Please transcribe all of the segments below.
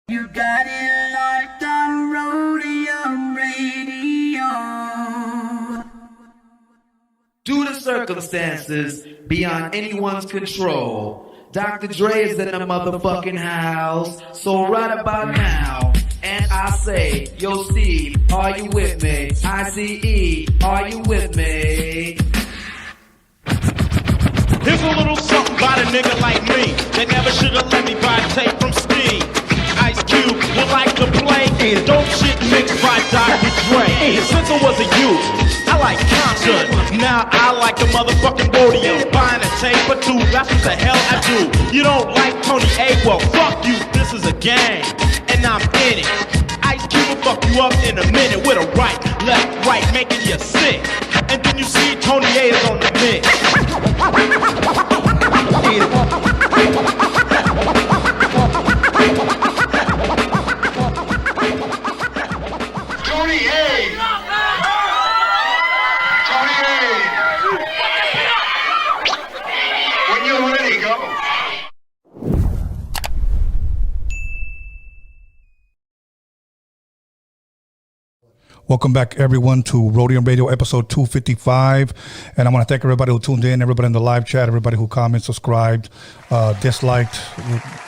You got it locked on Roadium Radio. Due to circumstances beyond anyone's control, Dr. Dre is in the motherfucking house. So right about now, and I say, yo Steve, are you with me? ICE, are you with me? Here's a little something about a nigga like me that never should've let me buy a tape from Steve. Ice Cube would like to play dope shit mixed by Dr. Dre. Since I was a youth, I like COMPTON. Now I like the motherfucking Roadium. Buying a tape or two, that's what the hell I do. You don't like Tony A? Well, fuck you, this is a game, and I'm in it. Ice Cube will fuck you up in a minute with a right, left, right, making you sick. And then you see Tony A is on the mix. Tony A! Tony A! When you're ready, go. Welcome back, everyone, to Roadium Radio, episode 255. And I want to thank everybody who tuned in, everybody in the live chat, everybody who commented, subscribed, disliked,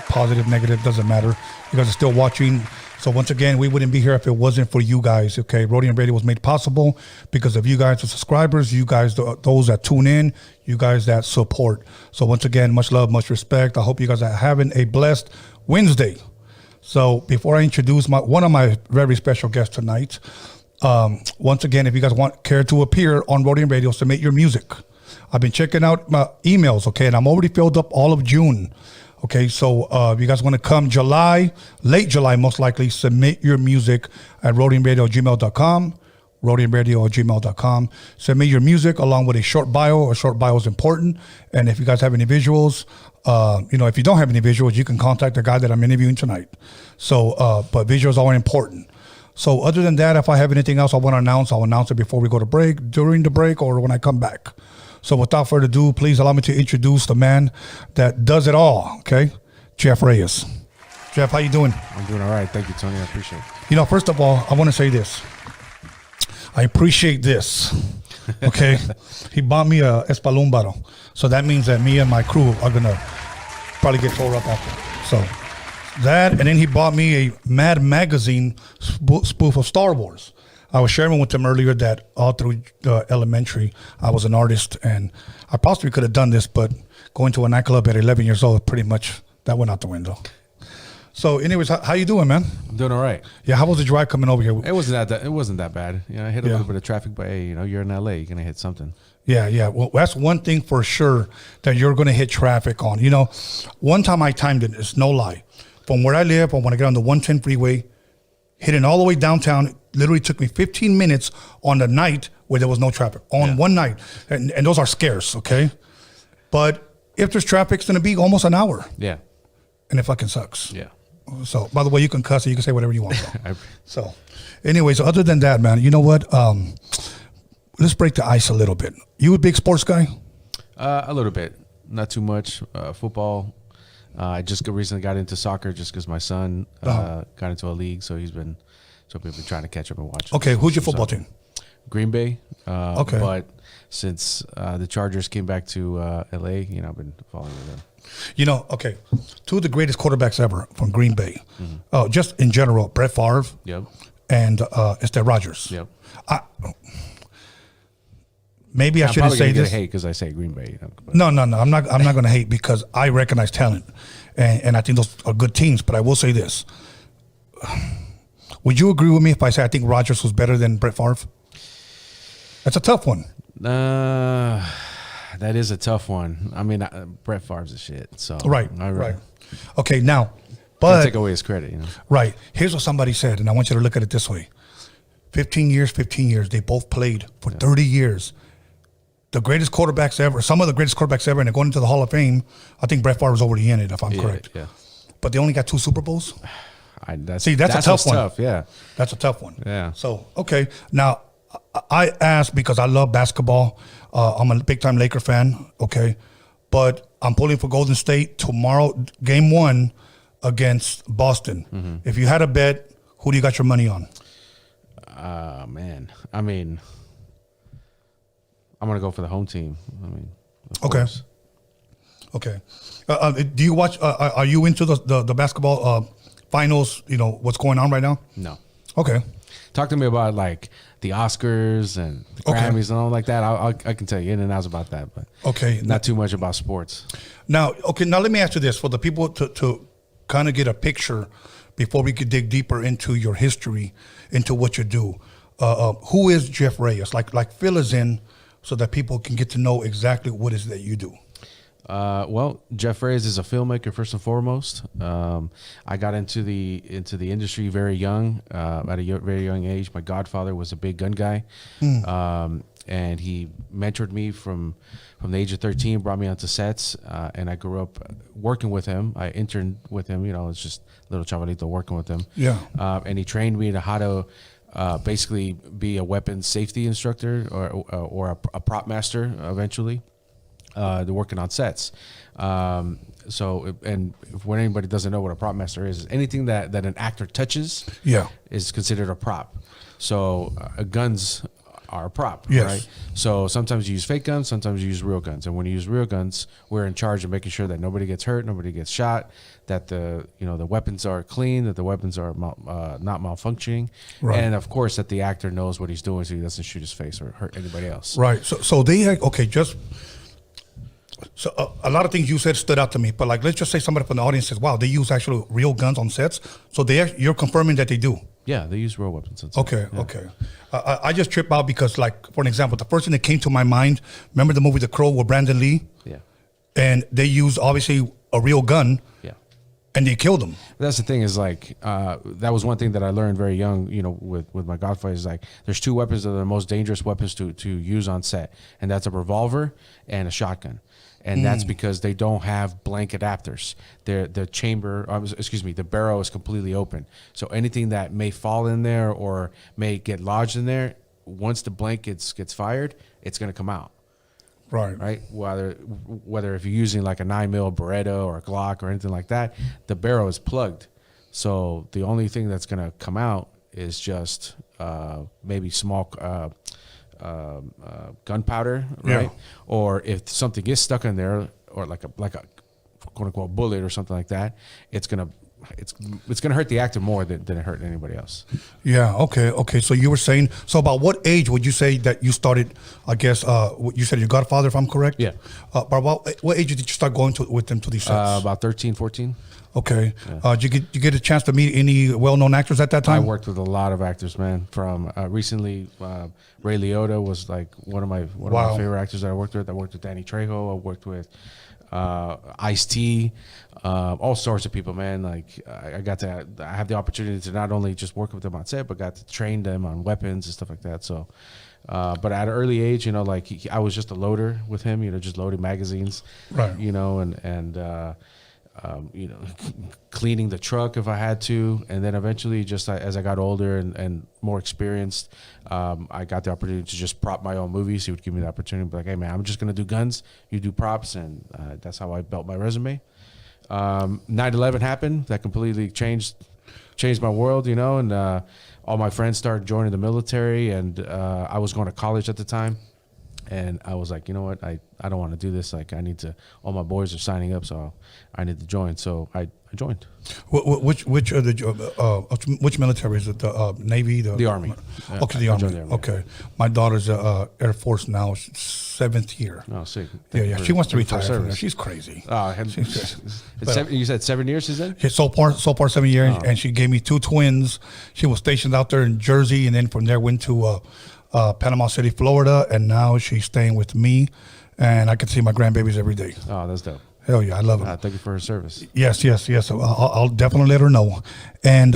positive, negative, doesn't matter. You guys are still watching. So once again, we wouldn't be here if it wasn't for you guys, okay? Roadium Radio was made possible because of you guys, the subscribers, you guys, those that tune in, you guys that support. So once again, much love, much respect. I hope you guys are having a blessed Wednesday. So before I introduce one of my very special guests tonight, once again, if you guys care to appear on Roadium Radio, submit your music. I've been checking out my emails, okay, and I'm already filled up all of June. Okay, so if you guys want to come July, late July most likely, submit your music at roadiumradio@gmail.com, roadiumradio@gmail.com. Submit your music along with a short bio. A short bio is important. And if you guys have any visuals, if you don't have any visuals, you can contact the guy that I'm interviewing tonight. So, but visuals are important. So other than that, if I have anything else I want to announce, I'll announce it before we go to break, during the break, or when I come back. So without further ado, please allow me to introduce the man that does it all, okay? Jeff Reyes. Jeff, how you doing? I'm doing all right. Thank you, Tony. I appreciate it. First of all, I want to say this. I appreciate this, okay? He bought me a Espalumbaro. So that means that me and my crew are going to probably get tore up after. So that, and then he bought me a Mad Magazine spoof of Star Wars. I was sharing with him earlier that all through elementary, I was an artist, and I possibly could have done this, but going to a nightclub at 11 years old, pretty much that went out the window. So, anyways, how you doing, man? I'm doing all right. Yeah, how was the drive coming over here? It wasn't that bad. I hit a little bit of traffic, but hey, you're in LA, you're gonna hit something. Yeah. Well, that's one thing for sure that you're gonna hit traffic on. One time I timed it. It's no lie. From where I live, I want to get on the 110 freeway, hitting all the way downtown. It literally took me 15 minutes on the night where there was no traffic. One night. And those are scarce, okay? But if there's traffic, it's going to be almost an hour. Yeah. And it fucking sucks. Yeah. So, by the way, you can cuss, you can say whatever you want. So, anyways, other than that, man, you know what? Let's break the ice a little bit. You a big sports guy? A little bit. Not too much. Football. I just recently got into soccer just because my son got into a league, so we've been trying to catch up and watch. Okay, who's your football team? Green Bay. Okay. But since the Chargers came back to LA, I've been following them. Okay, two of the greatest quarterbacks ever from Green Bay. Mm-hmm. Just in general, Brett Favre. Yep. And Esther Rodgers. Yep. Maybe I shouldn't say this. Hate because I say Green Bay. No. I'm not going to hate because I recognize talent, and I think those are good teams. But I will say this: would you agree with me if I say I think Rodgers was better than Brett Favre? That's a tough one. That is a tough one. I mean, Brett Favre's a shit. So right. Okay, now, but can't take away his credit. Right. Here's what somebody said, and I want you to look at it this way: 15 years. They both played for 30 years. The greatest quarterbacks ever, some of the greatest quarterbacks ever, and they're going into the Hall of Fame. I think Brett Favre was already in it, if I'm correct. Yeah. But they only got 2 Super Bowls. That's a tough one. Tough, yeah. That's a tough one. Yeah. So, okay. Now, I asked because I love basketball. I'm a big-time Laker fan, okay? But I'm pulling for Golden State tomorrow, game 1. against Boston. If you had a bet, who do you got your money on? Man, I mean, I'm gonna go for the home team. I mean, of Okay. course. Okay. Do you watch? Are you into the basketball finals? You know what's going on right now? No. Okay. Talk to me about like the Oscars and the Okay. Grammys and all like that. I can tell you in and outs about that, but Okay. not too much about sports. Now, let me ask you this for the people to kind of get a picture before we could dig deeper into your history, into what you do. Who is Jeff Reyes? Like fill us in so that people can get to know exactly what it is that you do. Well, Jeff Reyes is a filmmaker first and foremost. I got into the industry very young, at a very young age. My godfather was a big gun guy, and he mentored me from the age of 13. Brought me onto sets, and I grew up working with him. I interned with him. You know, it's just little chavalito working with him. Yeah. And he trained me to how to basically be a weapons safety instructor or a prop master eventually. They're working on sets. So, and when anybody doesn't know what a prop master is anything that an actor touches is considered a prop. So guns are a prop, Yes. right? So sometimes you use fake guns, sometimes you use real guns. And when you use real guns, we're in charge of making sure that nobody gets hurt, nobody gets shot, that the weapons are clean, that the weapons are not malfunctioning, Right. and of course that the actor knows what he's doing so he doesn't shoot his face or hurt anybody else. Right. So they had, So a lot of things you said stood out to me, but like let's just say somebody from the audience says, "Wow, they use actual real guns on sets." So you're confirming that they do. Yeah, they use real weapons. On set. Okay, Yeah. okay. I just trip out because, like, for an example, the first thing that came to my mind, remember the movie The Crow with Brandon Lee, Yeah, and they used obviously a real gun, yeah. and they killed him. That's the thing is like that was one thing that I learned very young. You know, with my godfather is like there's two weapons that are the most dangerous weapons to use on set, and that's a revolver and a shotgun. And that's because they don't have blank adapters. The chamber, the barrel is completely open. So anything that may fall in there or may get lodged in there, once the blank gets fired, it's going to come out. Right. Whether if you're using like a 9mm Beretta or a Glock or anything like that, the barrel is plugged. So the only thing that's going to come out is just maybe small gunpowder, right? Yeah. Or if something gets stuck in there, or like a quote unquote bullet or something like that, it's gonna hurt the actor more than it hurt anybody else. Yeah. Okay. So you were saying, so about what age would you say that you started? I guess you said your godfather, if I'm correct. Yeah. But about what age did you start going with them to these sets? About 13, 14. Okay. Did you get a chance to meet any well-known actors at that time? I worked with a lot of actors, man. From recently, Ray Liotta was like one of my favorite actors that I worked with. I worked with Danny Trejo. I worked with Ice-T, all sorts of people, man. Like I have the opportunity to not only just work with them on set, but got to train them on weapons and stuff like that. So, but at an early age, you know, like I was just a loader with him, you know, just loading magazines, right? You know, and you know, cleaning the truck if I had to, and then eventually, just as I got older and more experienced, I got the opportunity to just prop my own movies. He would give me the opportunity to be like, "Hey, man, I'm just gonna do guns. You do props," and that's how I built my resume. 9/11 happened. That completely changed my world, you know, and all my friends started joining the military, and I was going to college at the time. And I was like, you know what, I don't want to do this. Like, I need to. All my boys are signing up, so I need to join. So I joined. Which military is it? The Navy, the Army. Yeah, okay, the Army. Okay, my daughter's Air Force now, 7th year. Oh, sick. Yeah. She wants to retire from there. She's crazy. You said 7 years. She's in. Yeah, so far 7 years, and she gave me 2 twins. She was stationed out there in Jersey, and then from there went to Panama City, Florida, and now she's staying with me, and I can see my grandbabies every day. Oh, that's dope. Hell yeah, I love it. Thank you for her service. Yes. I'll definitely let her know. And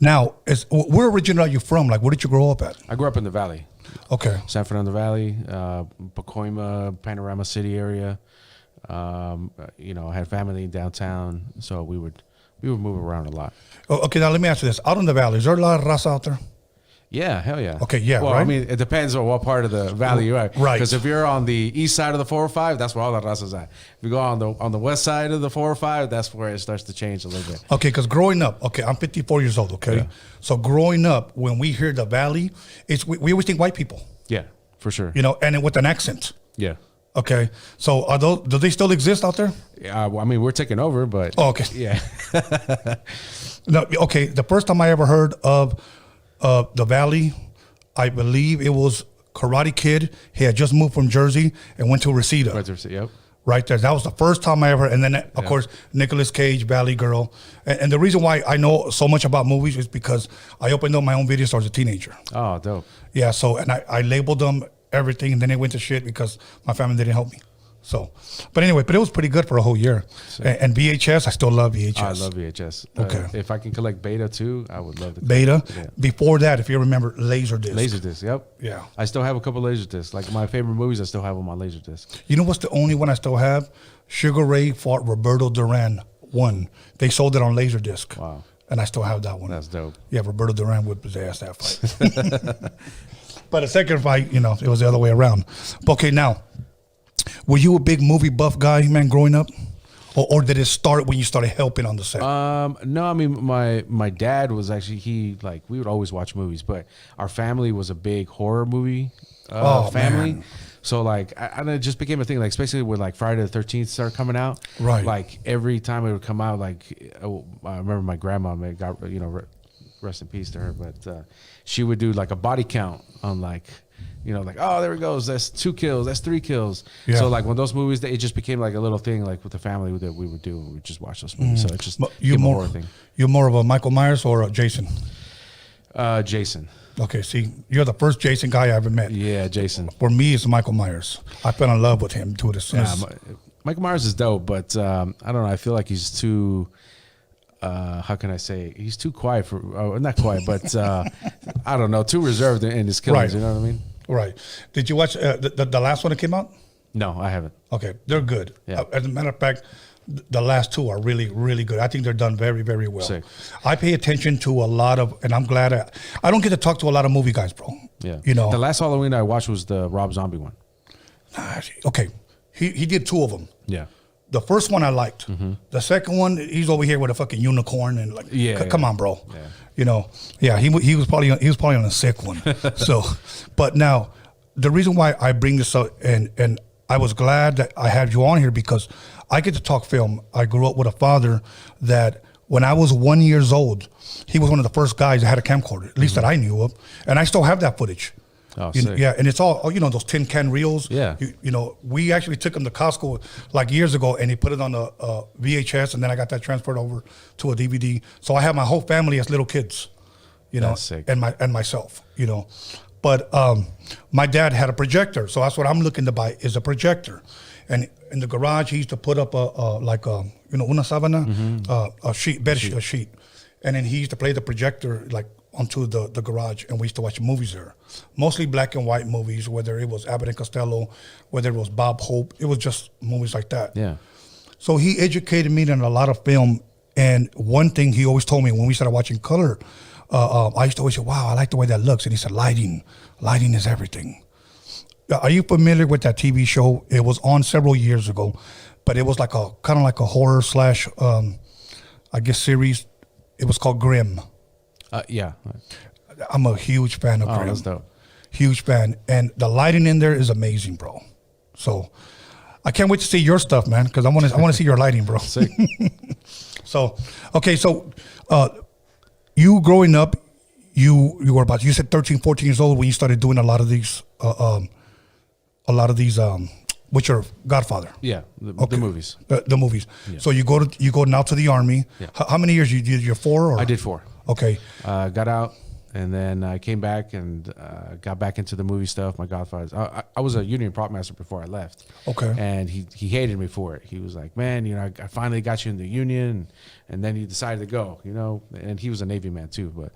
now, where originally are you from? Like, where did you grow up at? I grew up in the Valley. Okay. San Fernando Valley, Pacoima, Panorama City area. You know, I had family in downtown, so we would move around a lot. Okay, now let me ask you this: out in the valley, is there a lot of Raza out there? Yeah, hell yeah. Okay, yeah, Well, right? I mean, it depends on what part of the valley you're at. Right. Because if you're on the east side of the 405, that's where all the Raza's at. If you go on the west side of the 405, that's where it starts to change a little bit. Okay, because growing up, okay, I'm 54 years old, okay? Yeah. So growing up, when we hear the valley, we always think white people, Yeah, for sure. you know, and with an accent. Yeah. Okay, so do they still exist out there? Yeah, well, I mean, we're taking over, but Oh, okay. yeah. No, okay, the first time I ever heard of the valley, I believe it was Karate Kid. He had just moved from Jersey and went to Reseda. Yep. Right there. That was the first time I ever, and then of course, Nicolas Cage, Valley Girl. And the reason why I know so much about movies is because I opened up my own video store as a teenager. Oh, dope. Yeah, so, and I labeled them, everything, and then it went to shit because my family didn't help me. So, but anyway, it was pretty good for a whole year. And VHS, I still love VHS. I love VHS. Okay. If I can collect Beta too, I would love to. Beta. Yeah. Before that, if you remember, Laserdisc. Laserdisc, yep. Yeah. I still have a couple Laserdiscs. Like my favorite movies, I still have them on Laserdisc. You know what's the only one I still have? Sugar Ray fought Roberto Duran 1. They sold it on Laserdisc. Wow. And I still have that one. That's dope. Yeah, Roberto Duran whipped his ass that fight. But the second fight, you know, it was the other way around. But okay, now, were you a big movie buff guy, man, growing up? Or did it start when you started helping on the set? No, I mean my dad was actually we would always watch movies, but our family was a big horror movie family. Man. So and it just became a thing, like especially when like Friday the 13th started coming out. Right. Like every time it would come out, I remember my grandma rest in peace to her, but she would do like a body count on oh, there it goes, that's 2 kills, that's 3 kills. Yeah. So like when those movies, it just became like a little thing, like with the family that we would do, we would just watch those movies. So it just became a horror thing. You're more of a Michael Myers or a Jason? Jason. Okay, see, you're the first Jason guy I ever met. Yeah, Jason. For me, it's Michael Myers. I fell in love with him too. Michael Myers is dope, but I don't know, I feel like he's too how can I say? He's too quiet not quiet, but I don't know, too reserved in his killings. Right. You know what I mean? Right. Did you watch the last one that came out? No, I haven't. Okay, they're good. Yeah. As a matter of fact, the last 2 are really, really good. I think they're done very, very well. Sick. I pay attention to a lot of, and I'm glad I don't get to talk to a lot of movie guys, bro. Yeah. You know. The last Halloween I watched was the Rob Zombie one. Okay, he did 2 of them. Yeah. The first one I liked. The second one, he's over here with a fucking unicorn and come on, bro. Yeah. You know, he was probably on a sick one. So, but now the reason why I bring this up, and I was glad that I had you on here because I get to talk film. I grew up with a father that when I was 1 year old, he was one of the first guys that had a camcorder, at least that I knew of, and I still have that footage. Oh, yeah, and it's all those tin can reels. Yeah, we actually took them to Costco like years ago, and he put it on a VHS, and then I got that transferred over to a DVD. So I have my whole family as little kids, That's sick. and myself, But my dad had a projector, so that's what I'm looking to buy is a projector, and in the garage he used to put up una sábana, a sheet, and then he used to play the projector like onto the garage, and we used to watch movies there, mostly black and white movies, whether it was Abbott and Costello, whether it was Bob Hope, it was just movies like that. Yeah. So he educated me in a lot of film, and one thing he always told me when we started watching color, I used to always say, wow, I like the way that looks, and he said, lighting is everything. Are you familiar with that TV show? It was on several years ago, but it was like kind of like a horror slash, I guess, series. It was called Grimm. Yeah. I'm a huge fan of Grimm. That's dope. Huge fan. And the lighting in there is amazing, bro. So I can't wait to see your stuff, man, because I want to see your lighting, bro. Sick. So, okay, so you growing up, you were you said 13, 14 years old when you started doing a lot of these, which are Godfather. Yeah, the movies. The movies. Yeah. So you go now to the Army. Yeah. How many years you did? Your 4? Or? I did 4. Okay. Got out, and then I came back and got back into the movie stuff. My Godfather. I was a union prop master before I left. Okay. And he hated me for it. He was like, man, I finally got you in the union, and then you decided to go, And he was a Navy man too, but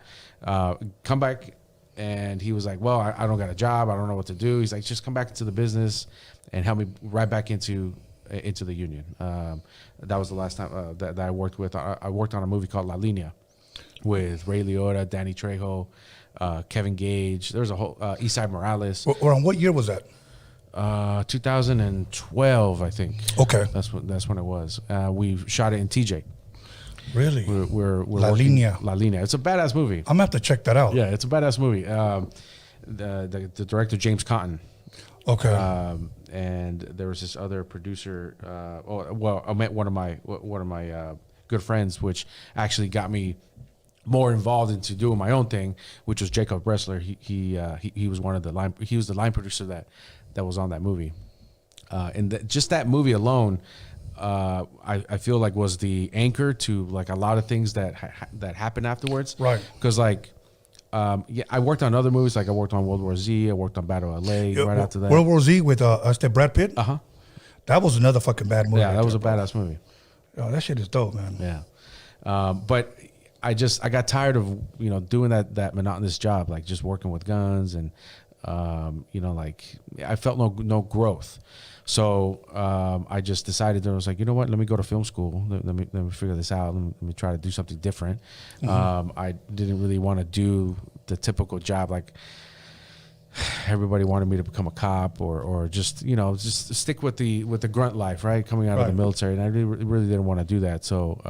come back. And he was like, well, I don't got a job. I don't know what to do. He's like, just come back into the business and help me right back into the union. That was the last time that I worked with. I worked on a movie called La Linea. with Ray Liotta, Danny Trejo, Kevin Gage. There was a whole Eastside Morales. Or on what year was that? 2012, I think. Okay. That's when it was. We shot it in TJ. Really? We're La working- Linea. La Linea. It's a badass movie. I'm gonna have to check that out. Yeah, it's a badass movie. The director James Cotton. Okay. And there was this other producer. I met one of my good friends, which actually got me more involved into doing my own thing, which was Jacob Bressler. He was one of the line. He was the line producer that was on that movie, and just that movie alone, I feel like was the anchor to like a lot of things that happened afterwards. Right. Because like. I worked on other movies. Like I worked on World War Z. I worked on Battle of LA right after that. World War Z with Brad Pitt. That was another fucking bad movie. Yeah, that was a badass movie. Oh, that shit is dope, man. Yeah, but I got tired of doing that monotonous job, like just working with guns and like I felt no growth. So I just decided that I was like, you know what? Let me go to film school. Let me figure this out. Let me try to do something different. I didn't really want to do the typical job like everybody wanted me to become a cop or just just stick with the grunt life, right? Coming out of the military, and I really didn't want to do that. So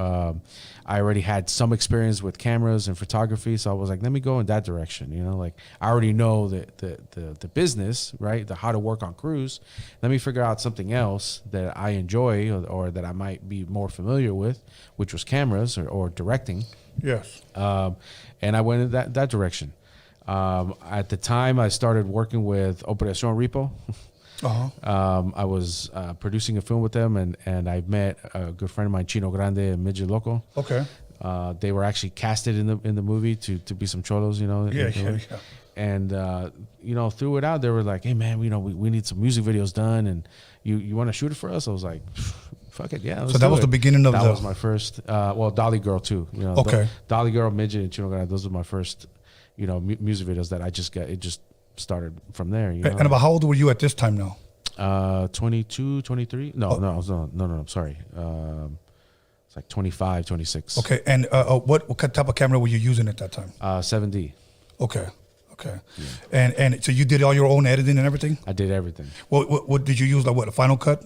I already had some experience with cameras and photography, so I was like, let me go in that direction. Like I already know the business, right? The how to work on crews. Let me figure out something else that I enjoy or that I might be more familiar with, which was cameras or directing. Yes. And I went in that direction. At the time, I started working with Operación Repo. I was producing a film with them, and I met a good friend of mine, Chino Grande and Midget Loco. Okay. They were actually casted in the movie to be some cholos, Yeah. And threw it out. They were like, "Hey man, we need some music videos done, and you want to shoot it for us?" I was like, "Fuck it, yeah." So that was the beginning of that was my first. Dolly Girl too. Okay. Dolly Girl, Midget, and Chino Grande. Those were my first. Music videos that I just got. It just started from there. And about how old were you at this time now? 22, 23. No, I'm sorry. It's like 25, 26. Okay. And what type of camera were you using at that time? 7D. Okay. Yeah. And so you did all your own editing and everything? I did everything. What did you use? Like a Final Cut?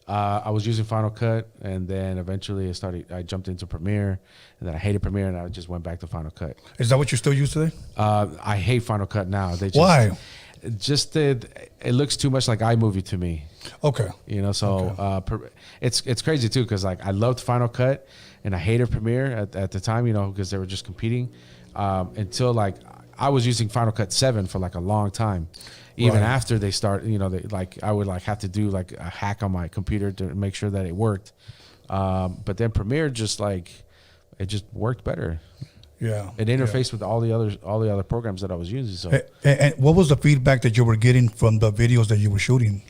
I was using Final Cut, and then eventually I jumped into Premiere, and then I hated Premiere, and I just went back to Final Cut. Is that what you still use today? I hate Final Cut now. Why? It looks too much like iMovie to me. Okay. It's crazy too, because like I loved Final Cut, and I hated Premiere at the time, because they were just competing, until like I was using Final Cut 7 for like a long time. Even after they start, I would like have to do like a hack on my computer to make sure that it worked. But then Premiere it just worked better. Yeah. It interfaced with all the other programs that I was using. So, and what was the feedback that you were getting from the videos that you were shooting?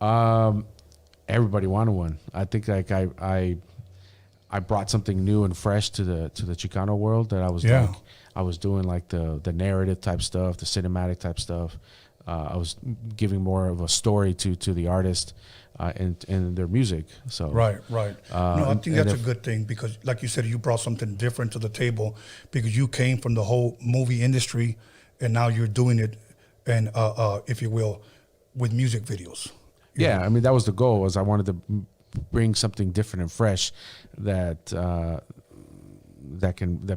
Everybody wanted one. I think like I brought something new and fresh to the Chicano world that I was I was doing like the narrative type stuff, the cinematic type stuff. I was giving more of a story to the artist and their music. So right. No, I think that's a good thing because, like you said, you brought something different to the table because you came from the whole movie industry, and now you're doing it, and if you will, with music videos. Yeah, I mean that was the goal. Was I wanted to bring something different and fresh that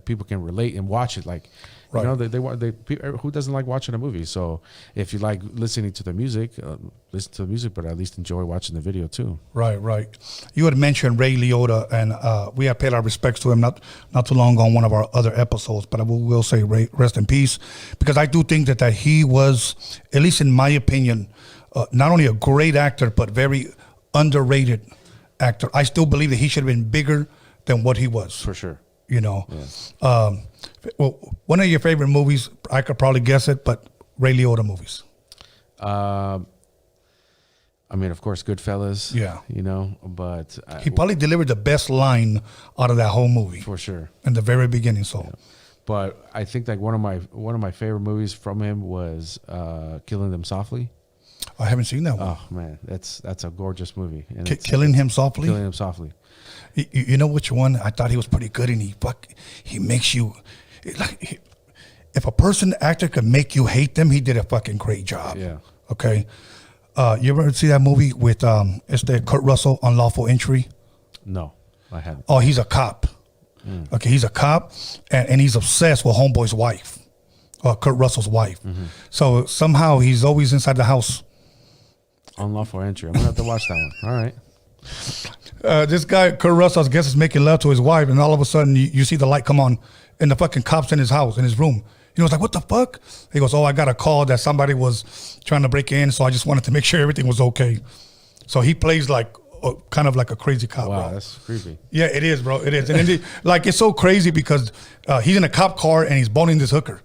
people can relate and watch it. Like, right. Who doesn't like watching a movie? So if you like listening to the music, listen to the music, but at least enjoy watching the video too. Right. You had mentioned Ray Liotta, and we have paid our respects to him not too long ago on one of our other episodes. But I will say, Ray, rest in peace, because I do think that he was, at least in my opinion, not only a great actor but very underrated actor. I still believe that he should have been bigger than what he was. For sure. Well, one of your favorite movies, I could probably guess it, but Ray Liotta movies. I mean, of course, Goodfellas. Yeah. But he probably delivered the best line out of that whole movie. For sure. In the very beginning. So. Yeah. But I think like one of my favorite movies from him was Killing Them Softly. I haven't seen that one. Oh man, that's a gorgeous movie. And Killing Him Softly. Killing Him Softly. You know which one? I thought he was pretty good, and he makes you like. If a actor could make you hate them, he did a fucking great job. Yeah. Okay. You ever see that movie with Kurt Russell, Unlawful Entry? No, I haven't. Oh, he's a cop. Okay, he's a cop, and he's obsessed with Homeboy's wife, Kurt Russell's wife. So somehow he's always inside the house. Unlawful Entry. I'm gonna have to watch that one. All right. This guy, Kurt Russell, I guess, is making love to his wife, and all of a sudden you see the light come on, and the fucking cop's in his house, in his room. He was like, what the fuck? He goes, oh, I got a call that somebody was trying to break in, so I just wanted to make sure everything was okay. So he plays like kind of like a crazy cop. Wow, bro. that's creepy. Yeah, it is, bro. It is. And then like, it's so crazy because he's in a cop car and he's boning this hooker.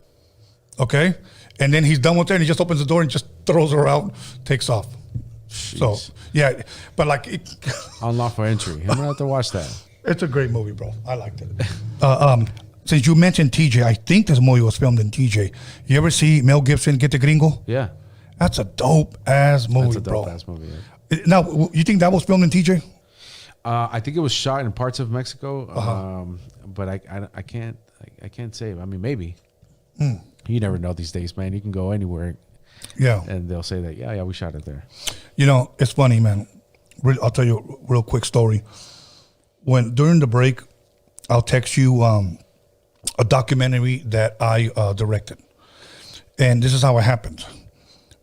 Okay? And then he's done with her and he just opens the door and just throws her out, takes off. Jeez. So, yeah. But like... Unlawful Entry. I'm going to have to watch that. It's a great movie, bro. I liked it. Since you mentioned TJ, I think this movie was filmed in TJ. You ever see Mel Gibson Get the Gringo? Yeah. That's a dope-ass movie, That's a bro. dope-ass movie, yeah. Now, you think that was filmed in TJ? I think it was shot in parts of Mexico, but I can't say. I mean, maybe. You never know these days, man. You can go anywhere, Yeah. and they'll say that, yeah, we shot it there. You know, it's funny, man. I'll tell you a real quick story. During the break, I'll text you a documentary that I directed. And this is how it happened.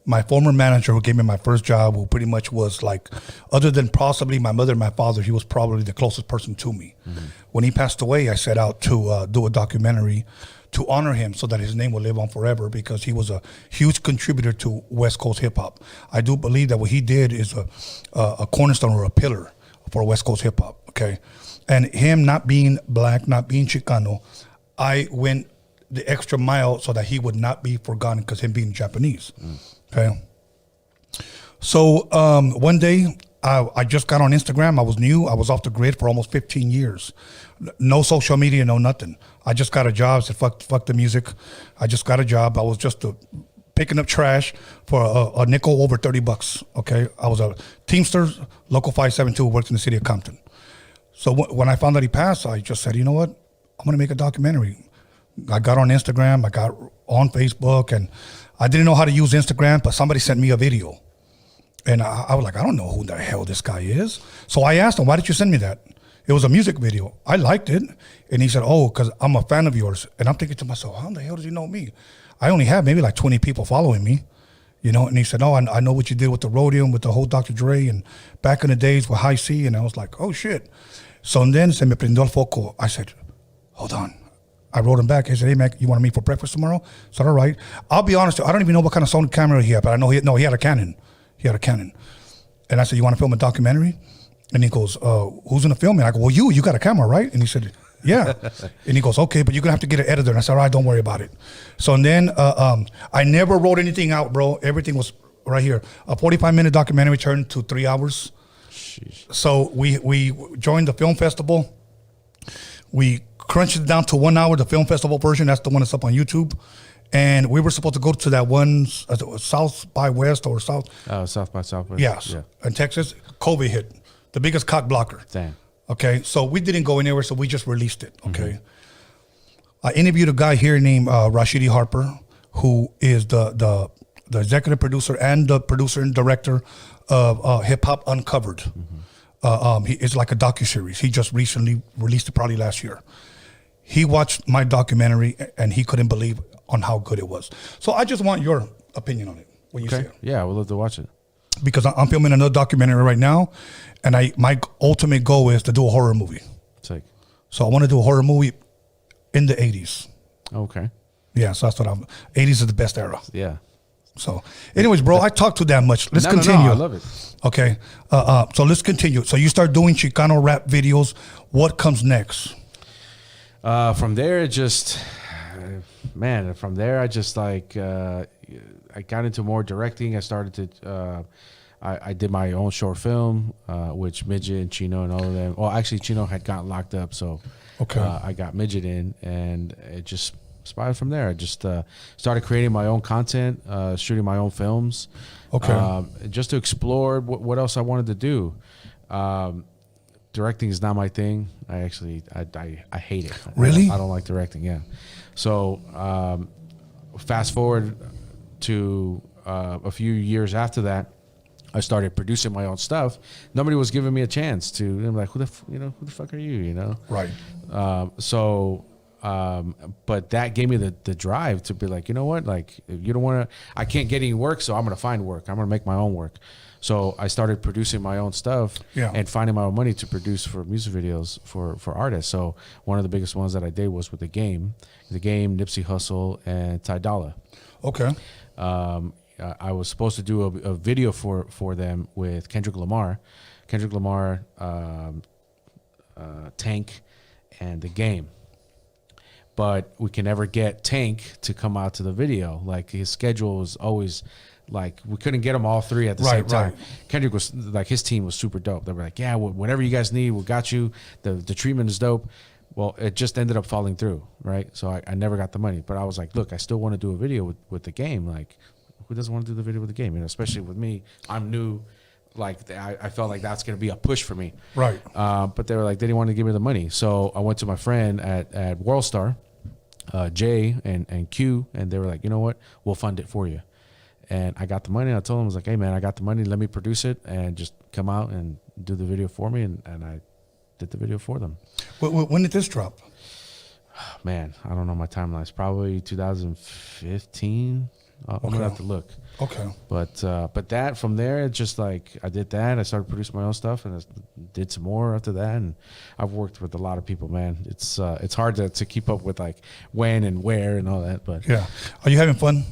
My former manager who gave me my first job, who pretty much was like, other than possibly my mother and my father, he was probably the closest person to me. When he passed away, I set out to do a documentary to honor him so that his name will live on forever, because he was a huge contributor to West Coast hip hop. I do believe that what he did is a cornerstone or a pillar for West Coast hip hop. Okay. And him not being black, not being Chicano, I went the extra mile so that he would not be forgotten, because him being Japanese. Okay. So one day I just got on Instagram. I was new. I was off the grid for almost 15 years. No social media, no nothing. I just got a job. I said, fuck the music. I just got a job. I was just picking up trash for a nickel over $30. Okay. I was a Teamster, Local 572, worked in the city of Compton. So when I found that he passed, I just said, you know what? I'm going to make a documentary. I got on Instagram. I got on Facebook, and I didn't know how to use Instagram, but somebody sent me a video. And I was like, I don't know who the hell this guy is. So I asked him, why did you send me that? It was a music video. I liked it. And he said, oh, because I'm a fan of yours. And I'm thinking to myself, how the hell does he know me? I only have maybe like 20 people following me, you know? And he said, oh, I know what you did with the Roadium, with the whole Dr. Dre, and back in the days with High C. And I was like, oh, shit. So then se me prendió el foco. I said, hold on. I wrote him back. He said, hey, man, you want to meet for breakfast tomorrow? I said, all right. I'll be honest, I don't even know what kind of Sony camera he had, but I know he had a Canon. He had a Canon. And I said, you want to film a documentary? And he goes, who's going to film it? I go, well, you got a camera, right? And he said, yeah. And he goes, okay, but you're going to have to get an editor. And I said, all right, don't worry about it. So then I never wrote anything out, bro. Everything was right here. A 45-minute documentary turned to 3 hours. Sheesh. So we joined the film festival. We crunched it down to 1 hour, the film festival version. That's the one that's up on YouTube. And we were supposed to go to that one, South by West or South. South by Southwest. Yes. Yeah. In Texas, COVID hit. The biggest cock blocker. Damn. Okay. So we didn't go anywhere, so we just released it. Okay. I interviewed a guy here named Rashidi Harper, who is the executive producer and the producer and director of Hip Hop Uncovered. He is like a docuseries. He just recently released it, probably last year. He watched my documentary and he couldn't believe on how good it was. So I just want your opinion on it when you see it. Yeah, I would love to watch it. Because I'm filming another documentary right now, and my ultimate goal is to do a horror movie. Sick. So I want to do a horror movie in the 80s. Okay. Yeah, so that's what 80s is the best era. Yeah. So anyways, bro, I talked too damn much. Let's continue. No, I love it. Okay. So let's continue. So you start doing Chicano rap videos. What comes next? From there, it just, from there, I just like, I got into more directing. I started to, I did my own short film, which Midget and Chino and all of them. Well, actually, Chino had gotten locked up, so okay. I got Midget in, and it just inspired from there. I just started creating my own content, shooting my own films. Okay. Just to explore what else I wanted to do. Directing is not my thing. I hate it. Really? I don't like directing. Yeah. So fast forward to a few years after that, I started producing my own stuff. Nobody was giving me a chance to. I'm like, who the fuck are you? You know? Right. But that gave me the drive to be like, you know what? Like, if you don't want to, I can't get any work, so I'm gonna find work. I'm gonna make my own work. So I started producing my own stuff and finding my own money to produce for music videos for artists. So one of the biggest ones that I did was with The Game, Nipsey Hussle, and Ty Dolla. Okay. I was supposed to do a video for them with Kendrick Lamar, Tank, and The Game. But we can never get Tank to come out to the video. Like, his schedule was always like, we couldn't get them all three at the same time. Right. Kendrick was like, his team was super dope. They were like, yeah, whatever you guys need, we got you. The treatment is dope. Well, it just ended up falling through, right? So I never got the money. But I was like, look, I still want to do a video with The Game. Like, who doesn't want to do the video with The Game? You know, especially with me, I'm new. Like, I felt like that's going to be a push for me. Right. But they were like, they didn't want to give me the money. So I went to my friend at WorldStar, Jay and Q, and they were like, you know what? We'll fund it for you. And I got the money. I told them, I was like, hey, man, I got the money. Let me produce it and just come out and do the video for me. And I did the video for them. When did this drop? Man, I don't know my timeline. It's probably 2015. I'm going to have to look. Okay. But that, from there, it's just like, I did that. I started producing my own stuff, and I did some more after that. And I've worked with a lot of people, man. It's hard to keep up with, like, when and where and all that. But yeah. Are you having fun?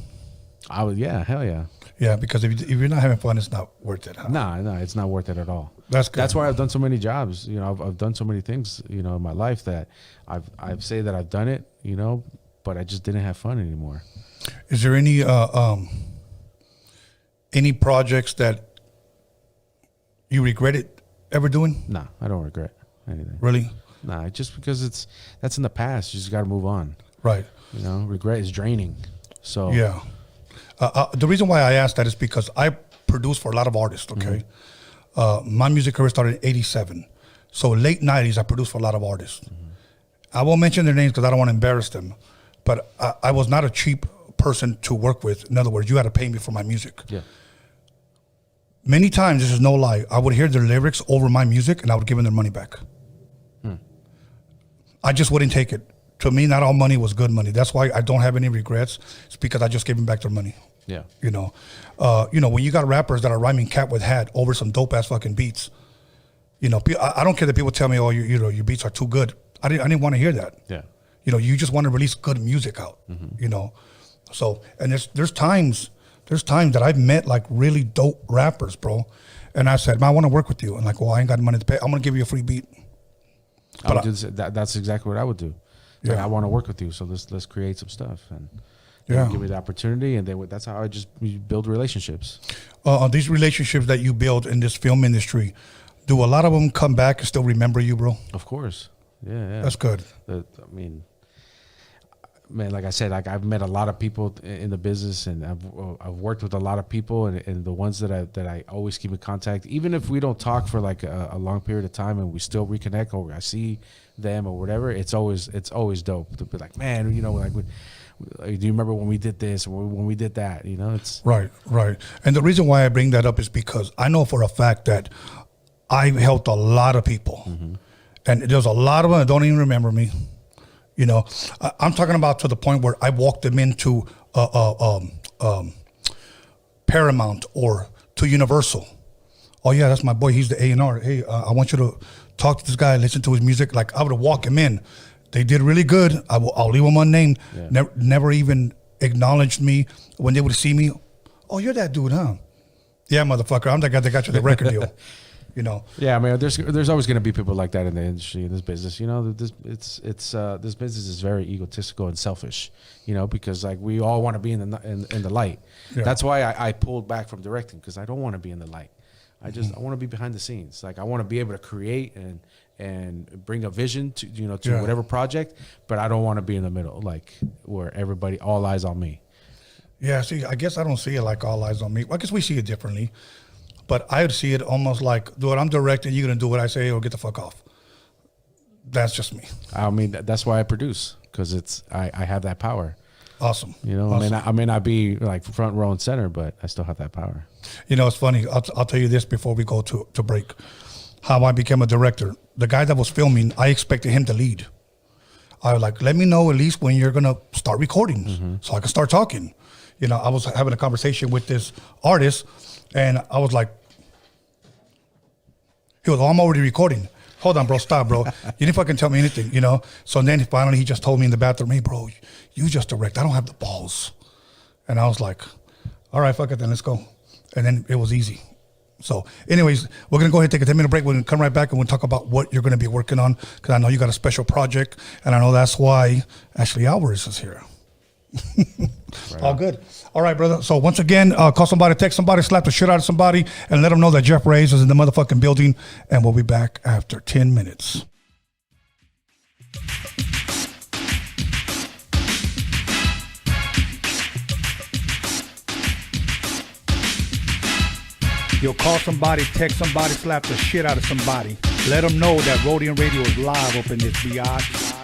Yeah, hell yeah. Yeah, because if you're not having fun, it's not worth it. Huh? No, it's not worth it at all. That's good. That's why I've done so many jobs. You know, I've done so many things, you know, in my life that I've say that I've done it, you know, but I just didn't have fun anymore. Is there any projects that you regretted ever doing? No, I don't regret anything. Really? No, just because that's in the past. You just got to move on. Right. You know, regret is draining. So yeah. The reason why I asked that is because I produce for a lot of artists, okay? Mm-hmm. My music career started in 87. So late 90s, I produced for a lot of artists. Mm-hmm. I won't mention their names because I don't want to embarrass them. But I was not a cheap person to work with. In other words, you had to pay me for my music. Yeah. Many times, this is no lie, I would hear their lyrics over my music and I would give them their money back. I just wouldn't take it. To me, not all money was good money. That's why I don't have any regrets. It's because I just gave them back their money. Yeah. You know, when you got rappers that are rhyming cat with hat over some dope ass fucking beats, you know, I don't care that people tell me, oh, your beats are too good. I didn't want to hear that. Yeah. You know, you just want to release good music out. Mm-hmm. You know, so and there's times that I've met like really dope rappers, bro, and I said, man, I want to work with you, and like, well, I ain't got money to pay. I'm gonna give you a free beat. I would do this, that's exactly what I would do. Like, Yeah. I want to work with you, so let's create some stuff and give me the opportunity, and then that's how I just build relationships. These relationships that you build in this film industry, do a lot of them come back and still remember you, bro? Of course. Yeah. That's good. I mean, man, like I said, like I've met a lot of people in the business, and I've worked with a lot of people, and the ones that I always keep in contact, even if we don't talk for like a long period of time, and we still reconnect, or I see them or whatever, it's always dope to be like, man, you know, like, do you remember when we did this or when we did that? You know, it's right. And the reason why I bring that up is because I know for a fact that I've helped a lot of people, and there's a lot of them that don't even remember me. You know, I'm talking about to the point where I walked them into Paramount or to Universal. Oh yeah, that's my boy. He's the A&R. Hey, I want you to talk to this guy, listen to his music. Like, I would walk him in. They did really good. I'll leave them unnamed. Yeah. Never even acknowledged me when they would see me. Oh, you're that dude, huh? Yeah, motherfucker. I'm the guy that got you the record deal. You know. Yeah, I mean, there's always going to be people like that in the industry, in this business. You know, this business is very egotistical and selfish. You know, because like we all want to be in the light. Yeah. That's why I pulled back from directing, because I don't want to be in the light. I want to be behind the scenes. Like, I want to be able to create and bring a vision to to whatever project, but I don't want to be in the middle, like where everybody, all eyes on me. Yeah, see, I guess I don't see it like all eyes on me. Well, I guess we see it differently, but I would see it almost like, dude, I'm directing, you're gonna do what I say or get the fuck off. That's just me. I mean, that's why I produce, because I have that power. Awesome. Awesome. I may not be like front row and center, but I still have that power. It's funny. I'll tell you this before we go to break. How I became a director. The guy that was filming, I expected him to lead. I was like, let me know at least when you're gonna start recording, so I can start talking. I was having a conversation with this artist, and I was like, he goes, "Oh, I'm already recording." Hold on, bro. Stop, bro. You didn't fucking tell me anything, So then finally he just told me in the bathroom, "Hey, bro, you just direct. I don't have the balls." And I was like, all right, fuck it, then let's go. And then it was easy. So anyways, we're going to go ahead and take a 10-minute break. We're going to come right back and we'll talk about what you're going to be working on, because I know you got a special project, and I know that's why Ashley Alvarez is here. Right. All good. All right, brother. So once again, call somebody, text somebody, slap the shit out of somebody, and let them know that Jeff Reyes is in the motherfucking building, and we'll be back after 10 minutes. You'll call somebody, text somebody, slap the shit out of somebody. Let them know that Roadium Radio is live up in this biatch.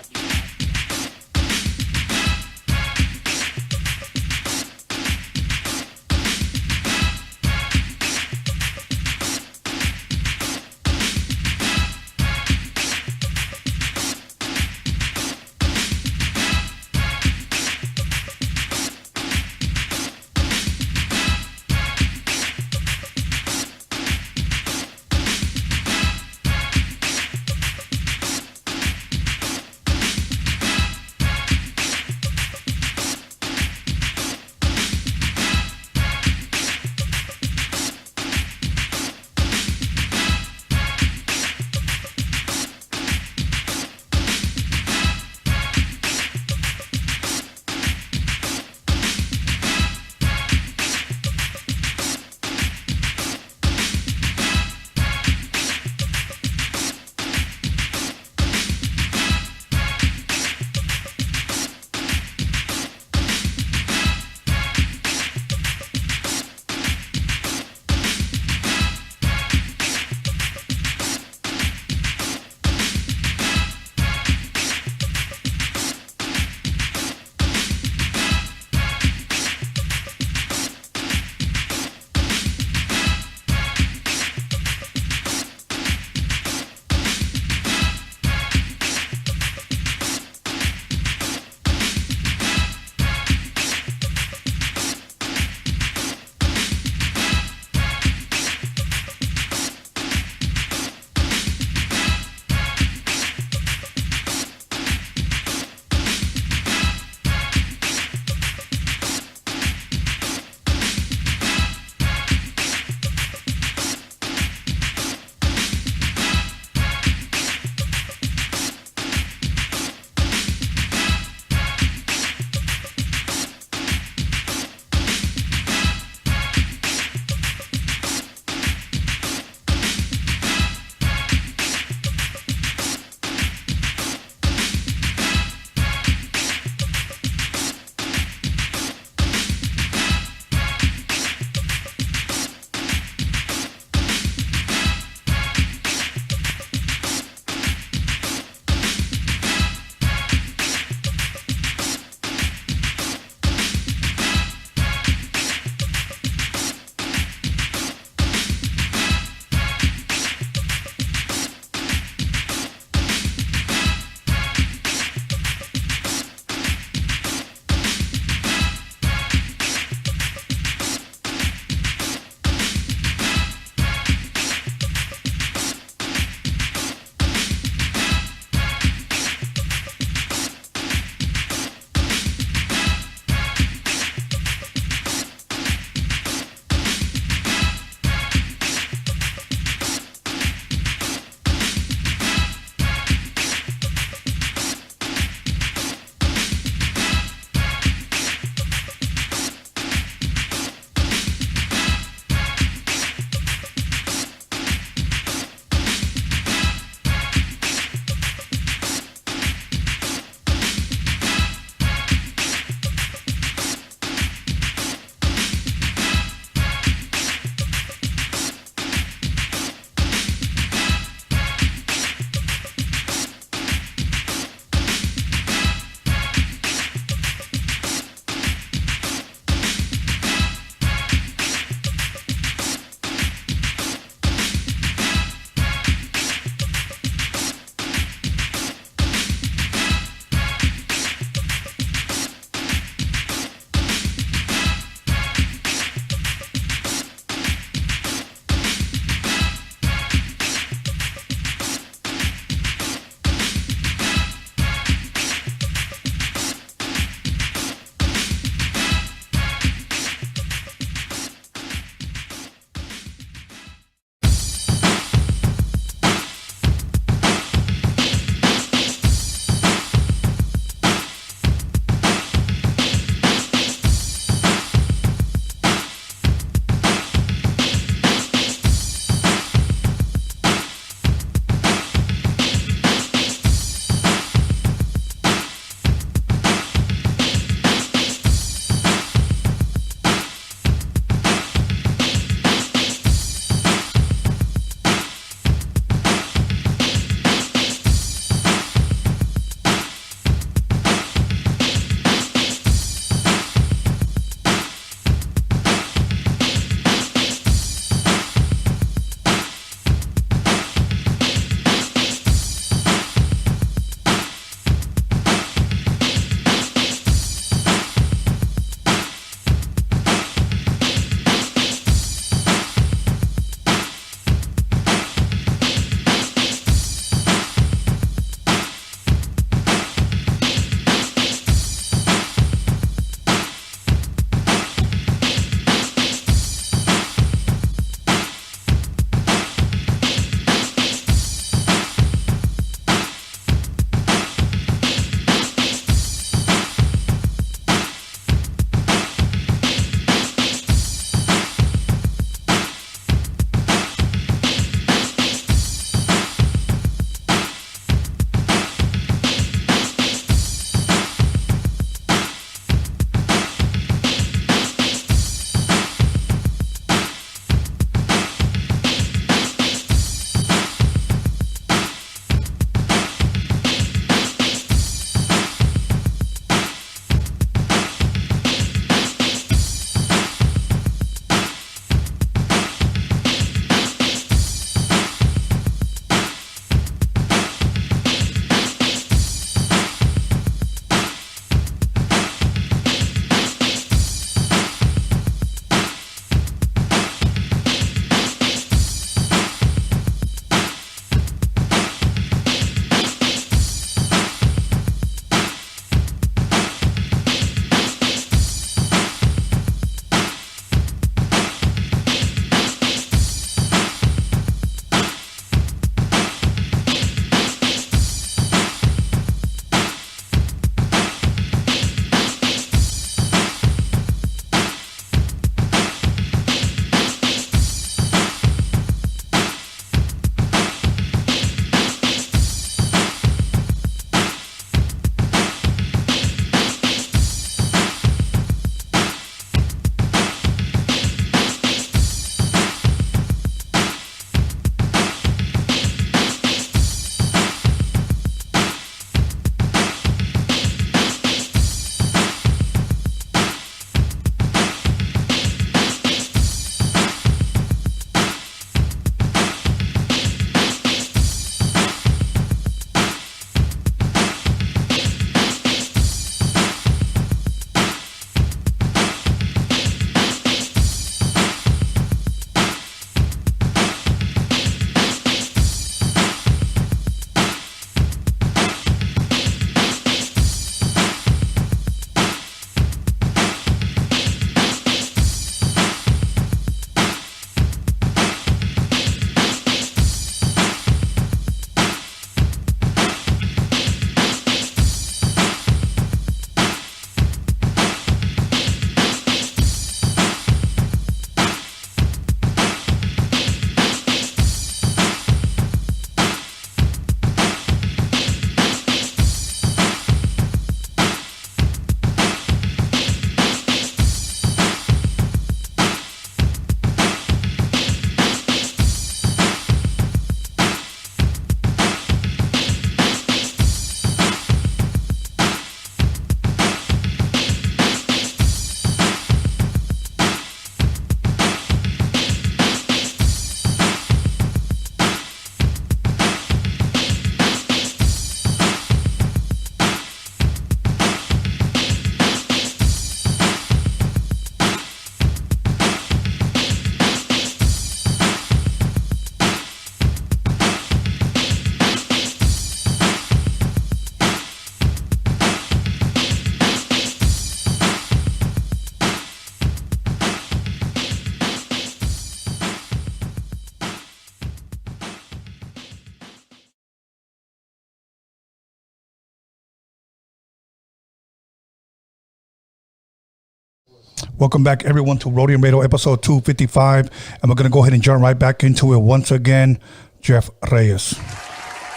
Welcome back, everyone, to Roadium Radio episode 255. And we're going to go ahead and jump right back into it once again. Jeff Reyes.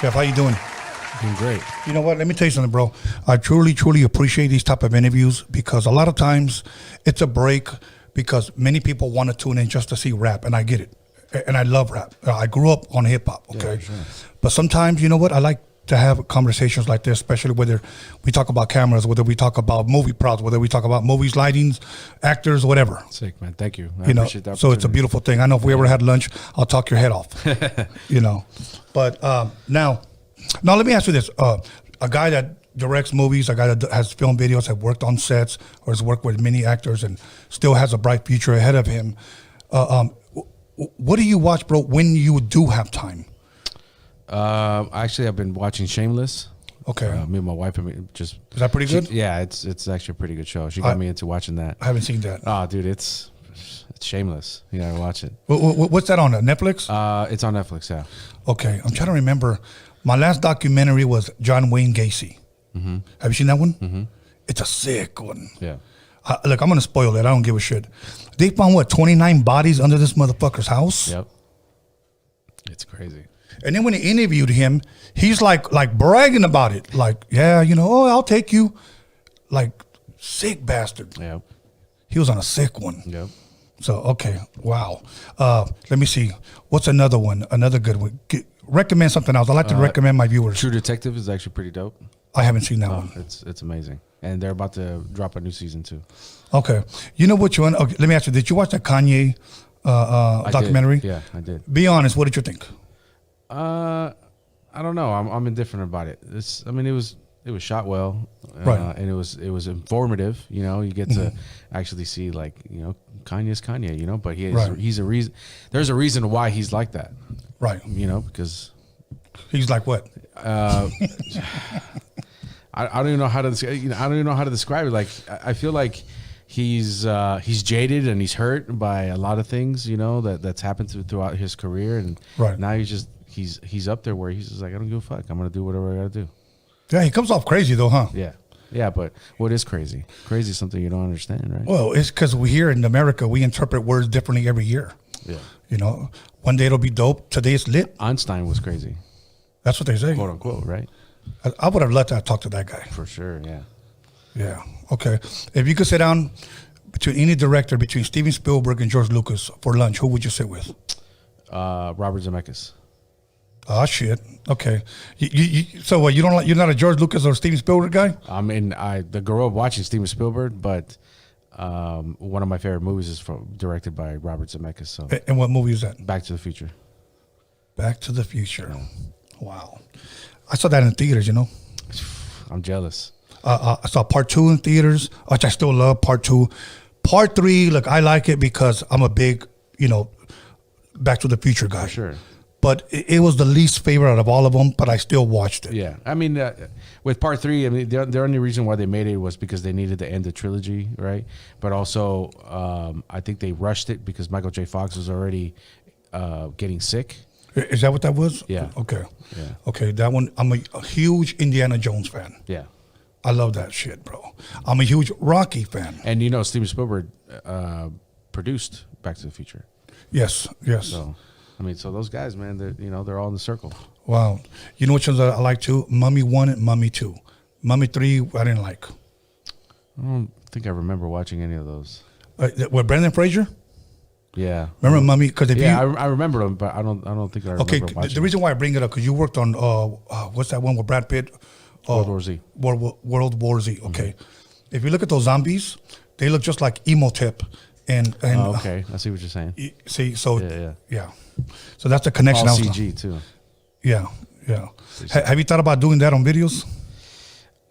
Jeff, how you doing? Doing great. You know what? Let me tell you something, bro. I truly, truly appreciate these type of interviews because a lot of times it's a break because many people want to tune in just to see rap, and I get it. And I love rap. I grew up on hip-hop, okay? Yeah, sure. But sometimes, you know what? I like to have conversations like this, especially whether we talk about cameras, whether we talk about movie props, whether we talk about movies, lightings, actors, whatever. Sick, man. Thank you. I You know, appreciate that. so it's a beautiful thing. I know if we ever had lunch, I'll talk your head off. You know, but now let me ask you this: a guy that directs movies, a guy that has film videos, have worked on sets, or has worked with many actors, and still has a bright future ahead of him. What do you watch, bro, when you do have time? Actually, I've been watching Shameless. Okay. Me and my wife just. Is that pretty good? Yeah, it's actually a pretty good show. She got me into watching that. I haven't seen that. Oh, dude, it's shameless. You gotta watch it. What's that on Netflix? It's on Netflix. Yeah. Okay, I'm trying to remember. My last documentary was John Wayne Gacy. Mm-hmm. Have you seen that one? Mm-hmm. It's a sick one. Yeah. Look, I'm gonna spoil it. I don't give a shit. They found 29 bodies under this motherfucker's house. Yep. It's crazy. And then when they interviewed him, he's like bragging about it. Like, yeah, you know, oh, I'll take you. Like, sick bastard. Yep. He was on a sick one. Yep. So, okay. Wow. Let me see. What's another one? Another good one. Recommend something else. I like to recommend my viewers. True Detective is actually pretty dope. I haven't seen that one. It's amazing. And they're about to drop a new season too. Okay. You know what you want? Okay, let me ask you. Did you watch that Kanye documentary? Yeah, I did. Be honest. What did you think? I don't know. I'm indifferent about it. It was shot well, Right. and it was informative. You know, you get to actually see, like, you know, Kanye's Kanye. You know, but he's a reason. There's a reason why he's like that. Right. You know, because he's like what? I don't even know how to. I don't even know how to describe it. Like, I feel like he's jaded and he's hurt by a lot of things. You know, that's happened throughout his career, and right. now he's up there where he's just like, I don't give a fuck. I'm gonna do whatever I gotta do. Yeah, he comes off crazy though, huh? Yeah. But what is crazy? Crazy is something you don't understand, right? Well, it's because we here in America, we interpret words differently every year. Yeah. You know, one day it'll be dope. Today it's lit. Einstein was crazy. That's what they say. Quote unquote, right? I would have let that talk to that guy. For sure, yeah. Yeah. Okay. If you could sit down between any director, between Steven Spielberg and George Lucas for lunch, who would you sit with? Robert Zemeckis. Oh shit. Okay. So what? You're not a George Lucas or Steven Spielberg guy? I grew up watching Steven Spielberg, but one of my favorite movies is directed by Robert Zemeckis. So. And what movie is that? Back to the Future. Back to the Future. Yeah. Wow. I saw that in theaters. You know. I'm jealous. I saw part 2 in theaters, which I still love. Part 2, part 3. Look, I like it because I'm a big, you know, Back to the Future guy. For sure. But it was the least favorite out of all of them, but I still watched it. Yeah. I mean, with part 3, I mean, the only reason why they made it was because they needed to end the trilogy, right? But also, I think they rushed it because Michael J. Fox was already getting sick. Is that what that was? Yeah. Okay. Yeah. Okay, that one, I'm a huge Indiana Jones fan. Yeah. I love that shit, bro. I'm a huge Rocky fan. And, you know, Steven Spielberg produced Back to the Future. Yes. So, I mean, so those guys, man, they're all in the circle. Wow. You know which ones I like too? Mummy 1 and Mummy 2. Mummy 3, I didn't like. I don't think I remember watching any of those. With Brendan Fraser? Yeah. Remember Mummy? Because I remember them, but I don't think I remember watching the reason why I bring it up, because you worked on, what's that one with Brad Pitt? World War Z. World War Z, okay. If you look at those zombies, they look just like Emotep. And okay, I see what you're saying. See, so yeah. So that's the connection. All CG too. Yeah. Have you thought about doing that on videos?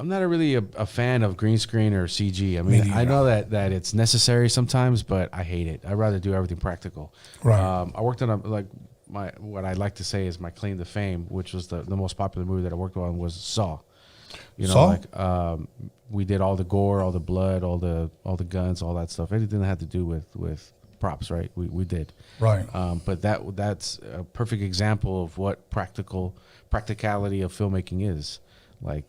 I'm not really a fan of green screen or CG. I mean, I know that it's necessary sometimes, but I hate it. I'd rather do everything practical. Right. I worked on what I like to say is my claim to fame, which was the most popular movie that I worked on was Saw. You know, Saw? We did all the gore, all the blood, all the guns, all that stuff. Anything that had to do with props, right? We did. Right. But that's a perfect example of what practicality of filmmaking is. Like,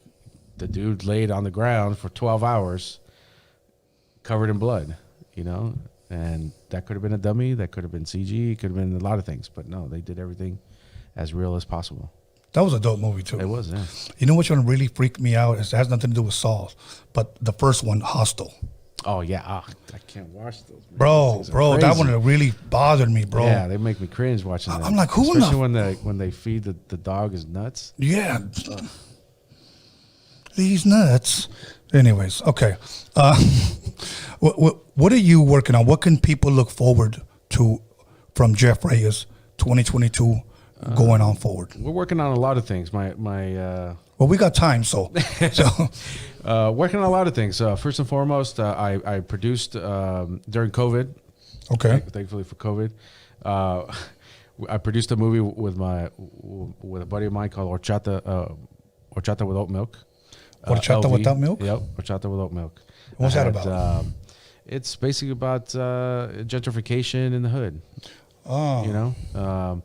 the dude laid on the ground for 12 hours covered in blood. you know, and that could have been a dummy, that could have been CG, it could have been a lot of things, but no, they did everything as real as possible. That was a dope movie too. It was, yeah. You know which one really freaked me out? It has nothing to do with Saw, but the first one, Hostel. Oh yeah, I can't watch those. Man. Bro, that crazy. one really bothered me, bro. Yeah, they make me cringe watching that. I'm like, who especially in the when they feed the dog his nuts. Yeah. These nuts. Anyways, okay. What are you working on? What can people look forward to from Jeff Reyes 2022 going on forward? We're working on a lot of things. Well, we got time, so working on a lot of things. First and foremost, I produced during COVID. Okay. Thankfully for COVID, I produced a movie with a buddy of mine called Horchata with Oat Milk. Horchata LV. without milk? Yep, Horchata with Oat Milk. What's that about? It's basically about gentrification in the hood. Oh. You know,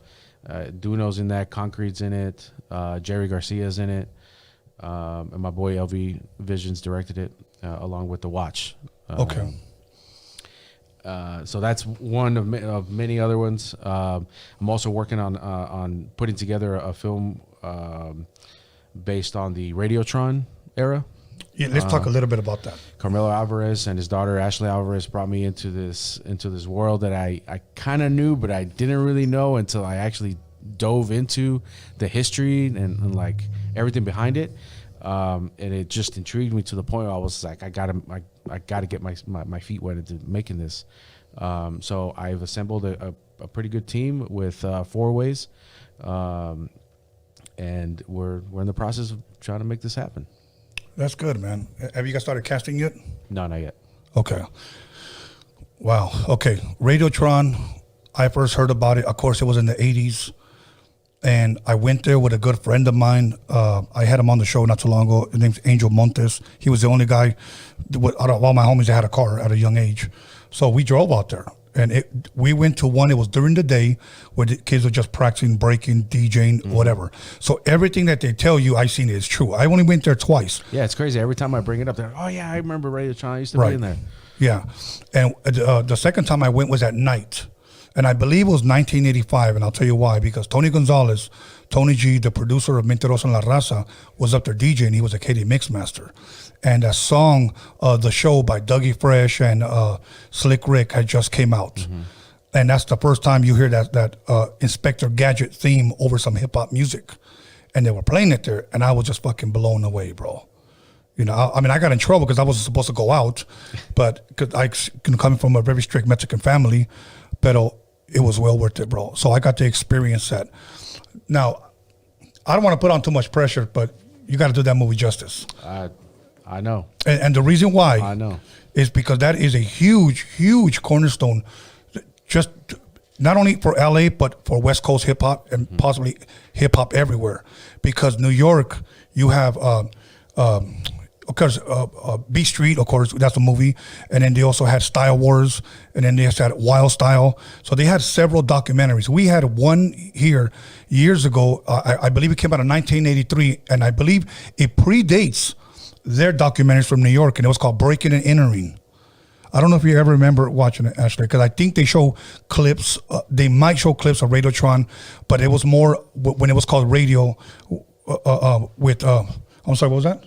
Duno's in that, Concrete's in it, Jerry Garcia's in it, and my boy LV Visions directed it along with The Watch. Okay. So that's one of many other ones. I'm also working on putting together a film based on the Radiotron era. Yeah, let's talk a little bit about that. Carmelo Alvarez and his daughter Ashley Alvarez brought me into this world that I kind of knew, but I didn't really know until I actually dove into the history and like everything behind it. And it just intrigued me to the point where I was like, I gotta get my feet wet into making this. So I've assembled a pretty good team with 4 ways, and we're in the process of trying to make this happen. That's good, man. Have you guys started casting yet? No, not yet. Okay. Wow. Okay. Radiotron, I first heard about it. Of course, it was in the 80s. And I went there with a good friend of mine. I had him on the show not too long ago. His name's Angel Montes. He was the only guy out of all my homies that had a car at a young age. So we drove out there. And we went to one, it was during the day where the kids were just practicing, breaking, DJing, whatever. So everything that they tell you, I seen is true. I only went there twice. Yeah, it's crazy. Every time I bring it up, they're like, oh, yeah, I remember Radiotron. I used to be in there. Yeah. And the second time I went was at night. And I believe it was 1985, and I'll tell you why. Because Tony Gonzalez, Tony G, the producer of Mentiroso and La Raza, was up there DJing. He was a KD Mixmaster. And that song, The Show by Dougie Fresh and Slick Rick had just came out. Mm-hmm. And that's the first time you hear that Inspector Gadget theme over some hip-hop music. And they were playing it there, and I was just fucking blown away, bro. You know, I mean, I got in trouble because I wasn't supposed to go out, but because I coming from a very strict Mexican family, but it was well worth it, bro. So I got to experience that. Now, I don't want to put on too much pressure, but you got to do that movie justice. I know. And the reason why I know is because that is a huge, huge cornerstone, just not only for LA, but for West Coast hip hop and possibly hip hop everywhere. Because New York, you have, of course, B Street, of course, that's a movie. And then they also had Style Wars, and then they had Wild Style. So they had several documentaries. We had one here years ago. I believe it came out in 1983, and I believe it predates their documentaries from New York, and it was called Breaking and Entering. I don't know if you ever remember watching it, Ashley, because I think they show clips. They might show clips of Radiotron, but it was more when it was called Radio with, I'm sorry, what was that?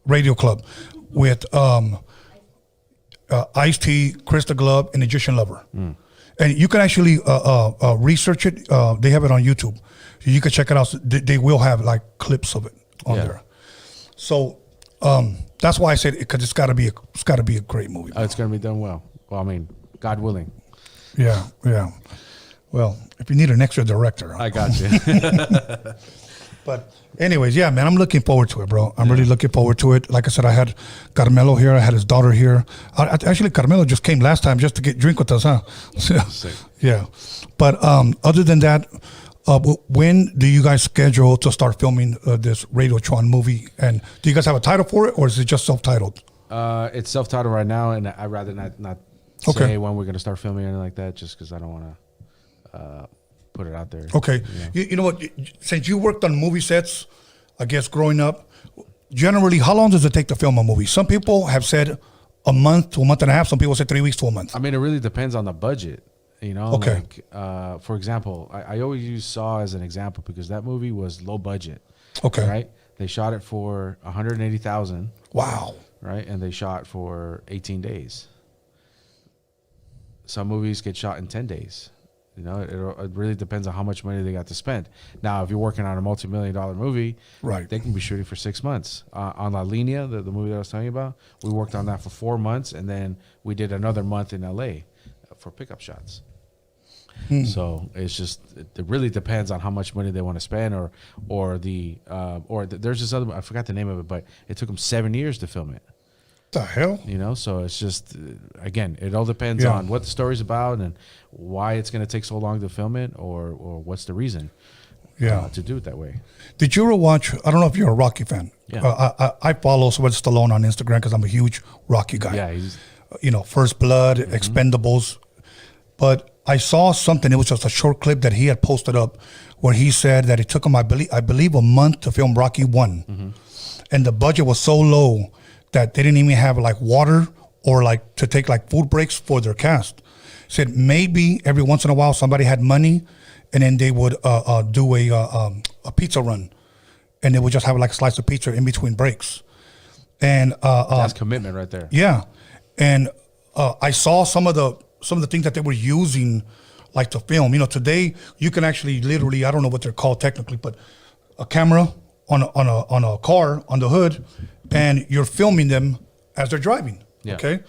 Radio Club with Ice-T, Krista Glove, and Egyptian Lover. And you can actually research it. They have it on YouTube. You can check it out. They will have like clips of it on there. So that's why I said because it's got to be a great movie. It's going to be done well. Well, I mean, God willing. Yeah. Well, if you need an extra director, I got you. But anyways, yeah, man, I'm looking forward to it, bro. I'm really looking forward to it. Like I said, I had Carmelo here. I had his daughter here. Actually, Carmelo just came last time just to drink with us, huh? Yeah. But other than that, when do you guys schedule to start filming this Radiotron movie? And do you guys have a title for it, or is it just self-titled? It's self-titled right now, and I'd rather not say when we're going to start filming or anything like that, just because I don't want to put it out there. Okay. You know what? Since you worked on movie sets, I guess growing up, generally, how long does it take to film a movie? Some people have said a month to a month and a half. Some people say 3 weeks to a month. I mean, it really depends on the budget. You know, Okay. like, for example, I always use Saw as an example because that movie was low budget. Okay. Right? They shot it for $180,000. Wow. Right? And they shot for 18 days. Some movies get shot in 10 days. You know, it really depends on how much money they got to spend. Now, if you're working on a multi-million-dollar movie, Right. they can be shooting for 6 months. On La Linea, the movie that I was telling you about, we worked on that for 4 months, and then we did another month in L.A. for pickup shots. So it's just, it really depends on how much money they want to spend, or there's this other, I forgot the name of it, but it took them 7 years to film it. The hell? You know, so it's just, again, it all depends Yeah. on what the story's about and why it's going to take so long to film it, or what's the reason to do it that way. Did you ever watch, I don't know if you're a Rocky fan. Yeah. I follow Sylvester Stallone on Instagram because I'm a huge Rocky guy. Yeah, he's, You know, First Blood, Expendables. But I saw something, it was just a short clip that he had posted up where he said that it took him, I believe a month to film Rocky 1. And the budget was so low that they didn't even have like water or like to take like food breaks for their cast. Said maybe every once in a while somebody had money and then they would do a pizza run. And they would just have like a slice of pizza in between breaks. And that's commitment right there. yeah. And I saw some of the things that they were using, like to film. You know, today you can actually literally, I don't know what they're called technically, but a camera on a car on the hood, and you're filming them as they're driving. Yeah. Okay.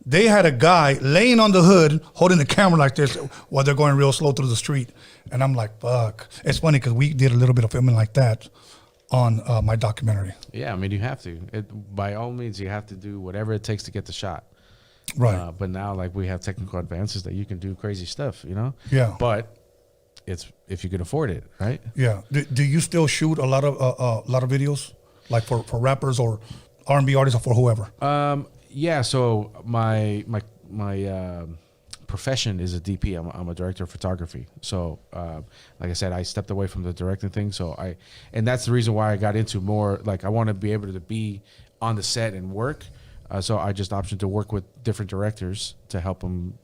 They had a guy laying on the hood holding the camera like this while they're going real slow through the street, and I'm like, fuck. It's funny because we did a little bit of filming like that on my documentary. Yeah, I mean, you have to. By all means, you have to do whatever it takes to get the shot. Right. But now, like, we have technical advances that you can do crazy stuff, you know? Yeah. But it's if you can afford it, right? Yeah. Do you still shoot a lot of videos, like for rappers or R&B artists or for whoever? Yeah. So my profession is a DP. I'm a director of photography. So, like I said, I stepped away from the directing thing. And that's the reason why I got into more. Like, I want to be able to be on the set and work. So I just opted to work with different directors to help them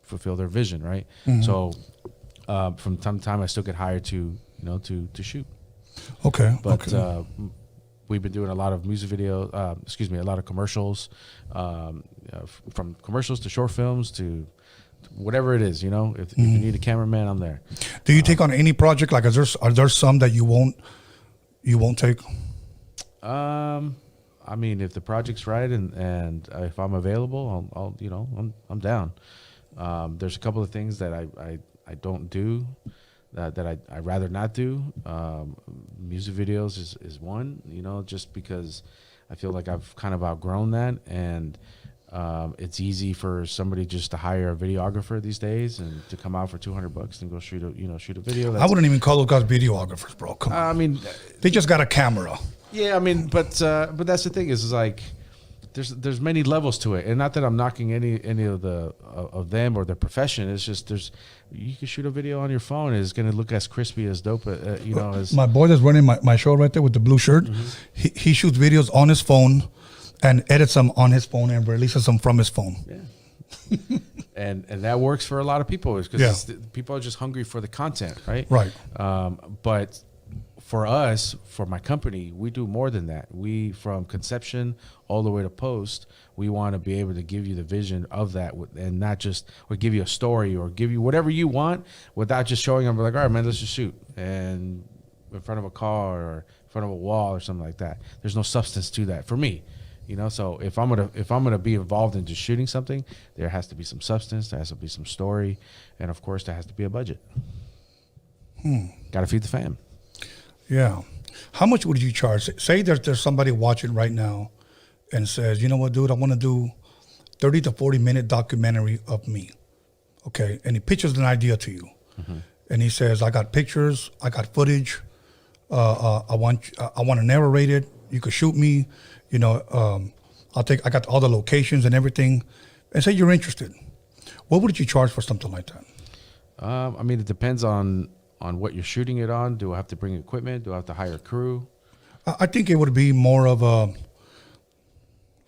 fulfill their vision, right? So from time to time, I still get hired to shoot. Okay. But okay. We've been doing a lot of music video, a lot of commercials, from commercials to short films to whatever it is, you know. If you need a cameraman, I'm there. Do you take on any project? Like, are there some that you won't take? I mean, if the project's right and if I'm available, I'm down. There's a couple of things that I don't do that I'd rather not do. Music videos is one, you know, just because I feel like I've kind of outgrown that, and it's easy for somebody just to hire a videographer these days and to come out for $200 and go shoot a video. I wouldn't even call those guys videographers, bro. Come on. I mean, they just got a camera. Yeah, I mean, but that's the thing is like there's many levels to it, and not that I'm knocking any of them or their profession. It's just you can shoot a video on your phone, and it's gonna look as crispy as dope, as my boy that's running my show right there with the blue shirt. He shoots videos on his phone and edits them on his phone and releases them from his phone. Yeah. and that works for a lot of people because people are just hungry for the content, right? Right. But for us, for my company, we do more than that. We, from conception all the way to post, we want to be able to give you the vision of that, and not just, or give you a story or give you whatever you want without just showing them like, all right, man, let's just shoot. And in front of a car or in front of a wall or something like that. There's no substance to that for me. You know, so if I'm gonna be involved in just shooting something, there has to be some substance, there has to be some story, and of course there has to be a budget. Got to feed the fam. Yeah. How much would you charge? Say there's somebody watching right now and says, you know what, dude, I want to do 30 to 40 minute documentary of me. Okay. And he pitches an idea to you. And he says, I got pictures, I got footage. I want to narrate it. You could shoot me. You know, I got all the locations and everything. And say you're interested. What would you charge for something like that? I mean, it depends on what you're shooting it on. Do I have to bring equipment? Do I have to hire a crew? I think it would be more of a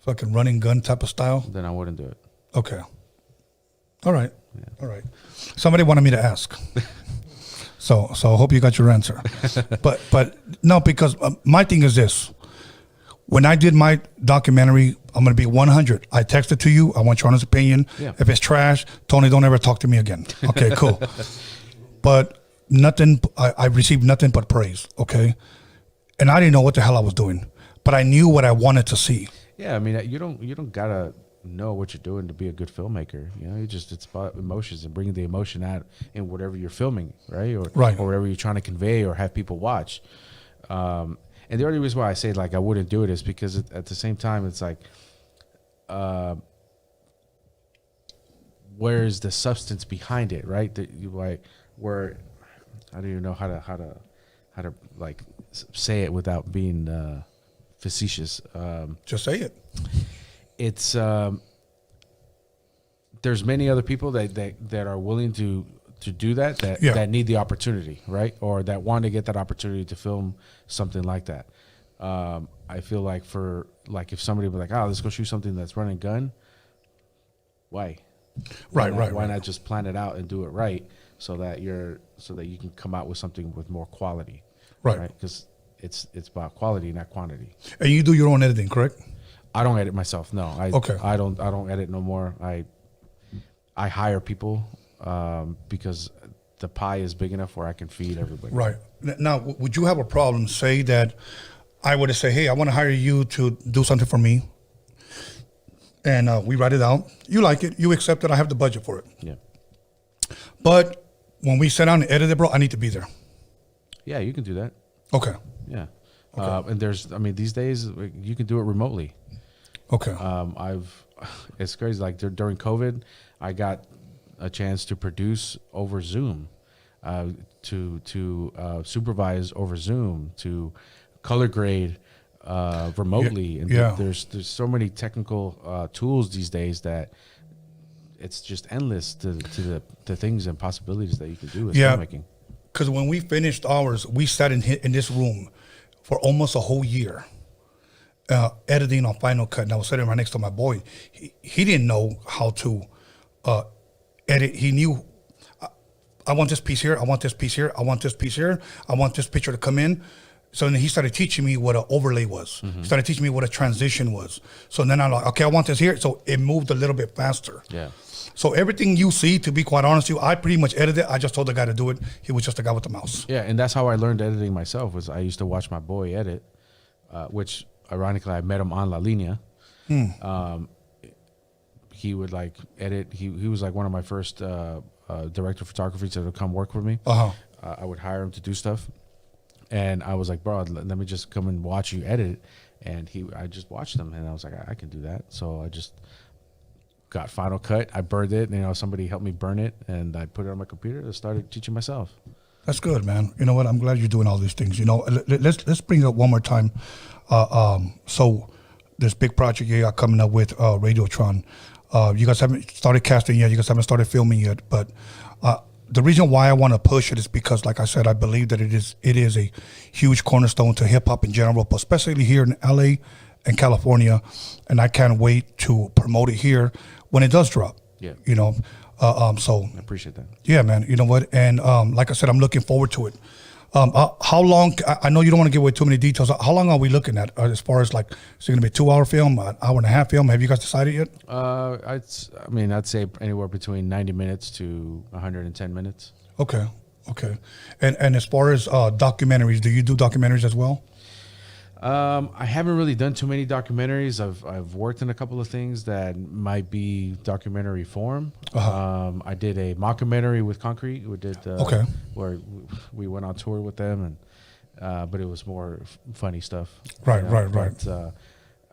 fucking run and gun type of style? then I wouldn't do it. Okay. All right. All right. Somebody wanted me to ask. So I hope you got your answer. but no, because my thing is this. When I did my documentary, I'm going to be 100. I texted to you. I want your honest opinion. Yeah. If it's trash, Tony, don't ever talk to me again. Okay, cool. But nothing, I received nothing but praise, okay? And I didn't know what the hell I was doing. But I knew what I wanted to see. Yeah, I mean, you don't gotta know what you're doing to be a good filmmaker. You know, it's about emotions and bringing the emotion out in whatever you're filming, right? Or whatever you're trying to convey or have people watch. And the only reason why I say like I wouldn't do it is because at the same time it's like, where is the substance behind it, right? That you like where I don't even know how to like say it without being facetious. Just say it. It's there's many other people that are willing to do that need the opportunity, right? Or that want to get that opportunity to film something like that. I feel like if somebody was like, oh, let's go shoot something that's run and gun, why? Why not just plan it out and do it right so that you can come out with something with more quality, right? Because it's about quality, not quantity. And you do your own editing, correct? I don't edit myself. No, I don't edit no more. I hire people because the pie is big enough where I can feed everybody. Right. Now, would you have a problem, say that I would say, hey, I want to hire you to do something for me, and we write it out. You like it. You accept it. I have the budget for it. Yeah. But when we sit down and edit it, bro, I need to be there. Yeah, you can do that. Okay. Yeah. Okay. And these days you can do it remotely. Okay. It's crazy. Like during COVID, I got a chance to produce over Zoom, to supervise over Zoom, to color grade remotely. And there's so many technical tools these days that it's just endless to the things and possibilities that you can do with filmmaking. Because when we finished ours, we sat in this room for almost a whole year. Editing on Final Cut, and I was sitting right next to my boy. He didn't know how to edit. He knew, I want this piece here, I want this piece here, I want this piece here, I want this picture to come in. So then he started teaching me what an overlay was. Mm-hmm. He started teaching me what a transition was. So then I'm like, okay, I want this here. So it moved a little bit faster. Yeah. So everything you see, to be quite honest with you, I pretty much edited it. I just told the guy to do it. He was just a guy with the mouse. Yeah, and that's how I learned editing myself. Was I used to watch my boy edit, which ironically I met him on La Linea. He would like edit. He was like one of my first director of photography to come work with me. I would hire him to do stuff, and I was like, bro, let me just come and watch you edit. And I just watched him, and I was like, I can do that. So I just got Final Cut. I burned it, and somebody helped me burn it, and I put it on my computer and started teaching myself. That's good, man. You know what? I'm glad you're doing all these things. Let's bring it up one more time. So this big project you got coming up with Radiotron. You guys haven't started casting yet. You guys haven't started filming yet. But the reason why I want to push it is because, like I said, I believe that it is a huge cornerstone to hip hop in general, but especially here in LA and California. And I can't wait to promote it here when it does drop. Yeah. So I appreciate that. Yeah, man. You know what? And like I said, I'm looking forward to it. How long? I know you don't want to give away too many details. How long are we looking at as far as like, is it going to be a 2-hour film, an hour and a half film? Have you guys decided yet? I'd say anywhere between 90 minutes to 110 minutes. Okay. And as far as documentaries, do you do documentaries as well? I haven't really done too many documentaries. I've worked in a couple of things that might be documentary form. I did a mockumentary with Concrete. We did where we went on tour with them, and but it was more funny stuff. Right. But,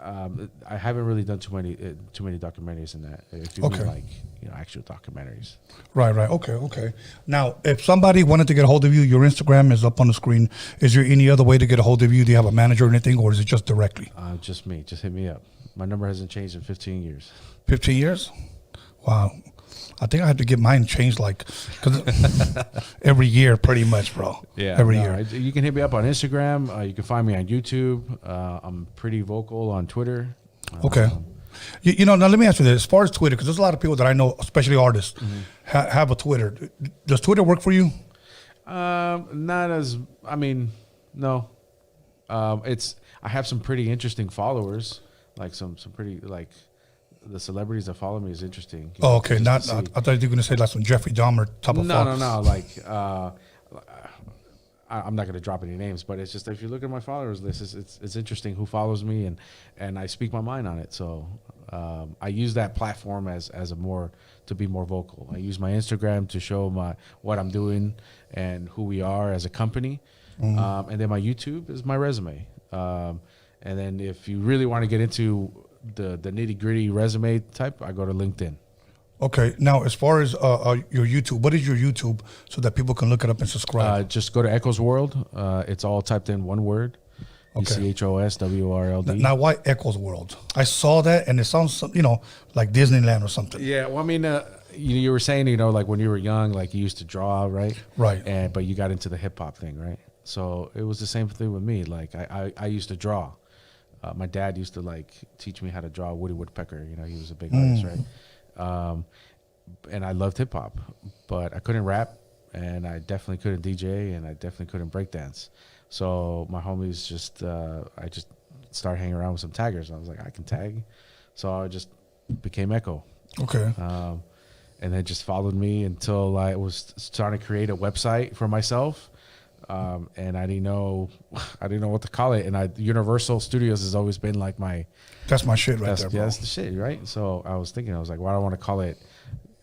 I haven't really done too many documentaries in that. If you mean like actual documentaries. Right. Okay. Now, if somebody wanted to get a hold of you, your Instagram is up on the screen. Is there any other way to get a hold of you? Do you have a manager or anything, or is it just directly? Just me. Just hit me up. My number hasn't changed in 15 years. 15 years? Wow. I think I have to get mine changed cause every year pretty much, bro. Yeah. Every year. You can hit me up on Instagram. You can find me on YouTube. I'm pretty vocal on Twitter. Okay. You know, now let me ask you this. As far as Twitter, because there's a lot of people that I know, especially artists, have a Twitter. Does Twitter work for you? Not as, I mean, no. I have some pretty interesting followers, like some pretty, like, the celebrities that follow me is interesting. Oh, okay. Not, I thought you were going to say like some Jeffrey Dahmer type of No. Like, I'm not going to drop any names, but it's just if you look at my followers list, it's interesting who follows me, and I speak my mind on it. So I use that platform to be more vocal. I use my Instagram to show what I'm doing and who we are as a company, and then my YouTube is my resume. And then if you really want to get into the nitty gritty resume type, I go to LinkedIn. Okay. Now, as far as your YouTube, what is your YouTube so that people can look it up and subscribe? Just go to Echosworld. It's all typed in one word. Okay. Echosworld. Now, why Echosworld? I saw that, and it sounds, like Disneyland or something. Yeah. Well, I mean, you were saying, like when you were young, like you used to draw, right? Right. But you got into the hip hop thing, right? So it was the same thing with me. Like I used to draw. My dad used to like teach me how to draw Woody Woodpecker. He was a big artist, right? And I loved hip hop, but I couldn't rap, and I definitely couldn't DJ, and I definitely couldn't breakdance. So my homies I just started hanging around with some taggers. I was like, I can tag, so I just became Echo. Okay. And then just followed me until I was starting to create a website for myself. And I didn't know what to call it. And Universal Studios has always been like that's my shit right there, bro. Yeah, that's the shit, right? So I was thinking, like, why do I want to call it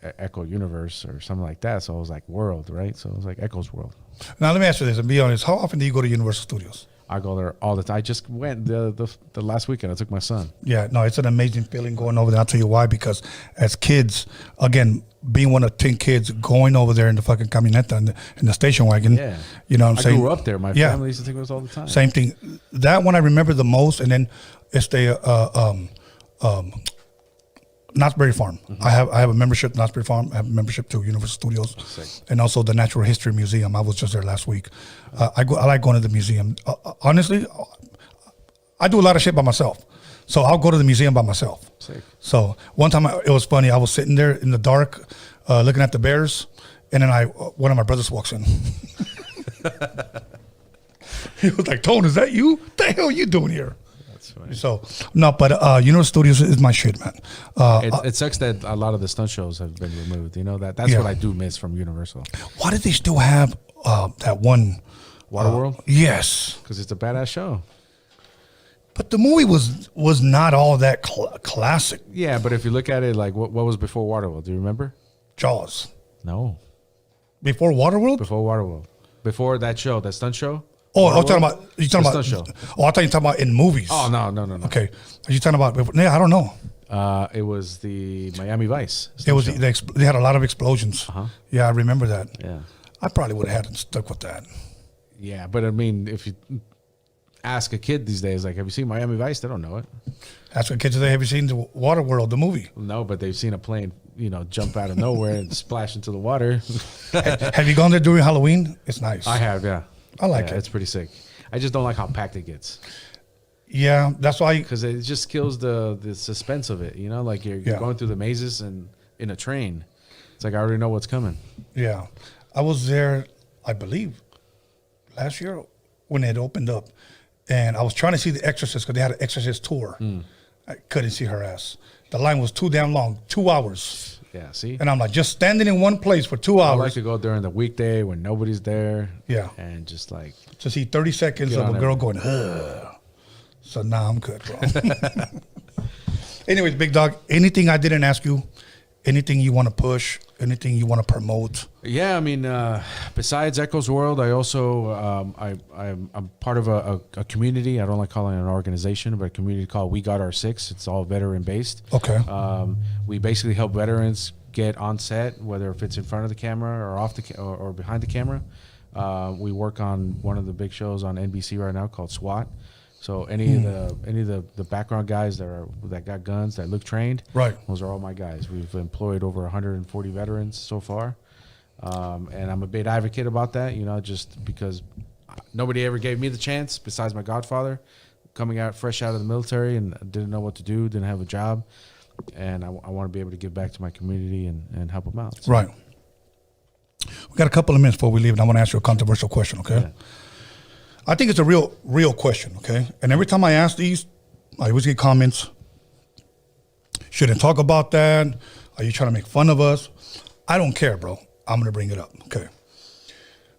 Echo Universe or something like that? So I was like World, right? So it was like Echo's World. Now let me ask you this and be honest. How often do you go to Universal Studios? I go there all the time. I just went the last weekend. I took my son. Yeah, no, it's an amazing feeling going over there. I'll tell you why. Because as kids, again, being one of 10 kids, going over there in the fucking camioneta in the station wagon. Yeah. You know what I'm saying? I grew up there. My family used to take us all the time. Same thing. That one I remember the most. And then it's the Knott's Berry Farm. I have a membership to Knott's Berry Farm. I have a membership to Universal Studios. Sick. And also the Natural History Museum. I was just there last week. I like going to the museum. Honestly, I do a lot of shit by myself. So I'll go to the museum by myself. Sick. So one time it was funny. I was sitting there in the dark looking at the bears, and then one of my brothers walks in. He was like, "Tone, is that you? What the hell are you doing here?" That's funny. So no, but Universal Studios is my shit, man. It sucks that a lot of the stunt shows have been removed. That's what I do miss from Universal. Why did they still have that one Waterworld? Yes, because it's a badass show. But the movie was not all that classic. Yeah, but if you look at it, like what was before Waterworld? Do you remember? Jaws. No. Before Waterworld? Before Waterworld. Before that show, that stunt show? Oh, I was talking about stunt show. Oh, I thought you were talking about in movies. Oh, no. Okay. Are you talking about? Yeah, I don't know. It was the Miami Vice. It was they had a lot of explosions. Yeah, I remember that. Yeah. I probably would have had stuck with that. Yeah, but I mean, if you ask a kid these days, like, have you seen Miami Vice? They don't know it. Ask a kid today, have you seen the Waterworld, the movie? No, but they've seen a plane, jump out of nowhere and splash into the water. Have you gone there during Halloween? It's nice. I have, yeah. I like it. It's pretty sick. I just don't like how packed it gets. Yeah, that's why. Because it just kills the suspense of it, like you're going through the mazes and in a train. It's like I already know what's coming. Yeah. I was there, I believe, last year when it opened up. And I was trying to see The Exorcist because they had an Exorcist tour. I couldn't see her ass. The line was too damn long, 2 hours. Yeah, see? And I'm like, just standing in one place for 2 hours. I like to go during the weekday when nobody's there. Yeah. And just like... to see 30 seconds of a girl going, ugh. So now I'm good, bro. Anyways, Big Dog, anything I didn't ask you, anything you want to push, anything you want to promote? Yeah, I mean, besides Echosworld, I also I'm part of a community. I don't like calling it an organization, but a community called We Got Our Six. It's all veteran based. Okay. We basically help veterans get on set, whether if it's in front of the camera or off the or behind the camera. We work on one of the big shows on NBC right now called SWAT. So any of the background guys that got guns that look trained, right? Those are all my guys. We've employed over 140 veterans so far, and I'm a big advocate about that. Just because nobody ever gave me the chance besides my godfather, coming out fresh out of the military and didn't know what to do, didn't have a job, and I want to be able to give back to my community and help them out. So. Right. We got a couple of minutes before we leave, and I want to ask you a controversial question, okay? Yeah. I think it's a real question, okay? And every time I ask these, I always get comments. Shouldn't talk about that. Are you trying to make fun of us? I don't care, bro. I'm going to bring it up, okay?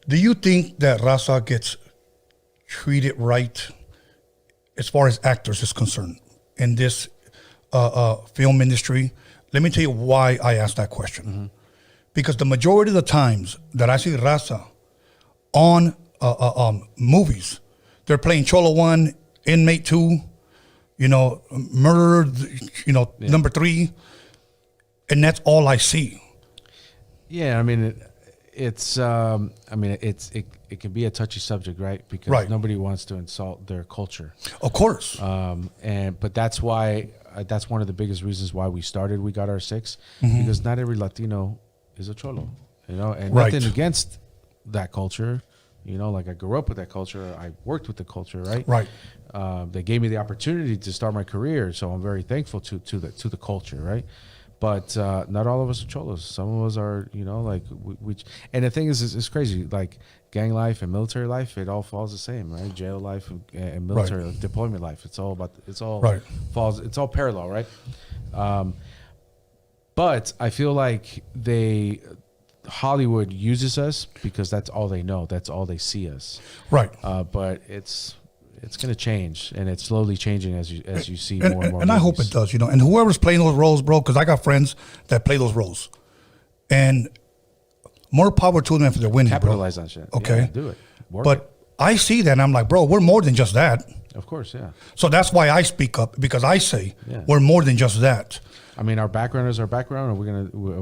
Do you think that Raza gets treated right as far as actors is concerned in this film industry? Let me tell you why I asked that question. Mm-hmm. Because the majority of the times that I see Raza on movies, they're playing Cholo 1, Inmate 2, Murder, number 3, and that's all I see. Yeah, I mean, it can be a touchy subject, right? Because nobody wants to insult their culture. Of course. But that's why that's one of the biggest reasons why we started We Got Our Six, because not every Latino is a Cholo, and nothing against that culture. Like I grew up with that culture. I worked with the culture, right? Right. They gave me the opportunity to start my career, so I'm very thankful to the culture, right? But not all of us are Cholos. Some of us are, we and the thing is, it's crazy. Like gang life and military life, it all falls the same, right? Jail life and military deployment life. It's all falls. It's all parallel, right? But I feel like Hollywood uses us because that's all they know. That's all they see us. Right. But it's going to change, and it's slowly changing as you see more and more. And I hope it does, And whoever's playing those roles, bro, because I got friends that play those roles, and more power to them if they're winning. Capitalize on shit. Okay, yeah, do it. But I see that, and I'm like, bro, we're more than just that. Of course, yeah. So that's why I speak up, because I say we're more than just that. I mean, our background is our background, and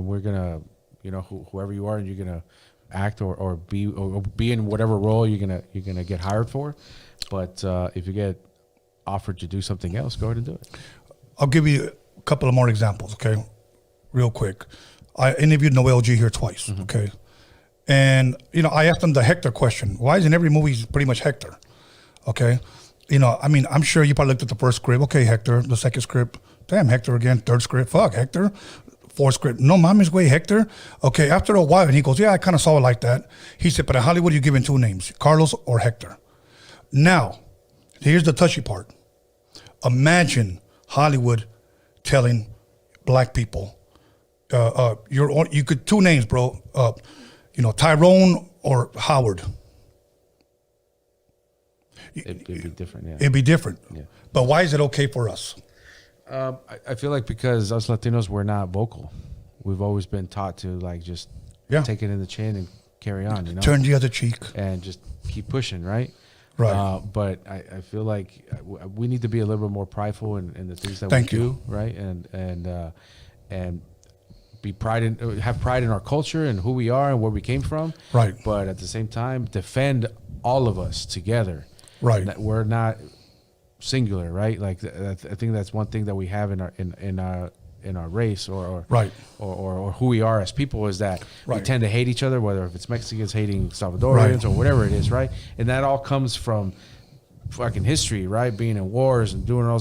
we're gonna, whoever you are, and you're gonna act or be in whatever role you're gonna get hired for. But if you get offered to do something else, go ahead and do it. I'll give you a couple of more examples, okay? Real quick. I interviewed Noel G here twice, okay? And, I asked him the Hector question. Why isn't every movie pretty much Hector? Okay? I'm sure you probably looked at the first script. Okay, Hector. The second script. Damn, Hector again. Third script. Fuck, Hector. Fourth script. No, mama's way, Hector. Okay, after a while, and he goes, yeah, I kind of saw it like that. He said, but in Hollywood, you're given two names, Carlos or Hector. Now, here's the touchy part. Imagine Hollywood telling black people, you could two names, bro. Tyrone or Howard. It'd be different, yeah. It'd be different. Yeah. But why is it okay for us? I feel like because us Latinos, we're not vocal. We've always been taught to just take it in the chin and carry on, Turn the other cheek. And just keep pushing, right? Right. But I feel like we need to be a little bit more prideful in the things that we do, right? And be have pride in our culture and who we are and where we came from, right? But at the same time, defend all of us together, right? We're not singular, right? Like I think that's one thing that we have in our race or who we are as people is that we tend to hate each other, whether if it's Mexicans hating Salvadorians or whatever it is, right? And that all comes from fucking history, right? Being in wars and doing all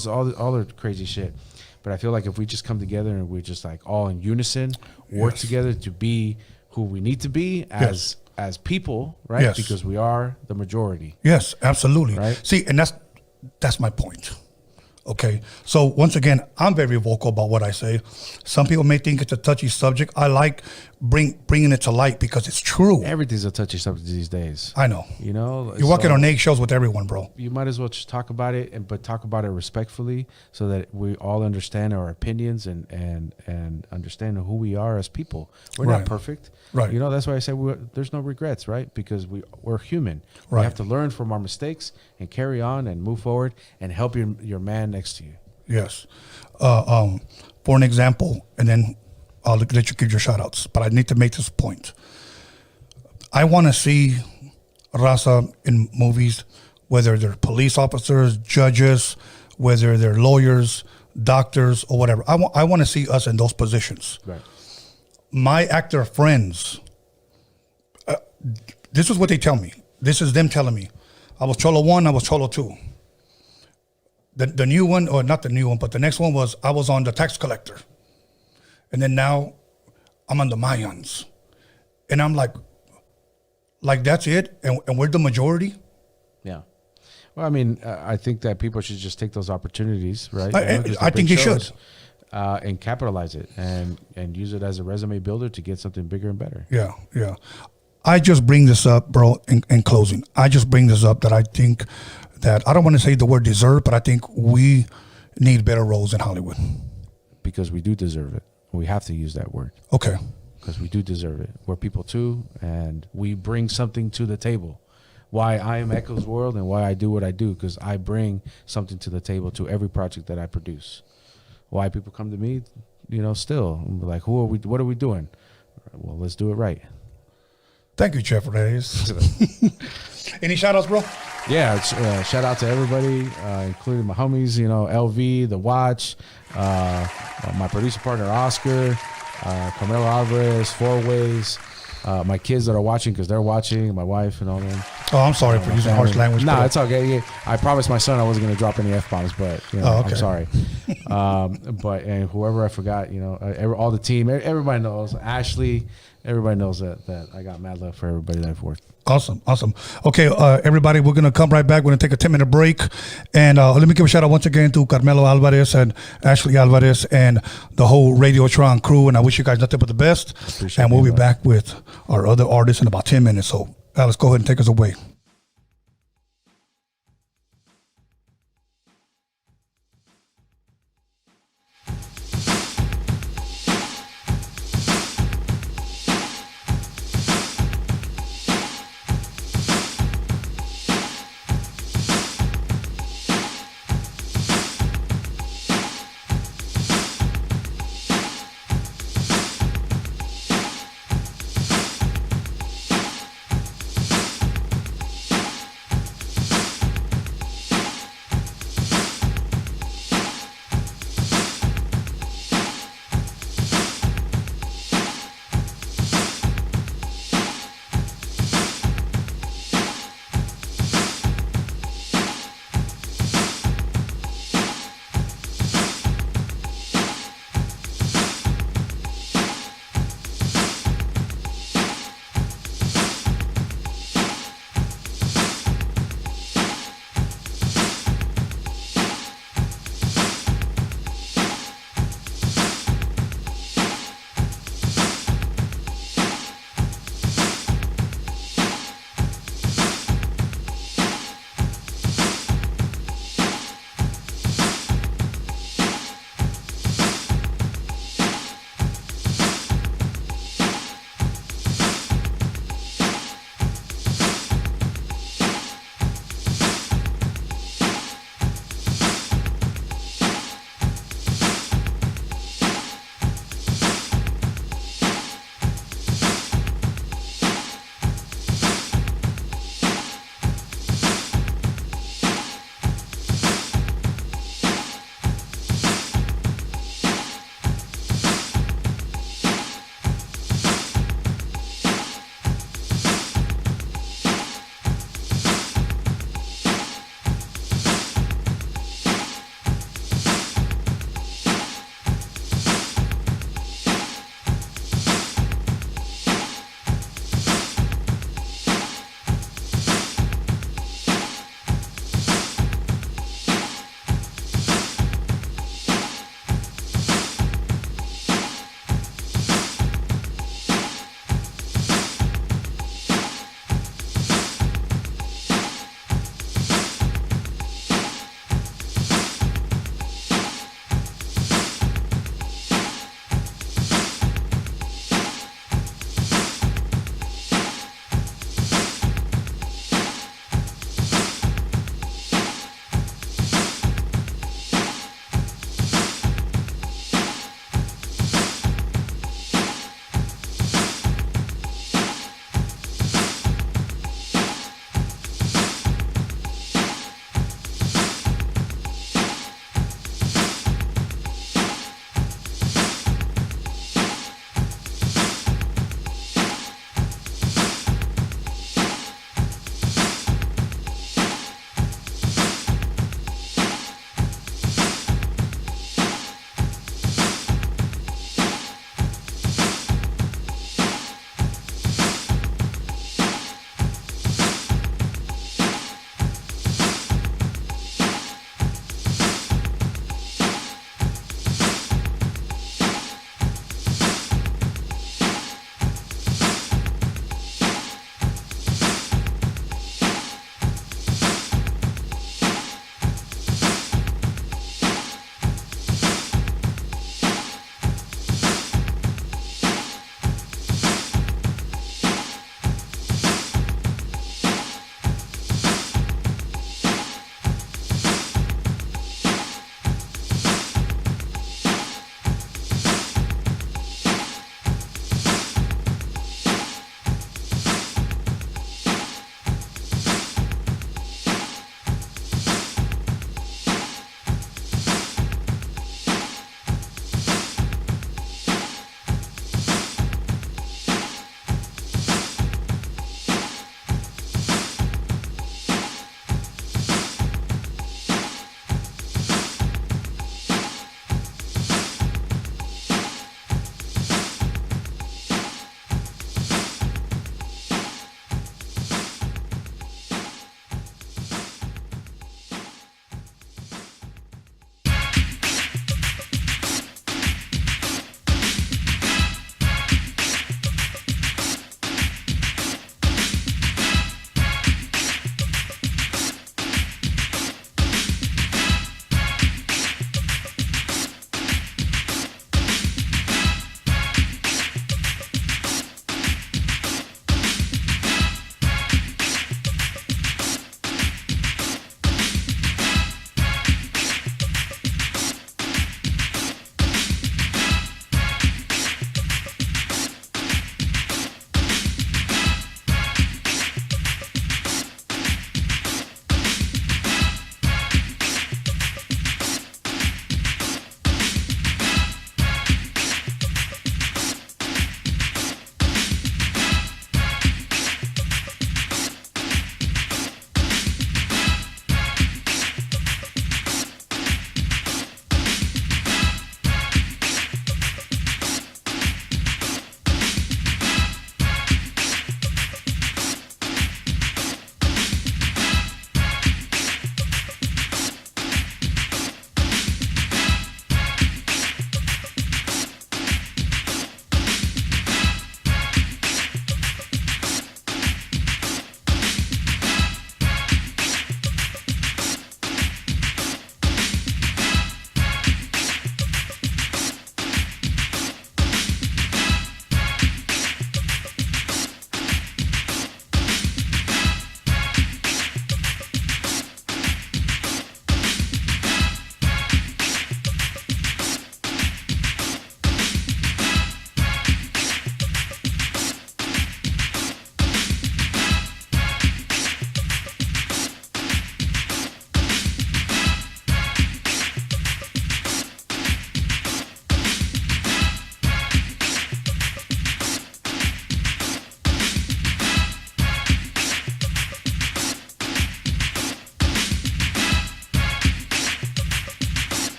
the crazy shit. But I feel like if we just come together and we're just all in unison, work together to be who we need to be as people, right? Yes. Because we are the majority. Yes, absolutely. Right? See, and that's my point. Okay, so once again, I'm very vocal about what I say. Some people may think it's a touchy subject. I like bringing it to light because it's true. Everything's a touchy subject these days. I know. You're walking on eggshells with everyone, bro. You might as well just talk about it, but talk about it respectfully so that we all understand our opinions and understand who we are as people. We're not perfect. Right. That's why I say there's no regrets, right? Because we're human. Right. We have to learn from our mistakes and carry on and move forward and help your man next to you. Yes. For an example, and then I'll let you give your shout outs, but I need to make this point. I want to see Raza in movies, whether they're police officers, judges, whether they're lawyers, doctors, or whatever. I want to see us in those positions. Right. My actor friends, this is what they tell me. This is them telling me. I was Cholo 1, I was Cholo 2. the new one, or not the new one, but the next one was I was on the tax collector. And then now I'm on the Mayans. And I'm like that's it? And we're the majority? Yeah. Well, I mean, I think that people should just take those opportunities, right? I think you should. And capitalize it and use it as a resume builder to get something bigger and better. Yeah, yeah. I just bring this up, bro, in closing. I just bring this up that I think that, I don't want to say the word deserve, but I think we need better roles in Hollywood. Because we do deserve it. We have to use that word. Okay. Because we do deserve it. We're people too, and we bring something to the table. Why I am Echosworld and why I do what I do, because I bring something to the table to every project that I produce. Why people come to me, still like, what are we doing? Well, let's do it right. Thank you, Jeff Reyes. Any shout outs, bro? Yeah, shout out to everybody, including my homies, LV, The Watch, my producer partner, Oscar, Carmelo Alvarez, Four Ways, my kids that are watching, because they're watching, my wife and all them. Oh, I'm sorry for using harsh language. No, it's okay. Yeah, I promised my son I wasn't going to drop any F-bombs, but okay. I'm sorry. And whoever I forgot, all the team, everybody knows. Ashley, everybody knows that I got mad love for everybody that I've worked. Awesome. Okay, everybody, we're going to come right back. We're going to take a 10-minute break. And let me give a shout out once again to Carmelo Alvarez and Ashley Alvarez and the whole Radiotron crew. And I wish you guys nothing but the best. And we'll be back with our other artists in about 10 minutes. So, Alex, go ahead and take us away.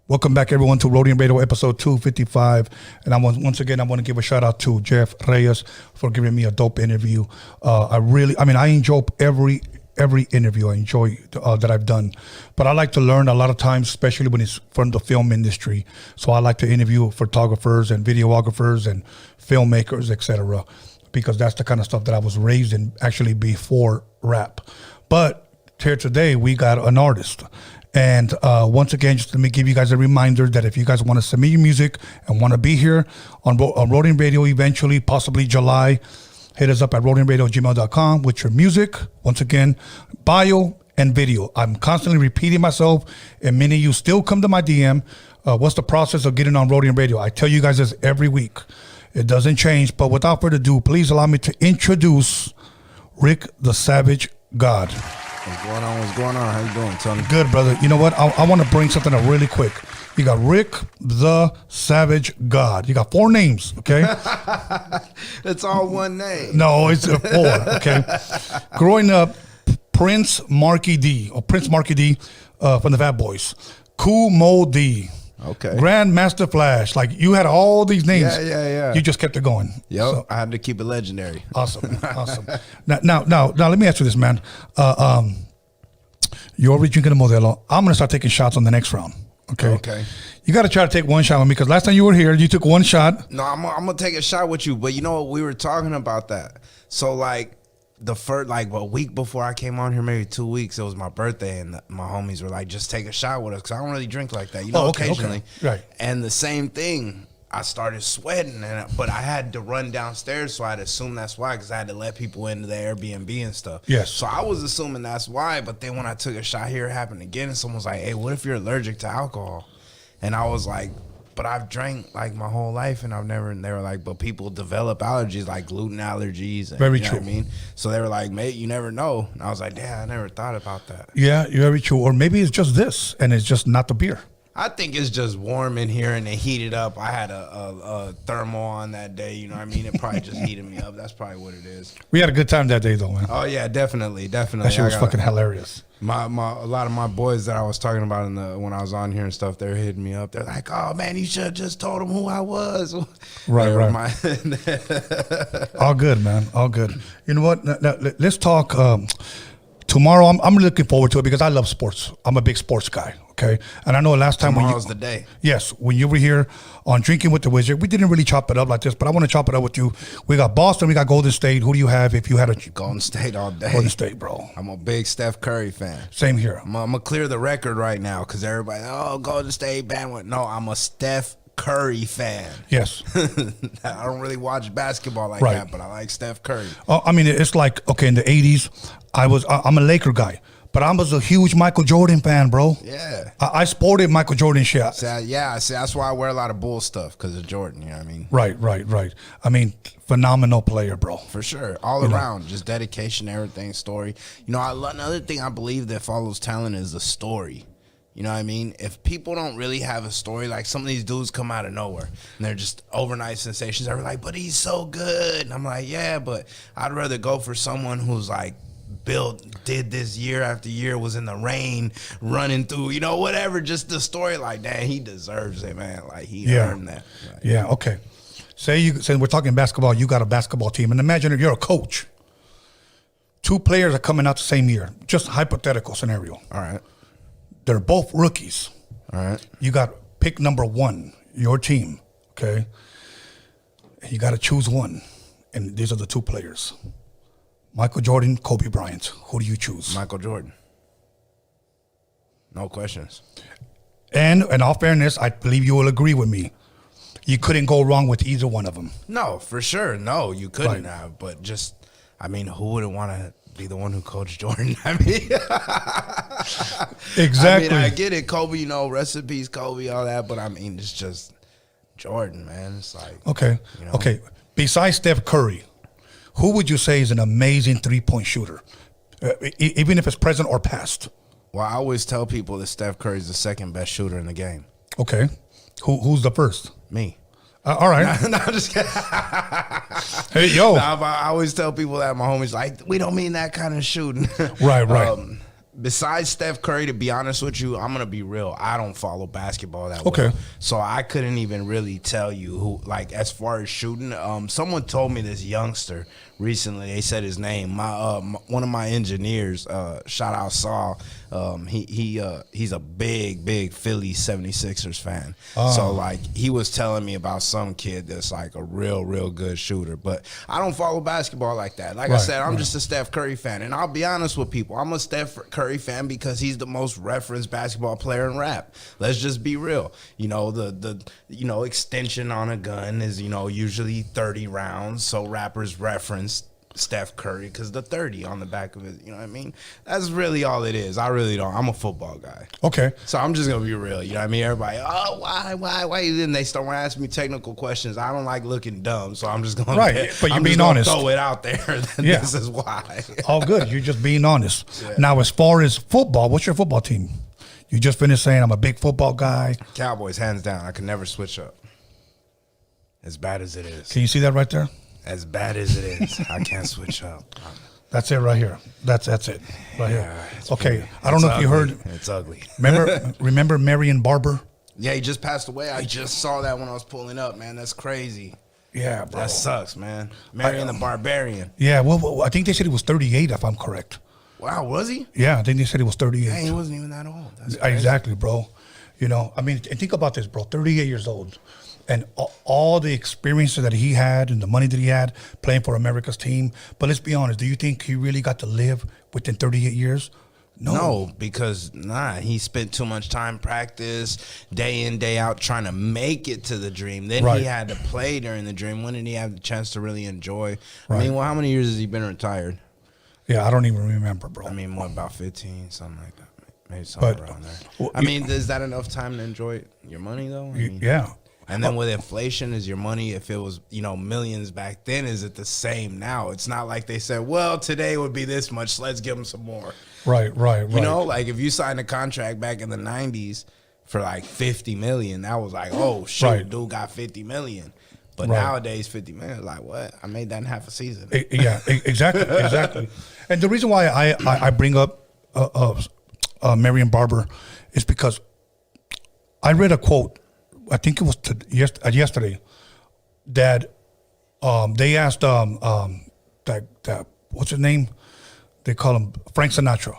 Welcome back, everyone, to Roadium Radio episode 255. And once again, I want to give a shout out to Jeff Reyes for giving me a dope interview. I enjoy every interview I enjoy that I've done, but I like to learn a lot of times, especially when it's from the film industry. So I like to interview photographers and videographers and filmmakers, etc., because that's the kind of stuff that I was raised in actually before rap. But here today, we got an artist. And once again, just let me give you guys a reminder that if you guys want to submit your music and want to be here on Roadium Radio eventually, possibly July, hit us up at roadiumradio@gmail.com with your music. Once again, bio and video. I'm constantly repeating myself, and many of you still come to my DM. What's the process of getting on Roadium Radio? I tell you guys this every week. It doesn't change, but without further ado, please allow me to introduce Rick the Savage God. What's going on? What's going on? How you doing, Tony? Good, brother. You know what? I want to bring something up really quick. You got Rick the Savage God. You got 4 names, okay? It's all one name. No, it's 4, okay? Growing up, Prince Marky D from the Fat Boys. Cool Mo D. Okay. Grandmaster Flash. Like, you had all these names. Yeah. You just kept it going. Yep. So, I had to keep it legendary. Awesome. Now, let me ask you this, man. You're already drinking a Modelo. I'm going to start taking shots on the next round. Okay. You got to try to take one shot with me, because last time you were here, you took one shot. No, I'm going to take a shot with you. But you know what? We were talking about that. So, like, a week before I came on here, maybe 2 weeks, it was my birthday, and my homies were like, just take a shot with us, because I don't really drink like that, occasionally. Okay. Right. And the same thing, I started sweating, but I had to run downstairs, so I'd assume that's why, because I had to let people into the Airbnb and stuff. Yes. So I was assuming that's why, but then when I took a shot here, it happened again, and someone was like, hey, what if you're allergic to alcohol? And I was like, but I've drank like my whole life, and I've never. And they were like, but people develop allergies, like gluten allergies. And, very you know true. What I mean, so they were like, mate, you never know. And I was like, damn, I never thought about that. Yeah, you're very true. Or maybe it's just this, and it's just not the beer. I think it's just warm in here, and they heat it up. I had a thermal on that day. You know what I mean? It probably just heated me up. That's probably what it is. We had a good time that day, though, man. Oh yeah, definitely. That shit was fucking hilarious. A lot of my boys that I was talking about when I was on here and stuff, they're hitting me up. They're like, "Oh man, you should have just told them who I was." Right. All good, man. All good. You know what? Now, let's talk. Tomorrow, I'm looking forward to it, because I love sports. I'm a big sports guy. Okay, and I know last time tomorrow's the day. Yes, when you were here on Drinking with the Wizard, we didn't really chop it up like this, but I want to chop it up with you. We got Boston, we got Golden State. Who do you have if you had a Golden State all day? Golden State, bro. I'm a big Steph Curry fan. Same here. I'm gonna clear the record right now, because everybody, Golden State bandwagon. No, I'm a Steph Curry fan. Yes. I don't really watch basketball like right. that, but I like Steph Curry. I mean, it's like, okay, in the 80s, I'm a Laker guy. But I was a huge Michael Jordan fan, bro. Yeah. I sported Michael Jordan shit. See, that's why I wear a lot of Bull stuff, because of Jordan, you know what I mean? Right. I mean, phenomenal player, bro. For sure. All around. Just dedication, everything, story. You know, another thing I believe that follows talent is the story. You know what I mean? If people don't really have a story, like some of these dudes come out of nowhere and they're just overnight sensations. They're like, but he's so good. And I'm like, yeah, but I'd rather go for someone who's like, did this year after year, was in the rain, running through, you know, whatever, just the story, like, damn, he deserves it, man. Like, he earned that. Like, yeah, okay. Say we're talking basketball, you got a basketball team, and imagine if you're a coach. 2 players are coming out the same year. Just hypothetical scenario. All right. They're both rookies. All right. You got pick number 1, your team, okay? And you got to choose one, and these are the 2 players. Michael Jordan, Kobe Bryant. Who do you choose? Michael Jordan. No questions. And in all fairness, I believe you will agree with me. You couldn't go wrong with either one of them. No, for sure. No, you couldn't have. But just, I mean, who wouldn't want to be the one who coached Jordan? I mean, exactly. I mean, I get it, Kobe, you know, recipes, Kobe, all that. But I mean, it's just Jordan, man. It's like, okay. You know? Okay. Besides Steph Curry, who would you say is an amazing 3-point shooter, even if it's present or past? Well, I always tell people that Steph Curry is the second best shooter in the game. Okay. Who's the first? Me. All right. No, I'm just kidding. Hey, yo. I always tell people that, my homies, like, we don't mean that kind of shooting. Right. besides Steph Curry, to be honest with you, I'm gonna be real. I don't follow basketball that Okay. well, so I couldn't even really tell you who. Like as far as shooting, someone told me this youngster recently. They said his name. My one of my engineers, shout out Saul. He's a big Philly 76ers fan. So like he was telling me about some kid that's like a real good shooter. But I don't follow basketball like that. Like I said, I'm just a Steph Curry fan, and I'll be honest with people. I'm a Steph Curry fan because he's the most referenced basketball player in rap. Let's just be real. You know, the extension on a gun is, usually 30 rounds. So rappers reference Steph Curry because the 30 on the back of it, you know what I mean? That's really all it is. I really don't. I'm a football guy. Okay. So I'm just going to be real. You know what I mean? Everybody, oh, why? Then they start asking me technical questions. I don't like looking dumb, so I'm just going to but you're being honest. Throw it out there. This is why. All good. You're just being honest. Yeah. Now, as far as football, what's your football team? You just finished saying I'm a big football guy. Cowboys, hands down. I could never switch up. As bad as it is. Can you see that right there? As bad as it is, I can't switch up. That's it right here. That's it right here. Okay, I don't know if you heard. It's ugly. Remember Marion Barber? Yeah, he just passed away. I just saw that when I was pulling up, man. That's crazy. Yeah, bro. That sucks, man. Marion the Barbarian. Yeah, well, I think they said he was 38, if I'm correct. Wow, was he? Yeah, I think they said he was 38. Hey, he wasn't even that old. That's crazy. Exactly, bro. I mean, think about this, bro. 38 years old. And all the experiences that he had and the money that he had playing for America's team. But let's be honest. Do you think he really got to live within 38 years? No, because he spent too much time practice, day in, day out, trying to make it to the dream. Then he had to play during the dream. When did he have the chance to really enjoy? I mean, how many years has he been retired? Yeah, I don't even remember, bro. I mean, about 15, something like that. Maybe something around there. Well, I mean, is that enough time to enjoy your money, though? I mean, yeah. And then with inflation, is your money, if it was, millions back then, is it the same now? It's not like they said, well, today would be this much, let's give them some more. Right. Like if you signed a contract back in the 90s for like 50 million, that was like, oh, shit, dude got 50 million. But nowadays, 50 million is like, what? I made that in half a season. Yeah, exactly. And the reason why I bring up Marion Barber is because I read a quote, I think it was yesterday, that they asked that what's his name? They call him Frank Sinatra.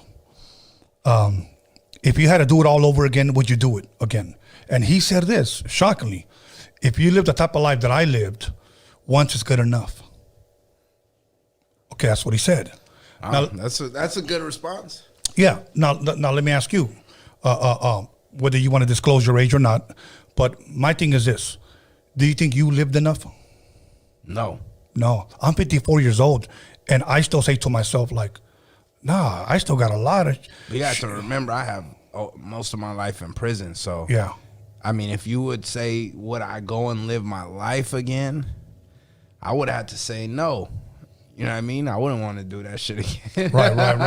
If you had to do it all over again, would you do it again? And he said this, shockingly, if you live the type of life that I lived, once is good enough. Okay, that's what he said. Now, that's a good response. Yeah. Now let me ask you, whether you want to disclose your age or not. But my thing is this: do you think you lived enough? No. I'm 54 years old, and I still say to myself, like, nah, I still got a lot of. You got to remember, I have most of my life in prison, so yeah. I mean, if you would say, would I go and live my life again? I would have to say no. You know what I mean? I wouldn't want to do that shit again. Right. You know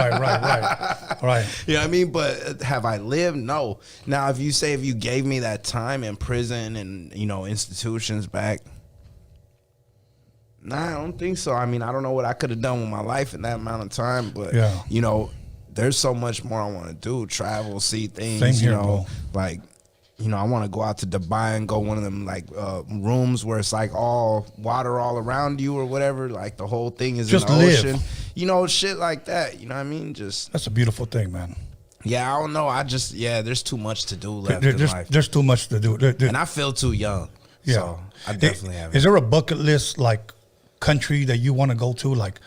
what I mean? But have I lived? No. Now, if you gave me that time in prison and, institutions back, I don't think so. I mean, I don't know what I could have done with my life in that amount of time. But, there's so much more I want to do. Travel, see things, Same here, bro. Like, I want to go out to Dubai and go one of them like rooms where it's like all water all around you or whatever. Like the whole thing is just in the live. Ocean. Shit like that. You know what I mean? That's a beautiful thing, man. Yeah, I don't know. There's too much to do left in life. There's too much to do. And I feel too young. Yeah. So I definitely have. Is there a bucket list like country that you want to go to? Like,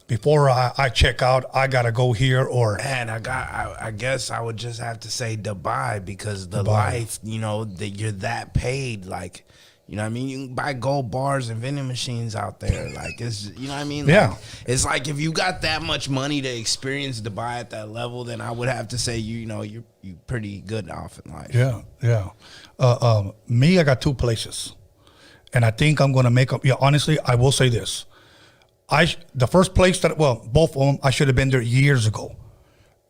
before I check out, I gotta go here or. Man, I guess I would just have to say Dubai because the life, that you're that paid, like, you know what I mean? You can buy gold bars and vending machines out there, like it's, you know what I mean? Like, yeah. It's like if you got that much money to experience Dubai at that level, then I would have to say you're pretty good off in life. Yeah. Me, I got two places, and I think I'm gonna make up. Yeah, honestly, I will say this. The first place both of them, I should have been there years ago.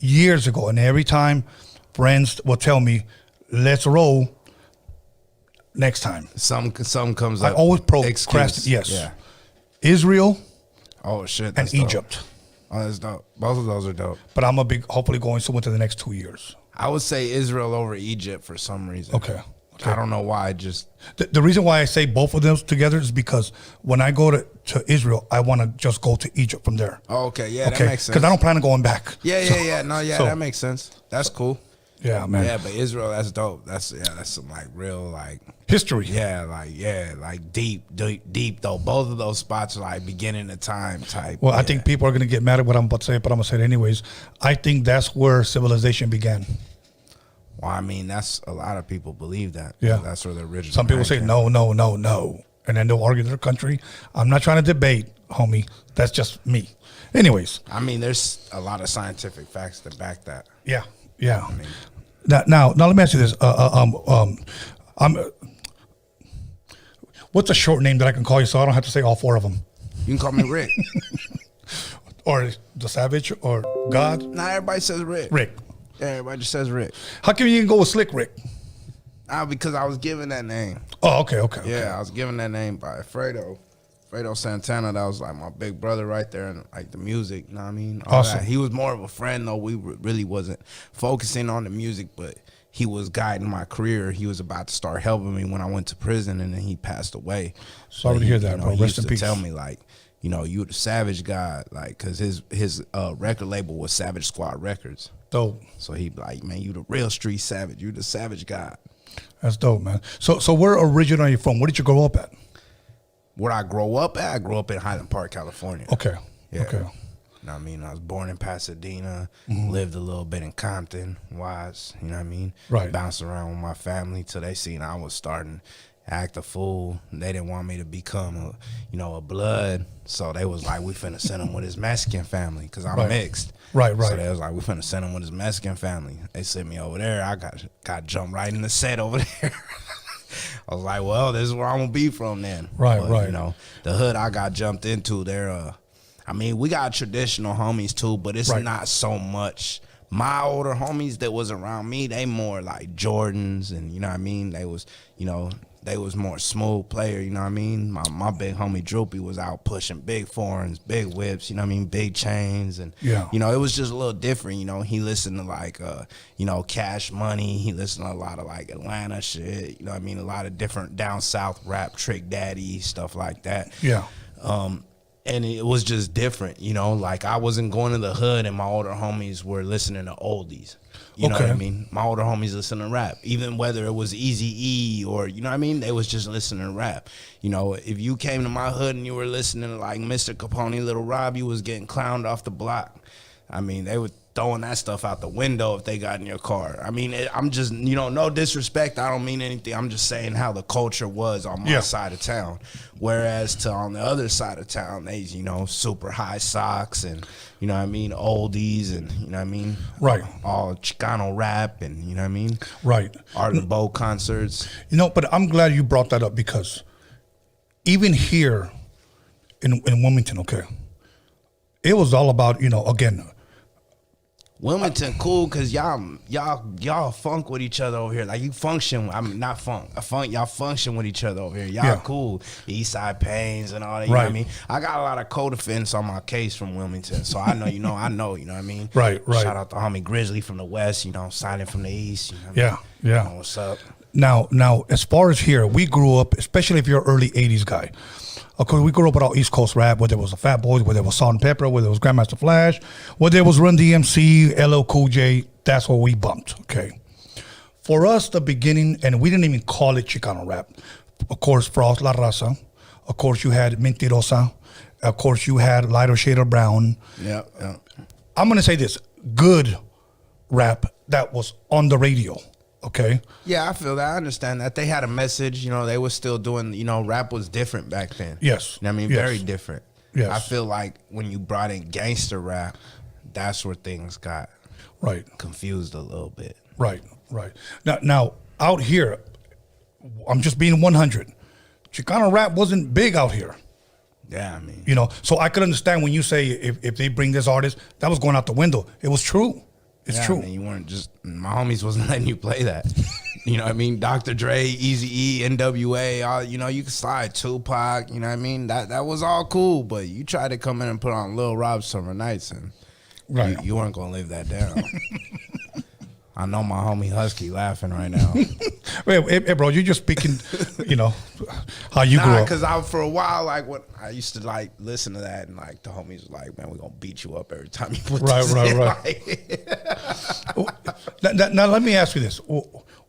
And every time friends will tell me, let's roll next time. Some comes up. I always procrastinate. Yes. Yeah. Israel and Egypt. Oh, that's dope. Both of those are dope. But I'm hopefully going soon within the next 2 years. I would say Israel over Egypt for some reason. Okay. I don't know why. Just The reason why I say both of them together is because when I go to Israel, I want to just go to Egypt from there. oh, okay, yeah, that makes sense. Because I don't plan on going back. Yeah. No, so- that makes sense. That's cool. Yeah, man. Yeah, but Israel, that's dope. That's some like real like History. like deep though. Both of those spots are like beginning of time type. Well, I think people are going to get mad at what I'm about to say, but I'm going to say it anyways. I think that's where civilization began. Well, I mean, that's a lot of people believe that. Yeah. That's where the original. Some people say came. no. And then they'll argue their country. I'm not trying to debate, homie. That's just me. Anyways. I mean, there's a lot of scientific facts that back that. Yeah. Now, let me ask you this. What's a short name that I can call you so I don't have to say all four of them? You can call me Rick. Or the Savage or God? Nah, everybody says Rick. Rick. Yeah, everybody just says Rick. How come you didn't go with Slick Rick? Because I was given that name. Oh, okay. Yeah, I was given that name by Fredo Santana. That was like my big brother right there, and like the music, you know what I mean? All Awesome. that. He was more of a friend though. We really wasn't focusing on the music, but he was guiding my career. He was about to start helping me when I went to prison, and then he passed away. Sorry to hear that, bro. He Rest used in to peace. tell me like, you the Savage God, like, cause his record label was Savage Squad Records. Dope. So he be like, man, you the real street savage. You the Savage God. That's dope, man. So where originally are you from? Where did you grow up at? Where I grew up at? I grew up in Highland Park, California. Okay. Yeah. Okay. You know what I mean? I was born in Pasadena, Mm-hmm. lived a little bit in Compton, Wise, you know what I mean? Right. Bounced around with my family till they seen I was starting to act a fool. They didn't want me to become a blood. So they was like, we finna send him with his Mexican family because I'm Right. mixed. Right. So they was like, we finna send him with his Mexican family. They sent me over there. I got jumped right in the set over there. I was like, well, this is where I'm gonna be from then. Right. The hood I got jumped into, we got traditional homies too, but it's Right. not so much. My older homies that was around me, they more like Jordans, and you know what I mean? They was more smooth player, you know what I mean? My big homie Droopy was out pushing big foreigns, big whips, you know what I mean? Big chains, and Yeah. it was just a little different, he listened to like Cash Money, he listened to a lot of like Atlanta shit, you know what I mean? A lot of different down south rap, Trick Daddy, stuff like that. Yeah. And it was just different, like I wasn't going to the hood and my older homies were listening to oldies. You know what I mean? My older homies listen to rap, even whether it was Eazy-E or, you know what I mean? They was just listening to rap. If you came to my hood and you were listening to like Mr. Capone, Little Rob, you was getting clowned off the block. I mean, they were throwing that stuff out the window if they got in your car. I mean, I'm just, no disrespect. I don't mean anything. I'm just saying how the culture was on my side of town. Whereas on the other side of town, they, super high socks and, you know what I mean, oldies and, you know what I mean? Right. All Chicano rap and, you know what I mean? Right. Art of the Bow concerts. But I'm glad you brought that up because even here in Wilmington, okay, it was all about, again, Wilmington cool because y'all funk with each other over here. Like you function. I'm not funk. Y'all function with each other over here. Y'all cool. East Side Pains and all that. You know what I mean? I got a lot of co-defense on my case from Wilmington, so I know. You know what I mean? Right. Shout out to homie Grizzly from the West. Silent from the East. You know what I mean? Yeah. You know what's up? Now, as far as here, we grew up, especially if you're an early '80s guy. Of course, we grew up with all East Coast rap, whether it was the Fat Boys, whether it was Salt and Pepper, whether it was Grandmaster Flash, whether it was Run DMC, LL Cool J. That's what we bumped. Okay, for us, the beginning, and we didn't even call it Chicano rap. Of course, Frost La Raza. Of course, you had Mentirosa. Of course, you had Lighter Shade of Brown. Yeah. I'm gonna say this: good rap that was on the radio. Okay. Yeah, I feel that. I understand that. They had a message, they were still doing, rap was different back then. Yes. You know what I mean? Yes. Very different. Yes. I feel like when you brought in gangster rap, that's where things got confused a little bit. Right. Now out here, I'm just being 100. Chicano rap wasn't big out here. Yeah, I mean. So I could understand when you say if they bring this artist, that was going out the window. It was true. It's true. I mean, you weren't just, my homies wasn't letting you play that. You know what I mean? Dr. Dre, Eazy-E, NWA, all, you know, you can slide Tupac, you know what I mean? That was all cool, but you tried to come in and put on Lil Rob Summer Nights, and you weren't going to live that down. I know my homie Husky laughing right now. Hey, bro, you just speaking, you know, how you grew up. Because for a while, like, when I used to, like, listen to that, and, like, the homies was like, man, we're going to beat you up every time you put this in. Like, now, let me ask you this.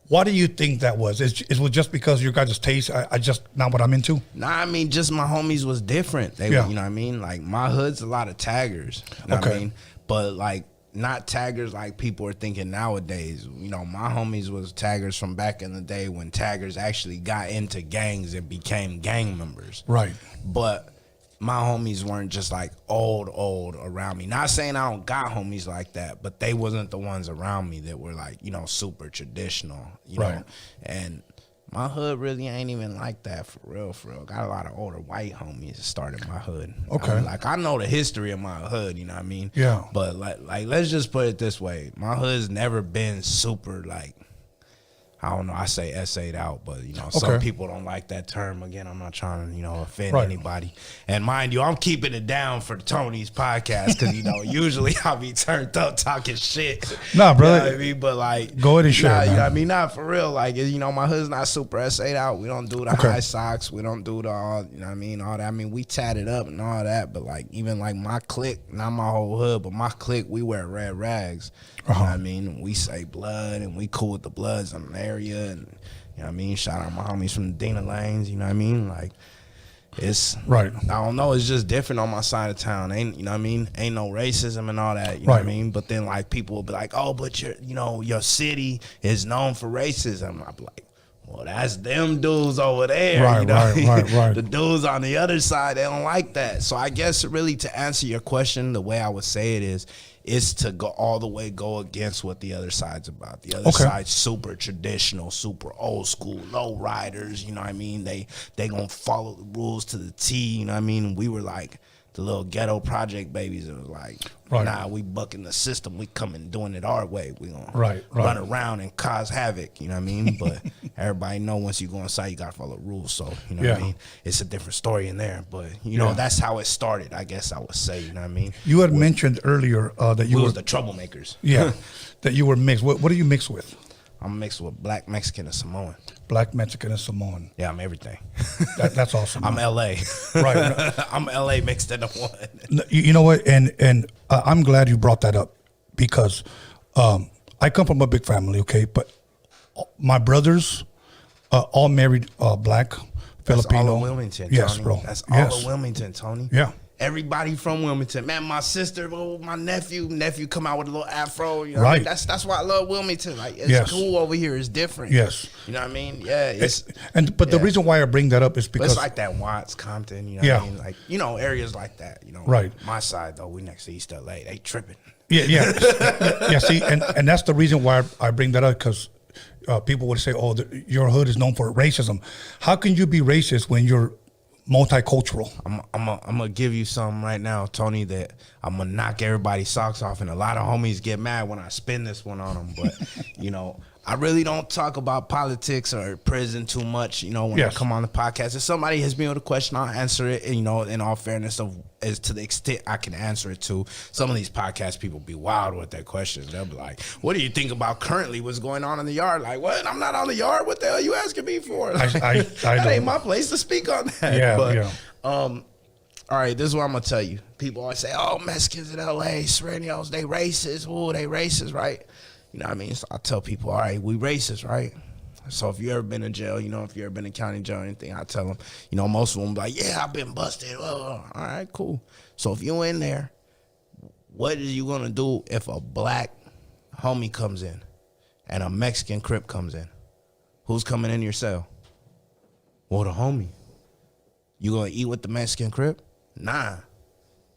What do you think that was? It was just because your guys' taste, I just not what I'm into? Nah, I mean, just my homies was different. They, you know what I mean? Like, my hood's a lot of taggers. You know what I mean? But, like, not taggers like people are thinking nowadays. You know, my homies was taggers from back in the day when taggers actually got into gangs and became gang members. Right. But my homies weren't just like old around me. Not saying I don't got homies like that, but they wasn't the ones around me that were like, you know, super traditional, you know. And my hood really ain't even like that, for real, for real. Got a lot of older white homies that started my hood. Okay. I mean, like, I know the history of my hood, you know what I mean? Yeah. But, like let's just put it this way. My hood's never been super, like, I don't know, I say essayed out, but, you know, some people don't like that term. Again, I'm not trying to, you know, offend anybody. And mind you, I'm keeping it down for Tony's podcast because, you know, usually I'll be turned up talking shit. Nah, brother. You know what I mean? But, like, go ahead and share, you know what I mean? Not for real. Like, you know, my hood's not super essayed out. We don't do the high socks. We don't do the all, you know what I mean? All that. I mean, we tatted up and all that, but, like, even, like, my clique, not my whole hood, but my clique, we wear red rags. You know what I mean? We say blood, and we cool with the Bloods in the area, and, you know what I mean? Shout out my homies from the Dina Lanes, you know what I mean? Like, it's, I don't know, it's just different on my side of town. Ain't, you know what I mean? Ain't no racism and all that, you know what I mean? But then, like, people will be like, oh, but you know, your city is known for racism. I'll be like, well, that's them dudes over there. You know? Right. The dudes on the other side, they don't like that. So I guess really to answer your question, the way I would say it is to go all the way go against what the other side's about. The other side's super traditional, super old school, low riders, you know what I mean? They gonna follow the rules to the T, you know what I mean? We were like the little ghetto project babies. It was like, nah, we bucking the system. We coming doing it our way. We gonna run around and cause havoc, you know what I mean? But everybody know once you go inside, you gotta follow rules. So, you know what I mean? It's a different story in there. But, you know, that's how it started, I guess I would say, you know what I mean? You had mentioned earlier that you were the troublemakers. Yeah, that you were mixed. What do you mix with? I'm mixed with black, Mexican, and Samoan. Black, Mexican, and Samoan. Yeah, I'm everything. That's awesome. I'm LA. Right. I'm LA mixed into one. You know what? And I'm glad you brought that up because I come from a big family, okay? But my brothers all married black, Filipino. That's all of Wilmington, Tony. Yes, bro. That's all of Wilmington, Tony. Yeah. Everybody from Wilmington, man. My sister, my nephew come out with a little afro. You know right. I mean? That's why I love Wilmington. Like, it's cool over here. It's different. Yes. You know what I mean? Yeah. But the reason why I bring that up is because it's like that Watts, Compton. You know what I mean? Like, you know, areas like that. You know. Right. My side though, we next to East LA. They tripping. Yeah. See, and that's the reason why I bring that up because people would say, "Oh, your hood is known for racism." How can you be racist when you're multicultural? I'm gonna give you something right now, Tony, that I'm gonna knock everybody's socks off, and a lot of homies get mad when I spin this one on them. But you know, I really don't talk about politics or prison too much. You know, when I come on the podcast, if somebody hits me with a question, I'll answer it. And, you know, in all fairness, as to the extent I can answer it to. Some of these podcast people be wild with their questions. They'll be like, "What do you think about currently what's going on in the yard?" Like, what? I'm not on the yard. What the hell are you asking me for? Like, that ain't my place to speak on that. Yeah. All right, this is what I'm gonna tell you. People always say, "Oh, Mexicans in LA, Serenios, they racist. Ooh, they racist, right?" You know what I mean? So I tell people, all right, we racist, right? So if you ever been in jail, you know, if you ever been in county jail or anything, I tell them, you know, most of them be like, yeah, I've been busted. All right, cool. So if you in there, what are you going to do if a black homie comes in and a Mexican Crip comes in? Who's coming in your cell? Well, the homie. You going to eat with the Mexican Crip? Nah.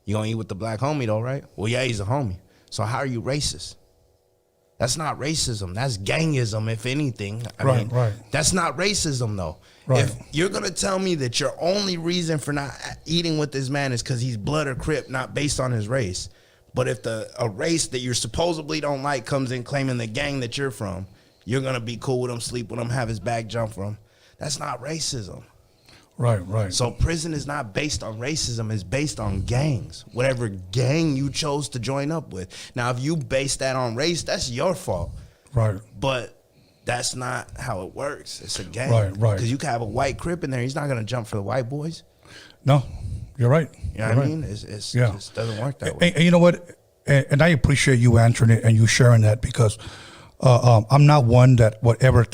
You going to eat with the black homie though, right? Well, yeah, he's a homie. So how are you racist? That's not racism. That's gangism, if anything. I mean, that's not racism, though. Right. If you're going to tell me that your only reason for not eating with this man is because he's blood or Crip, not based on his race, but if a race that you supposedly don't like comes in claiming the gang that you're from, You're gonna be cool with him, sleep with him, have his bag jump for him. That's not racism. Right. So prison is not based on racism, it's based on gangs. Whatever gang you chose to join up with. Now, if you base that on race, that's your fault. Right. But that's not how it works. It's a gang. Right. Because you can have a white Crip in there, he's not gonna jump for the white boys. No, you're right. You know what I mean? It just doesn't work that way. And you know what? And I appreciate you answering it and you sharing that, because I'm not one that would ever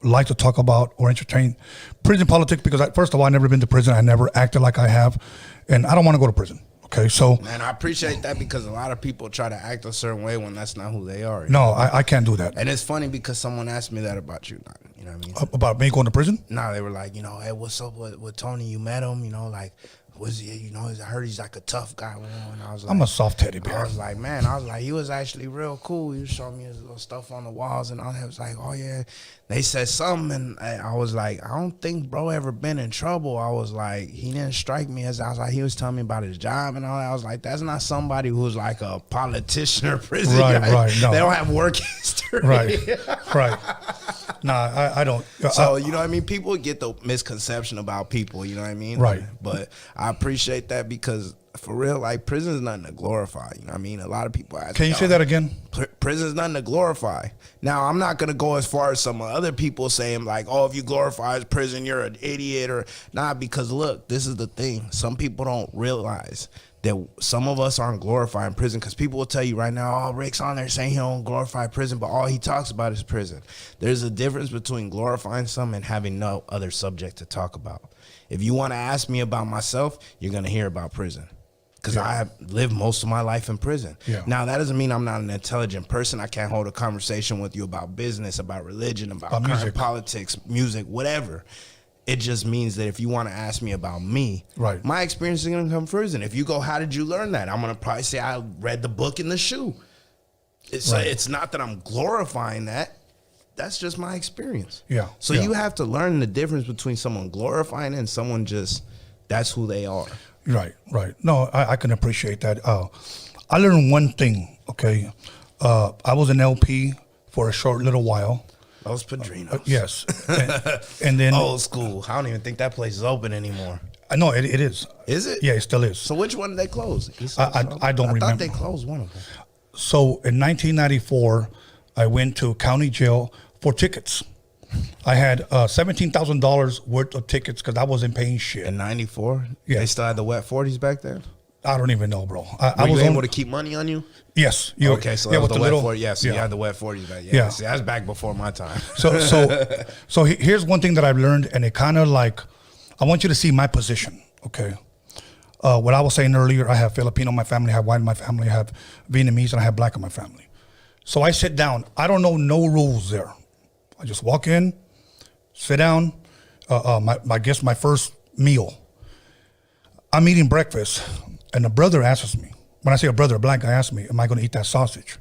like to talk about or entertain prison politics, because first of all, I've never been to prison. I never acted like I have, and I don't want to go to prison. Okay, so man, I appreciate that, because a lot of people try to act a certain way when that's not who they are. No, I can't do that. And it's funny because someone asked me that about you. You know what I mean? About me going to prison? No, they were like, you know, hey, what's up with Tony? You met him, you know, like, was he, you know, I heard he's like a tough guy. And I was like, I'm a soft teddy bear. I was like, man, he was actually real cool. He was showing me his little stuff on the walls and all that. I was like, oh yeah. They said something, and I was like, I don't think bro ever been in trouble. I was like, he didn't strike me as, I was like, he was telling me about his job and all that. I was like, that's not somebody who's like a politician or prison guy. Right, no. They don't have work history. Right. Nah, I don't. So, you know what I mean? People get the misconception about people, you know what I mean? Right. But I appreciate that, because for real, like, prison is nothing to glorify, you know what I mean? A lot of people ask, can you say that again? Prison is nothing to glorify. Now, I'm not going to go as far as some other people saying, like, oh, if you glorify prison, you're an idiot, or not, because look, this is the thing. Some people don't realize that some of us aren't glorifying prison, because people will tell you right now, oh, Rick's on there saying he don't glorify prison, but all he talks about is prison. There's a difference between glorifying something and having no other subject to talk about. If you want to ask me about myself, you're going to hear about prison, because I have lived most of my life in prison. Now, that doesn't mean I'm not an intelligent person. I can't hold a conversation with you about business, about religion, about music, politics, music, whatever. It just means that if you want to ask me about me, right, my experience is going to come from prison. If you go, how did you learn that? I'm going to probably say I read the book in the shoe. It's not that I'm glorifying that. That's just my experience. So you have to learn the difference between someone glorifying and someone just, that's who they are. Right. No, I can appreciate that. I learned one thing, okay? I was an LP for a short little while. Los Padrinos. Yes. And then old school. I don't even think that place is open anymore. I know it is. Is it? Yeah, it still is. So which one did they close? I don't remember. I thought they closed one of them. So in 1994, I went to county jail for tickets. I had $17,000 worth of tickets because I wasn't paying shit. In 94? Yeah. They still had the wet 40s back then? I don't even know, bro. I was able to keep money on you? Yes. Okay, so that was the wet 40s. Yeah, so yeah. you had the wet 40s back. Yeah. See, that's back before my time. So here's one thing that I've learned, and it kind of like, I want you to see my position, okay? What I was saying earlier, I have Filipino in my family, I have white in my family, I have Vietnamese, and I have black in my family. So I sit down. I don't know no rules there. I just walk in, sit down, I guess my first meal. I'm eating breakfast, and a brother asks me, when I say a brother, a black guy asks me, am I going to eat that sausage?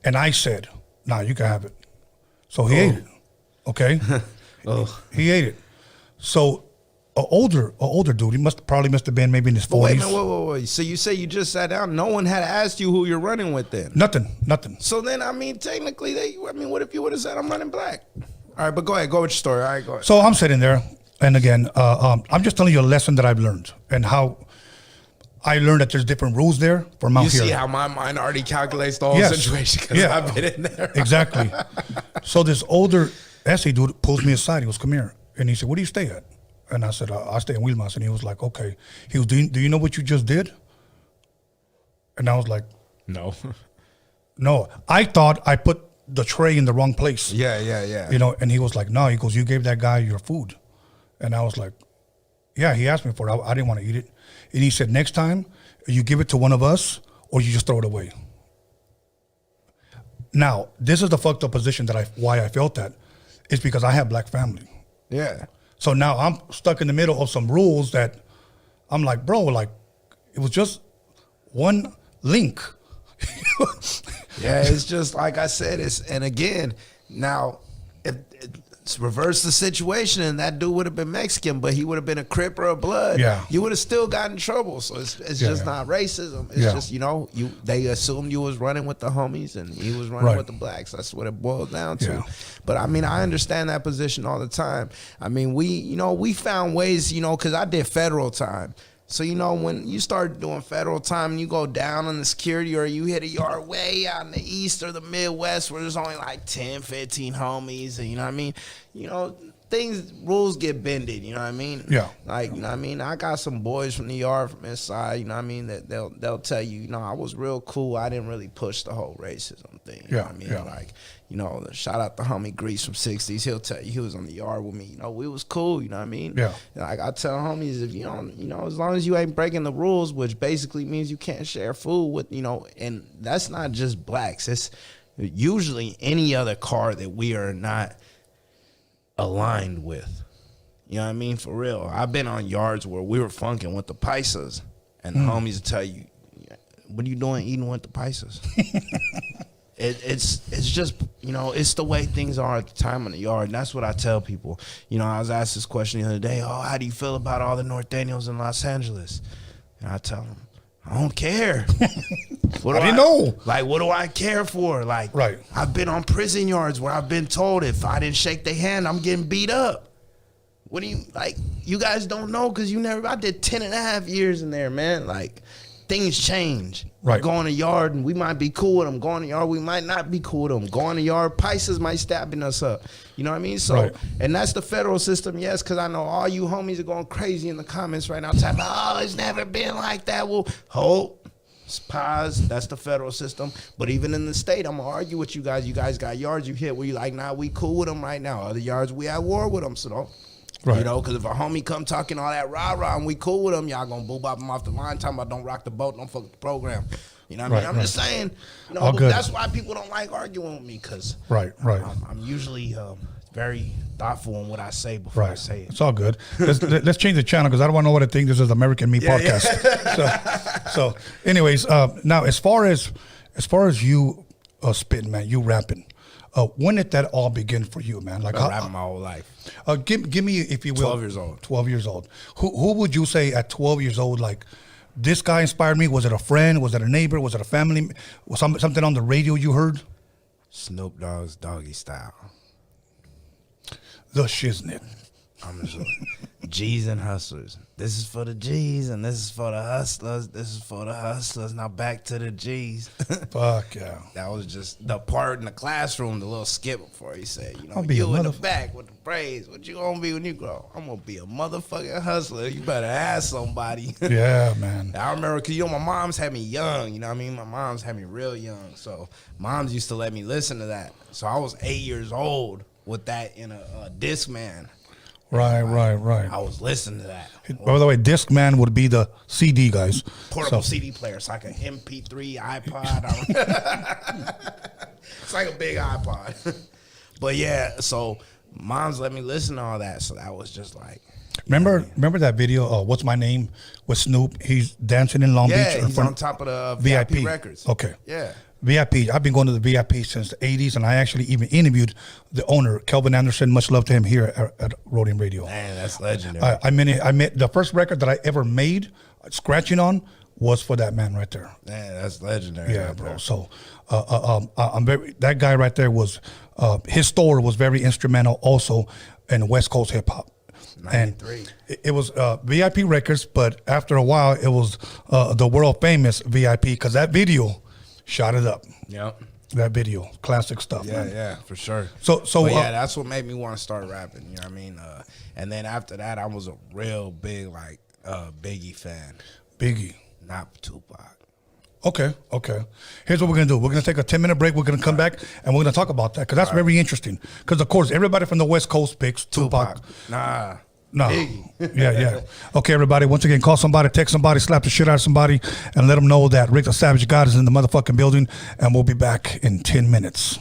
And I said, nah, you can have it. So he ate it, okay? He ate it. So an older dude, he probably must have been maybe in his 40s. Wait. So you say you just sat down? No one had asked you who you're running with then? Nothing. So then, I mean, technically, what if you would have said, I'm running black? All right, but go ahead. Go with your story. All right, go ahead. So I'm sitting there, and again, I'm just telling you a lesson that I've learned and how I learned that there's different rules there for Mount Here. You see how my mind already calculates the whole situation because I've been in there. Exactly. So this older essay dude pulls me aside. He goes, come here. And he said, where do you stay at? And I said, I stay in Wilmington. And he was like, okay. He was, do you know what you just did? And I was like, no. No. I thought I put the tray in the wrong place. Yeah. You know, and he was like, no. He goes, you gave that guy your food. And I was like, yeah, he asked me for it. I didn't want to eat it. And he said, next time, you give it to one of us or you just throw it away. Now, this is the fucked up position that why I felt that. It's because I have black family. Yeah. So now I'm stuck in the middle of some rules that I'm like, bro, like, it was just one link. Yeah, it's just like I said, and again, now, reverse the situation, and that dude would have been Mexican, but he would have been a Crip or a Blood. Yeah. You would have still gotten in trouble. So it's just not racism. It's just, you know, they assumed you was running with the homies and he was running with the blacks. That's what it boils down to. Yeah. But I mean, I understand that position all the time. I mean, we found ways, you know, because I did federal time. So, you know, when you start doing federal time and you go down on the security, or you hit a yard way out in the east or the Midwest where there's only like 10, 15 homies, and you know what I mean? You know, rules get bended, you know what I mean? Yeah. Like, you know what I mean? I got some boys from the yard from inside, you know what I mean, that they'll tell you, you know, I was real cool. I didn't really push the whole racism thing. You know what I mean? Like, you know, shout out to homie Grease from 60s. He'll tell you he was on the yard with me. You know, we was cool, you know what I mean? Yeah. Like, I tell homies, if you don't, you know, as long as you ain't breaking the rules, which basically means you can't share food with, you know, and that's not just blacks. It's usually any other car that we are not aligned with. You know what I mean? For real. I've been on yards where we were funking with the paisas, and the homies will tell you, what are you doing eating with the paisas? It's just, you know, it's the way things are at the time in the yard. And that's what I tell people. You know, I was asked this question the other day, how do you feel about all the North Daniels in Los Angeles? And I tell them, I don't care. What do I know? Like, what do I care for? Like, I've been on prison yards where I've been told if I didn't shake their hand, I'm getting beat up. What do you, like, you guys don't know because I did 10 and a half years in there, man. Like, things change. Right. Go in the yard and we might be cool with them. Go in the yard, we might not be cool with them. Go in the yard, Pisces might stabbing us up. You know what I mean? So, and that's the federal system, yes, because I know all you homies are going crazy in the comments right now, typing, it's never been like that. Well, hope. Pause. That's the federal system. But even in the state, I'm gonna argue with you guys. You guys got yards you hit where you like, nah, we cool with them right now. Other yards, we at war with them. So don't. Right. You know, because if a homie come talking all that rah-rah and we cool with him, y'all gonna boo bop him off the line talking about don't rock the boat, don't fuck the program. You know what I mean? I'm just saying, you know, that's why people don't like arguing with me, because I'm usually very thoughtful in what I say before I say it. It's all good. Let's change the channel because I don't want to know what I think. This is American Me podcast. So anyways, now as far as you spitting, man, you rapping. When did that all begin for you, man? Like, I've been rapping my whole life. Give me, if you will, 12 years old. 12 years old. Who would you say at 12 years old, like, this guy inspired me? Was it a friend? Was it a neighbor? Was it a family? Was something on the radio you heard? Snoop Dogg's Doggy Style. The Shiznit. I'm just G's and hustlers. This is for the G's and this is for the hustlers. This is for the hustlers. Now back to the G's. Fuck yeah. That was just the part in the classroom, the little skit before he said, you know, I'll be you in the back with the braids. What you gonna be when you grow? I'm gonna be a motherfucking hustler. You better ask somebody. Yeah, man. I remember, because, you know, my mom's had me young. You know what I mean? My mom's had me real young. So moms used to let me listen to that. So I was 8 years old with that in a Discman. Right. I was listening to that. By the way, Discman would be the CD, guys. Portable CD player. It's like an MP3 iPod. It's like a big iPod. But yeah, so moms let me listen to all that. So that was just like. Remember that video, What's My Name, with Snoop? He's dancing in Long Beach. Yeah, he's on top of the VIP records. Okay. Yeah. VIP. I've been going to the VIP since the 80s, and I actually even interviewed the owner, Kelvin Anderson. Much love to him here at Roadium Radio. Man, that's legendary. I met the first record that I ever made, scratching on, was for that man right there. Man, that's legendary. Yeah, right bro. there. So I'm very, that guy right there was, his store was very instrumental also in West Coast hip hop. And it was VIP Records, but after a while, it was the world famous VIP, because that video shot it up. Yep. That video, classic stuff. Yeah, man. yeah, for sure. So yeah, that's what made me want to start rapping. You know what I mean? And then after that, I was a real big Biggie fan. Biggie, not Tupac. Okay. Here's what we're gonna do. We're gonna take a 10-minute break. We're gonna come back and we're gonna talk about that, because that's very interesting. Because of course, everybody from the West Coast picks Tupac. Nah. Biggie. yeah. Okay, everybody. Once again, call somebody, text somebody, slap the shit out of somebody, and let them know that Rick the Savage God is in the motherfucking building, and we'll be back in 10 minutes.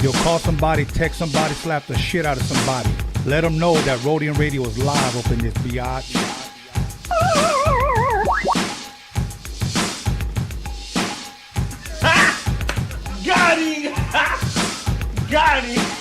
You'll call somebody, text somebody, slap the shit out of somebody. Let them know that Roadium Radio is live up in this biatch. Got him! Got him!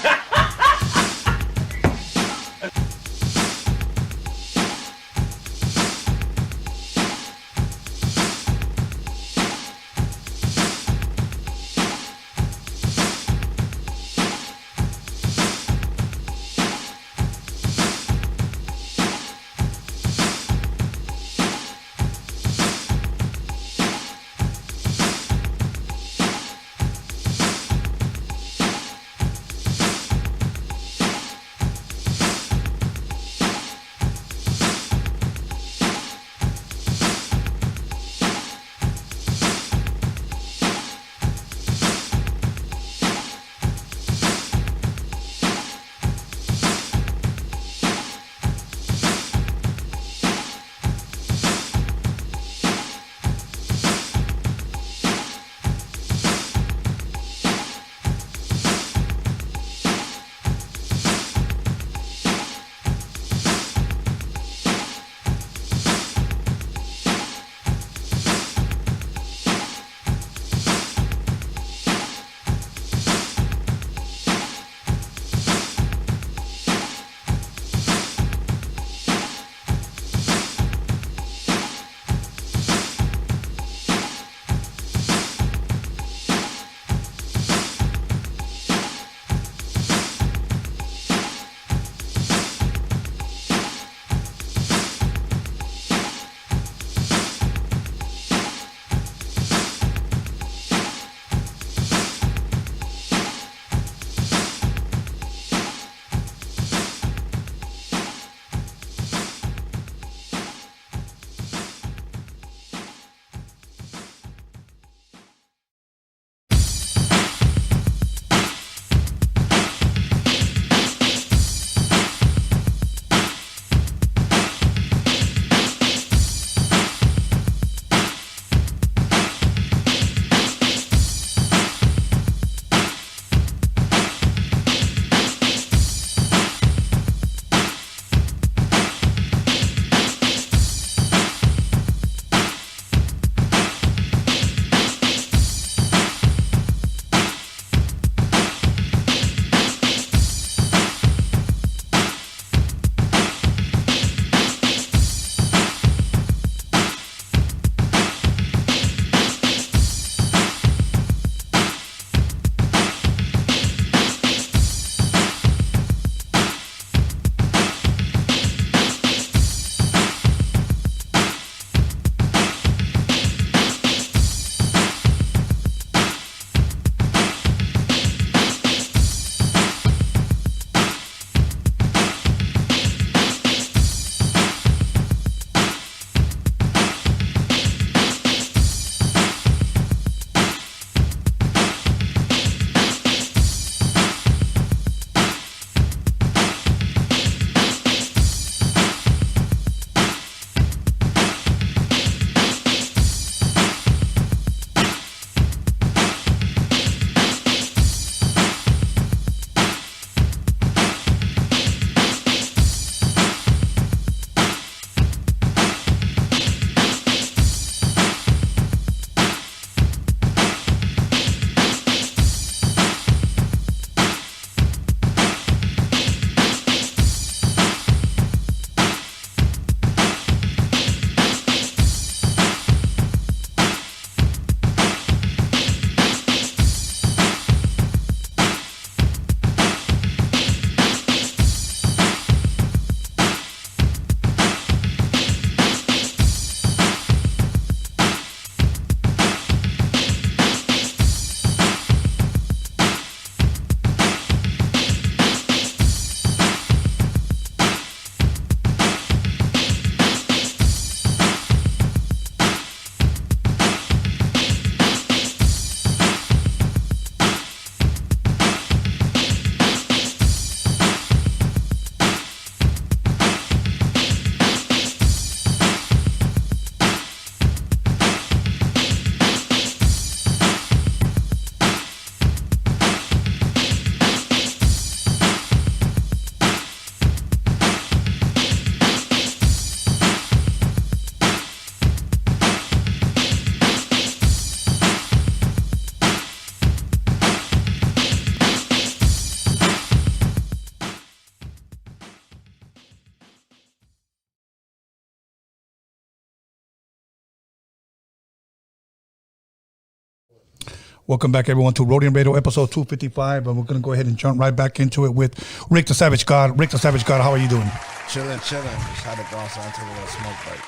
Welcome back, everyone, to Roadium Radio episode 255. And we're going to go ahead and jump right back into it with Rick the Savage God. Rick the Savage God, how are you doing? Chilling. Just had to go outside and take a little smoke break.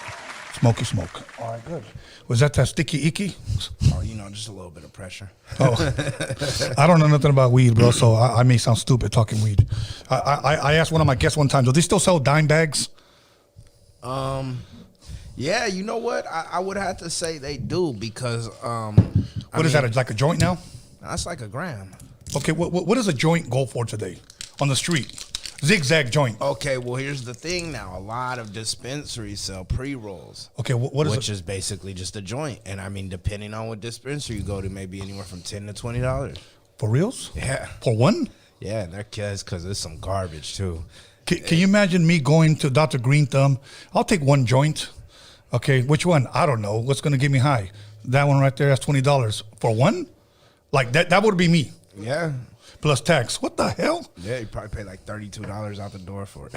Smoky smoke. All right, good. Was that sticky icky? Oh, just a little bit of pressure. Oh, I don't know nothing about weed, bro, so I may sound stupid talking weed. I asked one of my guests one time, do they still sell dime bags? Yeah, you know what? I would have to say they do because What is that, like a joint now? That's like a gram. Okay, what does a joint go for today on the street? Zigzag joint. Okay, well, here's the thing now. A lot of dispensaries sell pre-rolls. Okay, what is Which is basically just a joint. And, I mean, depending on what dispensary you go to, maybe anywhere from $10 to $20. For reals? Yeah. For one? Yeah, and they're kids because it's some garbage, too. Can you imagine me going to Dr. Green Thumb? I'll take one joint. Okay, which one? I don't know. What's going to get me high? That one right there, that's $20. For one? Like, that would be me. Yeah. Plus tax. What the hell? Yeah, you probably pay like $32 out the door for it.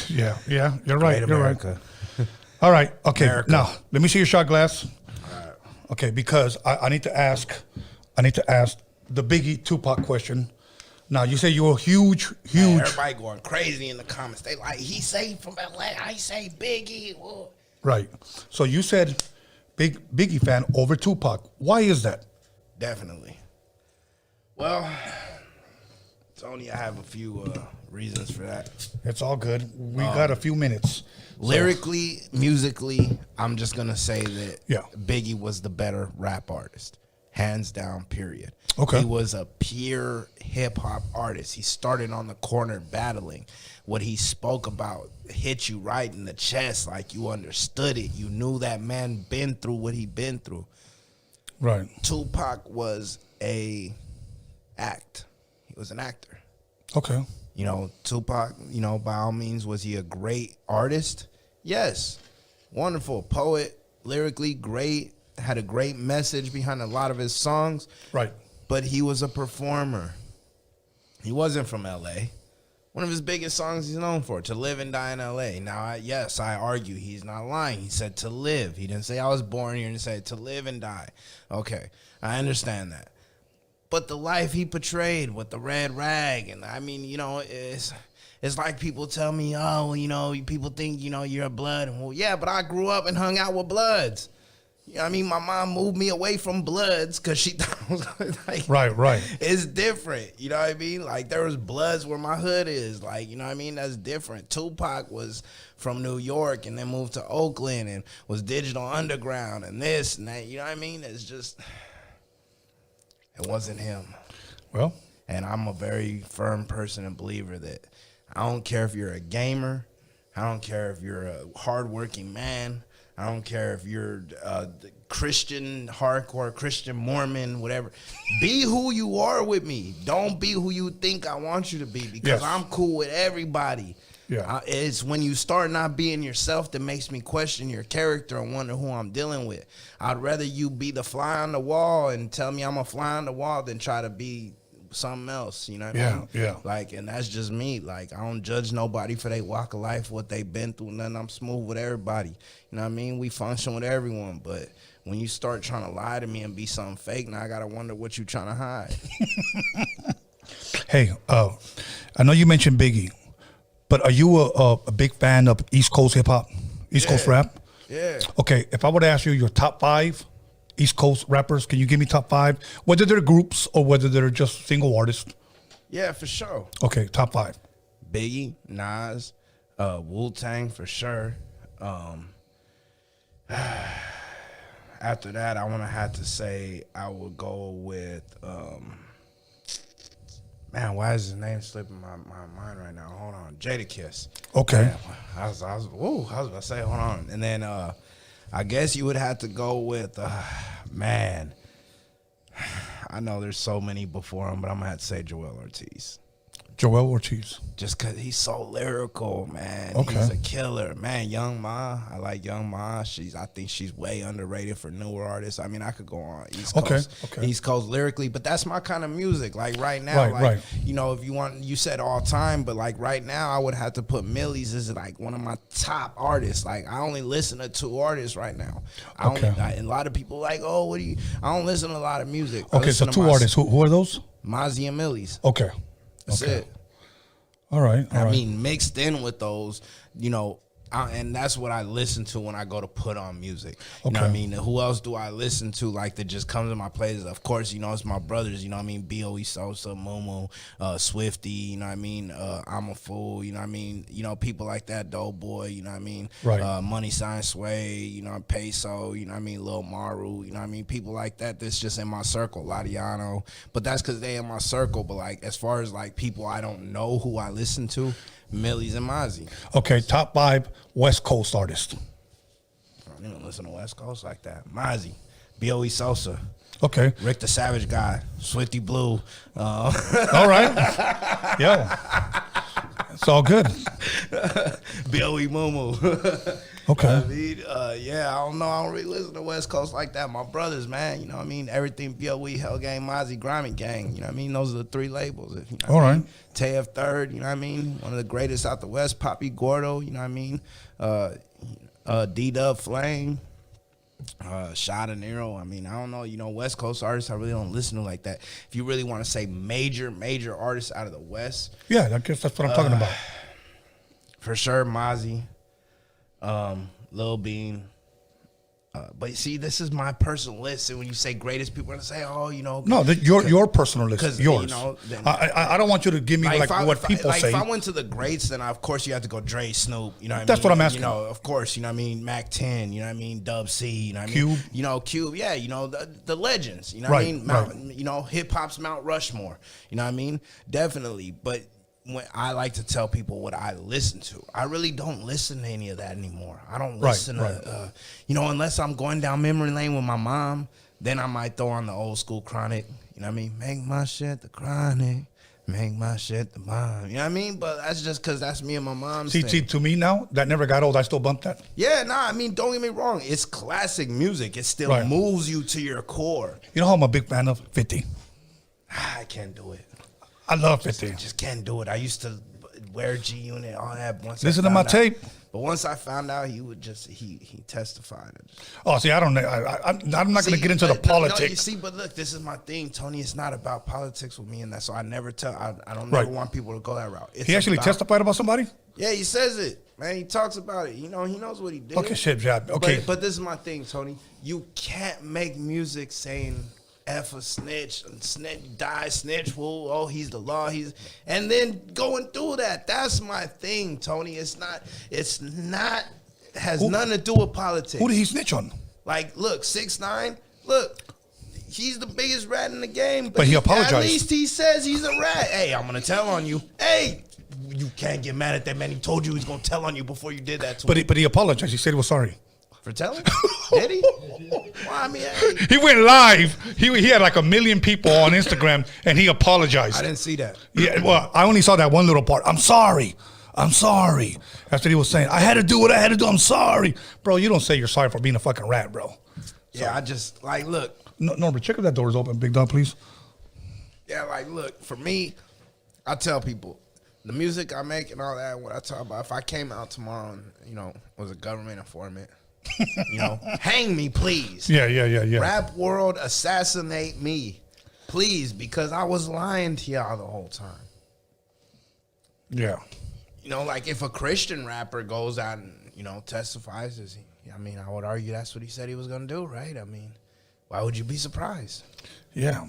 Yeah, you're right. Great You're America. right. All right. Okay. America. Now, let me see your shot glass. Okay, because I need to ask the Biggie Tupac question. Now, you say you're a huge. Man, everybody going crazy in the comments. They like, he say from LA, I say Biggie. Whoa. Right. So you said Biggie fan over Tupac. Why is that? Definitely. Well, Tony, I have a few reasons for that. It's all good. We got a few minutes. Lyrically, musically, I'm just going to say that Yeah. Biggie was the better rap artist. Hands down, period. Okay. He was a pure hip-hop artist. He started on the corner battling. What he spoke about hit you right in the chest, like you understood it. You knew that man been through what he been through. Right. Tupac was a act. He was an actor. Okay. Tupac, by all means, was he a great artist? Yes. Wonderful. Poet, lyrically great, had a great message behind a lot of his songs. Right. But he was a performer. He wasn't from L.A. One of his biggest songs he's known for, To Live and Die in L.A. Now, I argue he's not lying. He said to live. He didn't say I was born here. He said to live and die. Okay, I understand that. But the life he portrayed with the red rag, and I mean, it's like people tell me, people think, you're a blood. And well, yeah, but I grew up and hung out with bloods. My mom moved me away from bloods because she thought I was like, right. It's different. You know what I mean? Like, there was bloods where my hood is. Like, you know what I mean? That's different. Tupac was from New York and then moved to Oakland and was digital underground and this and that. You know what I mean? It's just, it wasn't him. Well. And I'm a very firm person and believer that I don't care if you're a gamer. I don't care if you're a hardworking man. I don't care if you're Christian, hardcore Christian, Mormon, whatever. Be who you are with me. Don't be who you think I want you to be because I'm cool with everybody. Yeah. It's when you start not being yourself that makes me question your character and wonder who I'm dealing with. I'd rather you be the fly on the wall and tell me I'm a fly on the wall than try to be something else, you know what I mean? Yeah. Like, and that's just me. Like, I don't judge nobody for their walk of life, what they've been through, nothing. I'm smooth with everybody. You know what I mean? We function with everyone, but when you start trying to lie to me and be something fake, now I gotta wonder what you trying to hide. Hey, I know you mentioned Biggie, but are you a big fan of East Coast hip hop, East Coast rap? Yeah. Okay, if I were to ask you your top 5 East Coast rappers, can you give me top 5? Whether they're groups or whether they're just single artists. Yeah, for sure. Okay, top 5. Biggie, Nas, Wu-Tang for sure. After that, I want to have to say I would go with, man, why is his name slipping my mind right now? Hold on, Jadakiss. Okay. Man, I was about to say, hold on. And then I guess you would have to go with, man, I know there's so many before him, but I'm going to have to say Joel Ortiz. Joel Ortiz. Just because he's so lyrical, man. Okay. He's a killer, man. Young Ma, I like Young Ma. I think she's way underrated for newer artists. I mean, I could go on East Coast, East Coast lyrically, but that's my kind of music. Like right now, you know, if you want, you said all time, but like right now, I would have to put Millie's as like one of my top artists. Like I only listen to 2 artists right now. And a lot of people like, oh, what do you? I don't listen to a lot of music. Okay, so 2 artists. Who are those? Mozzie and Millie's. Okay, that's it. All right. I mean, mixed in with those, you know, and that's what I listen to when I go to put on music. You know what I mean? Who else do I listen to, like, that just comes in my playlist? Of course, you know, it's my brothers, you know what I mean? B.O.E. Sosa, Mumu, Swifty, you know what I mean? I'm a Fool, you know what I mean? You know, people like that, Doughboy, you know what I mean? Right. Money Sign Sway, you know, Peso, you know what I mean? Lil Maru, you know what I mean? People like that that's just in my circle, Latiano. But that's because they in my circle. But, like, as far as, like, people I don't know who I listen to, Millie's and Mozzie. Okay, top 5 West Coast artists. I don't listen to West Coast like that. Mozzie, B.O.E. Sosa. Okay. Rick the Savage Guy, Swifty Blue. All right. Yo. It's all good. B.O.E. Mumu. Okay. I mean, yeah, I don't know. I don't really listen to West Coast like that. My brothers, man, you know what I mean? Everything B.O.E., Hell Gang, Mozzie, Grimy Gang. You know what I mean? Those are the 3 labels. You know all right. Tayef Third, you know what I mean? One of the greatest out the West. Poppy Gordo, you know what I mean? D-Dub Flame. Shot De Niro. I mean, I don't know. You know, West Coast artists, I really don't listen to like that. If you really want to say major artists out of the West. Yeah, I guess that's what I'm talking about. For sure, Mozzie. Lil Bean. But see, this is my personal list. And when you say greatest, people are going to say, oh, you know. No, your personal list. Yours. You know, I don't want you to give me like what people say. If I went to the greats, then of course you have to go Dre, Snoop. You know what I mean? That's what I'm asking. You know, of course, you know what I mean? Mac 10, you know what I mean? Dub C, you know what I Cube. mean? You know, Cube, yeah, you know, the legends. You know what I mean? You know, hip hop's Mount Rushmore. You know what I mean? Definitely. But when I like to tell people what I listen to, I really don't listen to any of that anymore. I don't listen to, you know, unless I'm going down memory lane with my mom, then I might throw on the old school Chronic. You know what I mean? Make my shit the Chronic, make my shit the bomb. You know what I mean? But that's just because that's me and my mom's thing. See, to me now, that never got old. I still bump that. Yeah, nah, I mean, don't get me wrong. It's classic music. It still moves you to your core. You know how I'm a big fan of 50? I can't do it. I love 50. I just can't do it. I used to wear G-Unit, all that. Listen to my tape. But once I found out, he would just, he testified. Oh, see, I'm not going to get into the politics. No, you see, but look, this is my thing, Tony. It's not about politics with me, and that's so I never tell, I don't never want people to go that route. He actually testified about somebody? Yeah, he says it. Man, he talks about it. You know, he knows what he did. Okay, shit, yeah, okay. But this is my thing, Tony. You can't make music saying F a snitch, die snitch, who, oh, he's the law, and then going through that. That's my thing, Tony. Has nothing to do with politics. Who did he snitch on? Like, look, 6ix9ine, look, he's the biggest rat in the game. But he apologized. At least he says he's a rat. Hey, I'm gonna tell on you. Hey, you can't get mad at that man. He told you he was gonna tell on you before you did that to him. But he apologized. He said he was sorry. For telling? Did he? Well, I mean, hey. He went live. He had like 1 million people on Instagram, and he apologized. I didn't see that. Yeah, well, I only saw that one little part. I'm sorry. That's what he was saying. I had to do what I had to do. I'm sorry. Bro, you don't say you're sorry for being a fucking rat, bro. Yeah, I just, like, look. Norbert, check if that door is open, big dog, please. Yeah, like, look, for me, I tell people, the music I make and all that, what I talk about, if I came out tomorrow and, you know, was a government informant, you know, hang me, please. Yeah. Rap world, assassinate me, please, because I was lying to y'all the whole time. Yeah. You know, like if a Christian rapper goes out and, you know, testifies, I mean, I would argue that's what he said he was going to do, right? I mean, why would you be surprised? Yeah.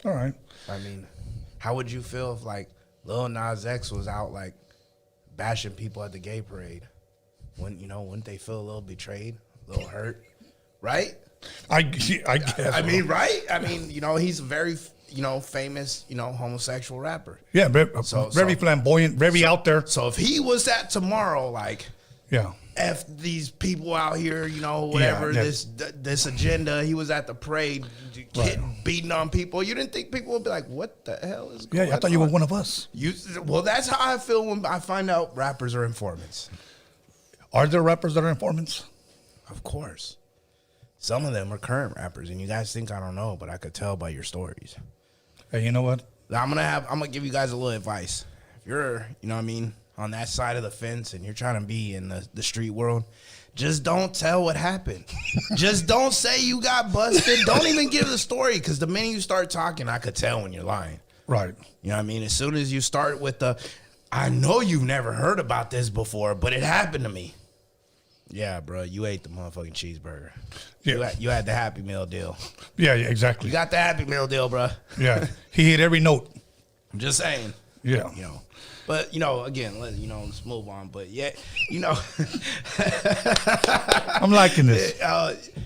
All right. I mean, how would you feel if, like, Lil Nas X was out, like, bashing people at the gay parade? Wouldn't they feel a little betrayed, a little hurt, right? I guess. I mean, right? I mean, you know, he's a very, you know, famous, you know, homosexual rapper. Yeah, very flamboyant, very out there. So if he was at tomorrow, like, yeah, F these people out here, you know, whatever, Yeah, this agenda. He was at the parade, beating on people. You didn't think people would be like, what the hell is going on? Yeah, I thought you were one of us. Well, that's how I feel when I find out rappers are informants. Are there rappers that are informants? Of course. Some of them are current rappers, and you guys think I don't know, but I could tell by your stories. Hey, you know what? I'm gonna give you guys a little advice. If you're, you know what I mean, on that side of the fence and you're trying to be in the street world, just don't tell what happened. Just don't say you got busted. Don't even give the story, because the minute you start talking, I could tell when you're lying. Right. You know what I mean? As soon as you start with I know you've never heard about this before, but it happened to me. Yeah, bro, you ate the motherfucking cheeseburger. Yeah. You had the Happy Meal deal. Yeah, exactly. You got the Happy Meal deal, bro. Yeah, he hit every note. I'm just saying. Yeah. You know. But, you know, again, let's move on. But, yeah, you know. I'm liking this.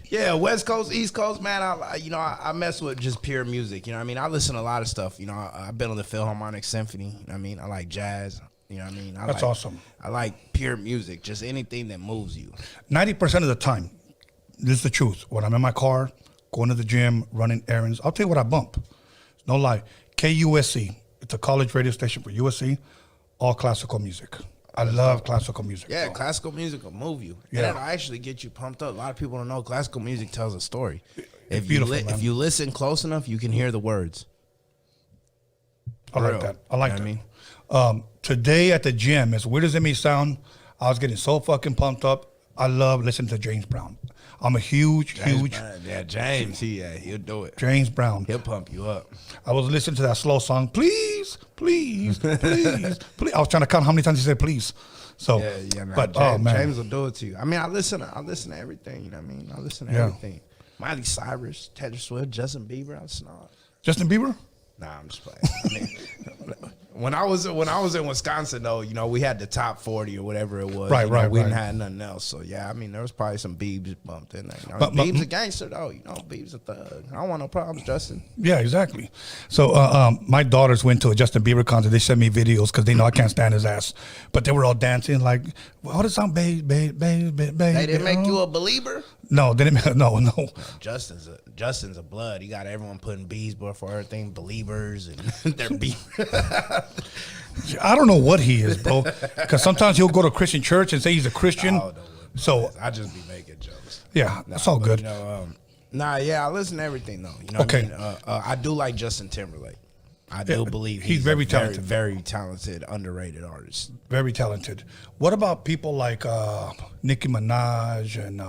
Yeah, West Coast, East Coast, man, I mess with just pure music. You know what I mean? I listen to a lot of stuff. You know, I've been on the Philharmonic Symphony. You know what I mean? I like jazz. You know what I mean? That's awesome. I like pure music, just anything that moves you. 90% of the time, this is the truth. When I'm in my car, going to the gym, running errands, I'll tell you what I bump. No lie. KUSC. It's a college radio station for USC. All classical music. I love classical music. Yeah, classical music will move you. Yeah. And it'll actually get you pumped up. A lot of people don't know classical music tells a story. It's beautiful, man. If you listen close enough, you can hear the words. I like that. I like that. You know what I mean? Today at the gym, as weird as it may sound, I was getting so fucking pumped up. I love listening to James Brown. I'm a huge. Yeah, James, he'll do it. James Brown. He'll pump you up. I was listening to that slow song, please, please, please, please. I was trying to count how many times he said please. So, Yeah, man. but James, man, James will do it to you. I mean, I listen to everything. You know what I mean? I listen to everything. Miley Cyrus, Taylor Swift, Justin Bieber. I listen to all. Justin Bieber. Nah, I'm just playing. I mean, when I was in Wisconsin, though, you know, we had the top 40 or whatever it was. Right, you know, right, we right. didn't have nothing else. So yeah, I mean, there was probably some Biebs bumped in there. You know, But- Biebs a gangster though. You know, Biebs a thug. I don't want no problems, Justin. Yeah, exactly. So my daughters went to a Justin Bieber concert. They sent me videos because they know I can't stand his ass. But they were all dancing like, all the song, babe. They didn't make you a believer. No, they didn't. No. Justin's a blood. He got everyone putting bees before everything, believers, and their beef. I don't know what he is, bro. Because sometimes he'll go to a Christian church and say he's a Christian. Oh, no, So I just be making jokes. yeah, that's all good. You know, I listen to everything though. You know, Okay. What I mean? I do like Justin Timberlake. I do believe he's very a talented. very talented, underrated artist. Very talented. What about people like Nicki Minaj and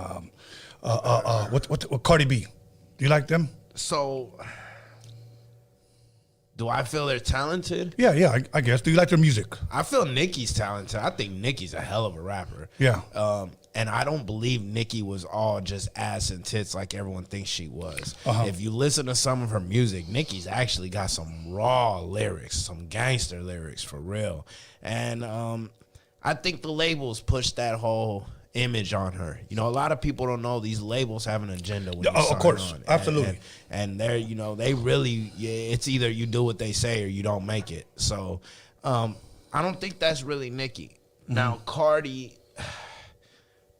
what Cardi B? Do you like them? So, do I feel they're talented? Yeah, I guess. Do you like their music? I feel Nicki's talented. I think Nicki's a hell of a rapper. Yeah. And I don't believe Nicki was all just ass and tits like everyone thinks she was. Uh-huh. If you listen to some of her music, Nicki's actually got some raw lyrics, some gangster lyrics for real. And I think the labels pushed that whole image on her. You know, a lot of people don't know these labels have an agenda when you sign of course, on. absolutely. And they're, you know, they really, it's either you do what they say or you don't make it. So I don't think that's really Nicki. Now, Cardi,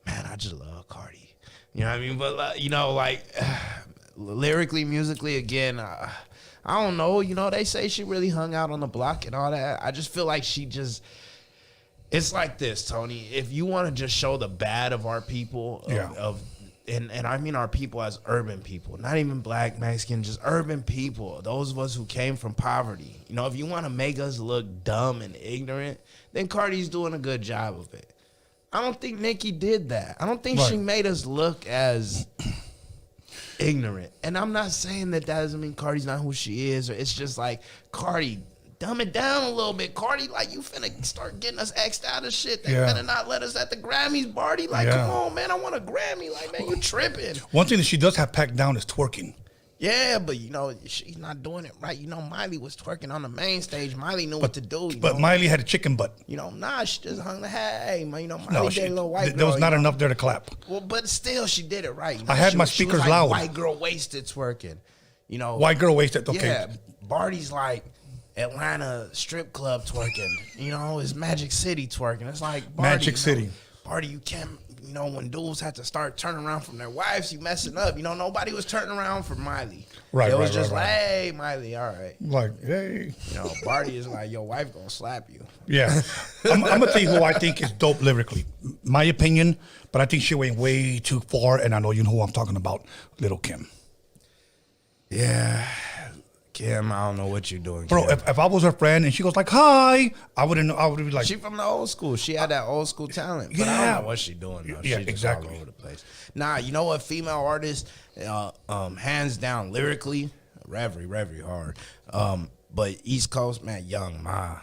man, I just love Cardi. You know what I mean? But, you know, like, lyrically, musically, again, I don't know. You know, they say she really hung out on the block and all that. I just feel like she just... It's like this, Tony. If you want to just show the bad of our people, and I mean our people as urban people, not even black, Mexican, just urban people, those of us who came from poverty. You know, if you want to make us look dumb and ignorant, then Cardi's doing a good job of it. I don't think Nicki did that. I don't think she made us look as ignorant. And I'm not saying that doesn't mean Cardi's not who she is, or it's just like, Cardi, dumb it down a little bit. Cardi, like, you finna start getting us X'd out of shit. They finna not let us at the Grammys, Barty. Like, come on, man, I want a Grammy. Like, man, you tripping. One thing that she does have packed down is twerking. Yeah, but, you know, she's not doing it right. You know, Miley was twerking on the main stage. Miley knew what to do. But Miley had a chicken butt. You know, she just hung the hey, man. You know, Miley did a little white girl. There was not enough there to clap. Well, but still, she did it right. You know, I had my she speakers was like loud. White girl wasted twerking. You know, White girl wasted. Okay. Yeah, Barty's like Atlanta strip club twerking. You know, it's Magic City twerking. It's like Barty, Magic City. Barty, you can't you know, when dudes had to start turning around from their wives, you messing up. You know, nobody was turning around for Miley. Right, It was right, just right, like, right. hey, Miley, all right. Like, hey. You know, Barty is like, your wife gonna slap you. Yeah. I'm going to tell you who I think is dope lyrically. My opinion, but I think she went way too far, and I know you know who I'm talking about, Little Kim. Yeah. Kim, I don't know what you're doing, Bro, Kim. if I was her friend and she goes like, hi, I would be like, She from the old school. She had that old school talent. But I Yeah. don't know what she doing, though. Yeah, She's just exactly. all over the place. Nah, you know what? Female artist, hands down, lyrically, Reverie hard. But East Coast, man, Young Ma.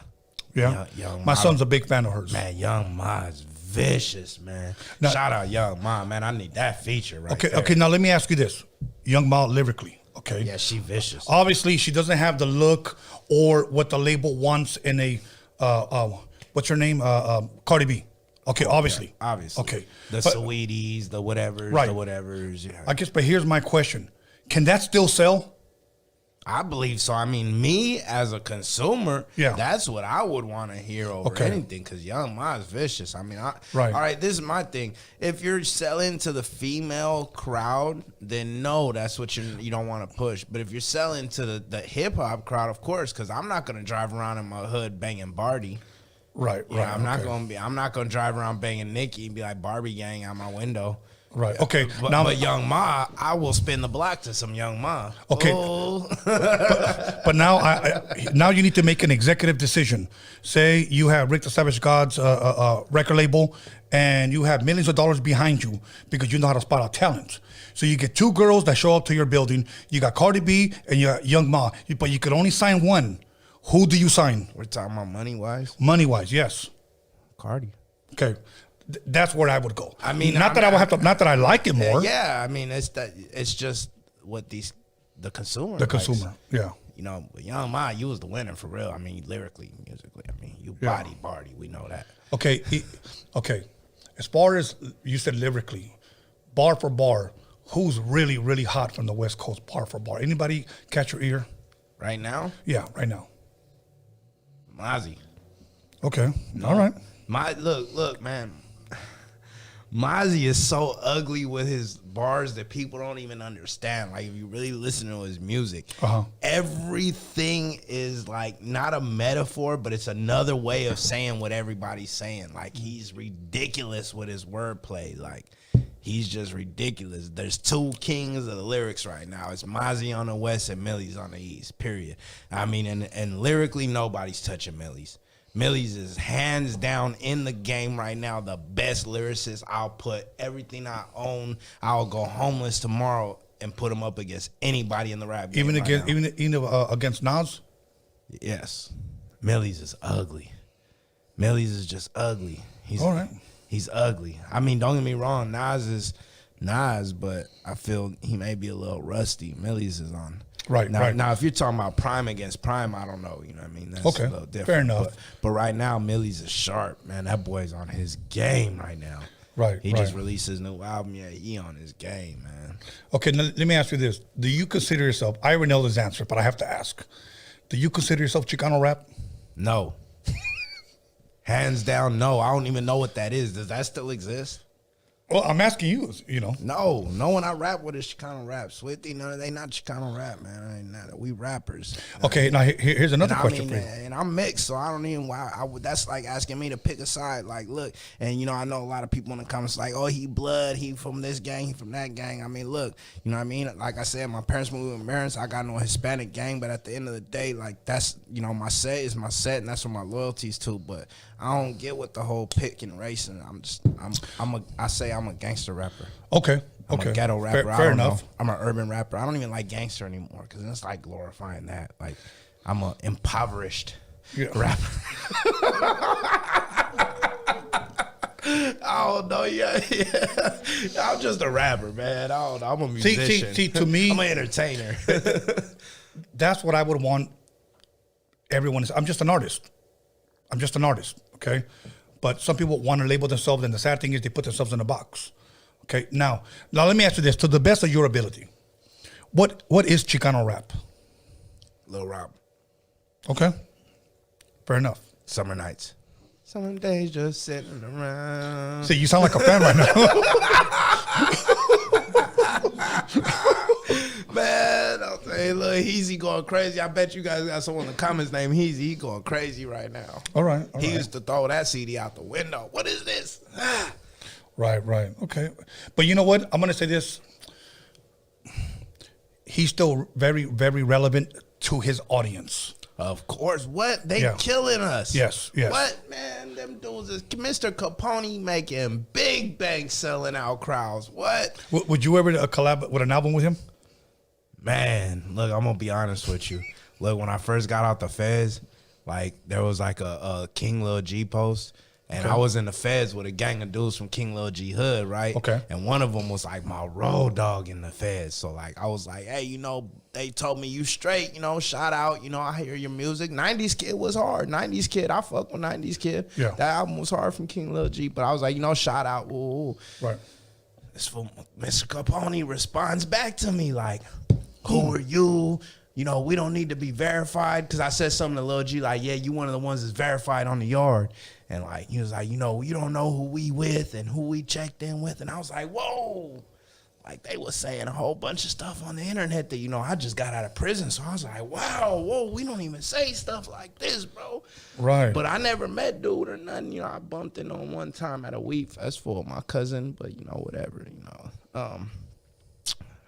yeah. Young My Ma. son's a big fan of hers. Man, Young Ma is vicious, man. Now- Shout out Young Ma, man. I need that feature right there. Okay, now let me ask you this. Young Ma lyrically, okay? Yeah, she vicious. Obviously, she doesn't have the look or what the label wants in a, what's her name? Cardi B. Okay, obviously. Obviously. Okay. The But- Sweeties, the whatevers, Right. the whatevers. Yeah. I guess, but here's my question. Can that still sell? I believe so. I mean, me as a consumer, Yeah. that's what I would want to hear over Okay. anything because Young Ma is vicious. I mean, Right. all right, this is my thing. If you're selling to the female crowd, then no, that's what you don't want to push. But if you're selling to the hip hop crowd, of course, because I'm not going to drive around in my hood banging Barty. Right, Yeah, right. I'm not okay. gonna drive around banging Nikki and be like Barbie gang out my window. Right, okay. But Young Ma, I will spin the block to some Young Ma. Okay. Oh. But now, now you need to make an executive decision. Say you have Rick the Savage God's record label, and you have millions of dollars behind you because you know how to spot out talent. So you get two girls that show up to your building. You got Cardi B and you got Young Ma, but you could only sign one. Who do you sign? We're talking about money wise. Money wise, yes. Cardi. Okay, that's where I would go. I mean, not that I would have to. Not that I like it more. Yeah, I mean, it's just what the consumer. The likes. consumer. Yeah. You know, with Young Ma, you was the winner for real. I mean, lyrically, musically. I mean, you Yeah. body Barty. We know that. Okay, okay. As far as you said lyrically, bar for bar, who's really, really hot from the West Coast, bar for bar? Anybody catch your ear? Right now, Yeah, right now. Mozzie. Okay, all right. Look, man. Mozzie is so ugly with his bars that people don't even understand. Like, if you really listen to his music, everything is like not a metaphor, but it's another way of saying what everybody's saying. Like, he's ridiculous with his wordplay. Like, he's just ridiculous. There's two kings of the lyrics right now. It's Mozzie on the west and Millie's on the east, period. I mean, and lyrically, nobody's touching Millie's. Millie's is hands down in the game right now the best lyricist. I'll put everything I own. I'll go homeless tomorrow and put him up against anybody in the rap game. Even right against now. even against Nas. Yes, Millie's is ugly. Millie's is just ugly. All right. He's ugly. I mean, don't get me wrong. Nas is Nas, but I feel he may be a little rusty. Millie's is on. Right, now, right. Now, if you're talking about prime against prime, I don't know. You know what I mean? That's Okay, a little different. fair enough. But right now, Millie's is sharp, man. That boy's on his game right now. Right, He right. just released his new album. Yeah, he on his game, man. Okay, now let me ask you this: do you consider yourself? I already know this answer, but I have to ask: do you consider yourself Chicano rap? No. Hands down, no. I don't even know what that is. Does that still exist? Well, I'm asking you. You know. No one I rap with is Chicano rap. Swifty, no, they not Chicano rap, man. I ain't not, we rappers. Okay, now here's another And question I for mean, you. and I'm mixed, so I don't even why I would. That's like asking me to pick a side. Like, look, and you know, I know a lot of people in the comments like, oh, he blood, he from this gang, he from that gang. I mean, look, you know what I mean? Like I said, my parents moved with parents. I got no Hispanic gang, but at the end of the day, like that's my set is my set, and that's what my loyalty's to. But I don't get with the whole picking race, and I say I'm a gangster rapper. Okay. I'm Okay. a ghetto rapper. Fair I don't enough. know. I'm an urban rapper. I don't even like gangster anymore because it's like glorifying that. Like, I'm a impoverished rapper. I don't know. Yeah. I'm just a rapper, man. I don't know. I'm a musician. See, to me, I'm an entertainer. that's what I would want everyone. I'm just an artist. Okay, but some people want to label themselves, and the sad thing is they put themselves in a box. Okay, now let me ask you this: to the best of your ability, what is Chicano rap? Lil Rob. Okay, fair enough. Summer Nights. Some days just sitting around. See, you sound like a fan right now. Man, I'll tell you, look, Heezy going crazy. I bet you guys got someone in the comments named Heezy. He going crazy right now. All right. He used to throw that CD out the window. What is this? Right. Okay. But you know what? I'm going to say this. He's still very, very relevant to his audience. Of course. What? They killing us. Yes. What, man? Them dudes is Mr. Capone making big banks selling out crowds. What? Would you ever collab with an album with him? Man, look, I'm going to be honest with you. Look, when I first got out the feds, like, there was like a King Lil G post. And I was in the feds with a gang of dudes from King Lil G Hood, right? Okay. And one of them was like my road dog in the feds. So like I was like, hey, you know, they told me you straight, you know, shout out, you know, I hear your music. 90s Kid was hard. 90s Kid, I fuck with 90s Kid. Yeah. That album was hard from King Lil G. But I was like, you know, shout out. Ooh. Right. This fool, Mr. Capone responds back to me like, who are you? You know, we don't need to be verified. Because I said something to Lil G like, yeah, you one of the ones that's verified on the yard. And like, he was like, you know, you don't know who we with and who we checked in with. And I was like, whoa. Like, they was saying a whole bunch of stuff on the internet that, you know, I just got out of prison. So I was like, wow, whoa, we don't even say stuff like this, bro. Right. But I never met dude or nothing. You know, I bumped in on one time at a weed festival with my cousin. But, you know, whatever, you know.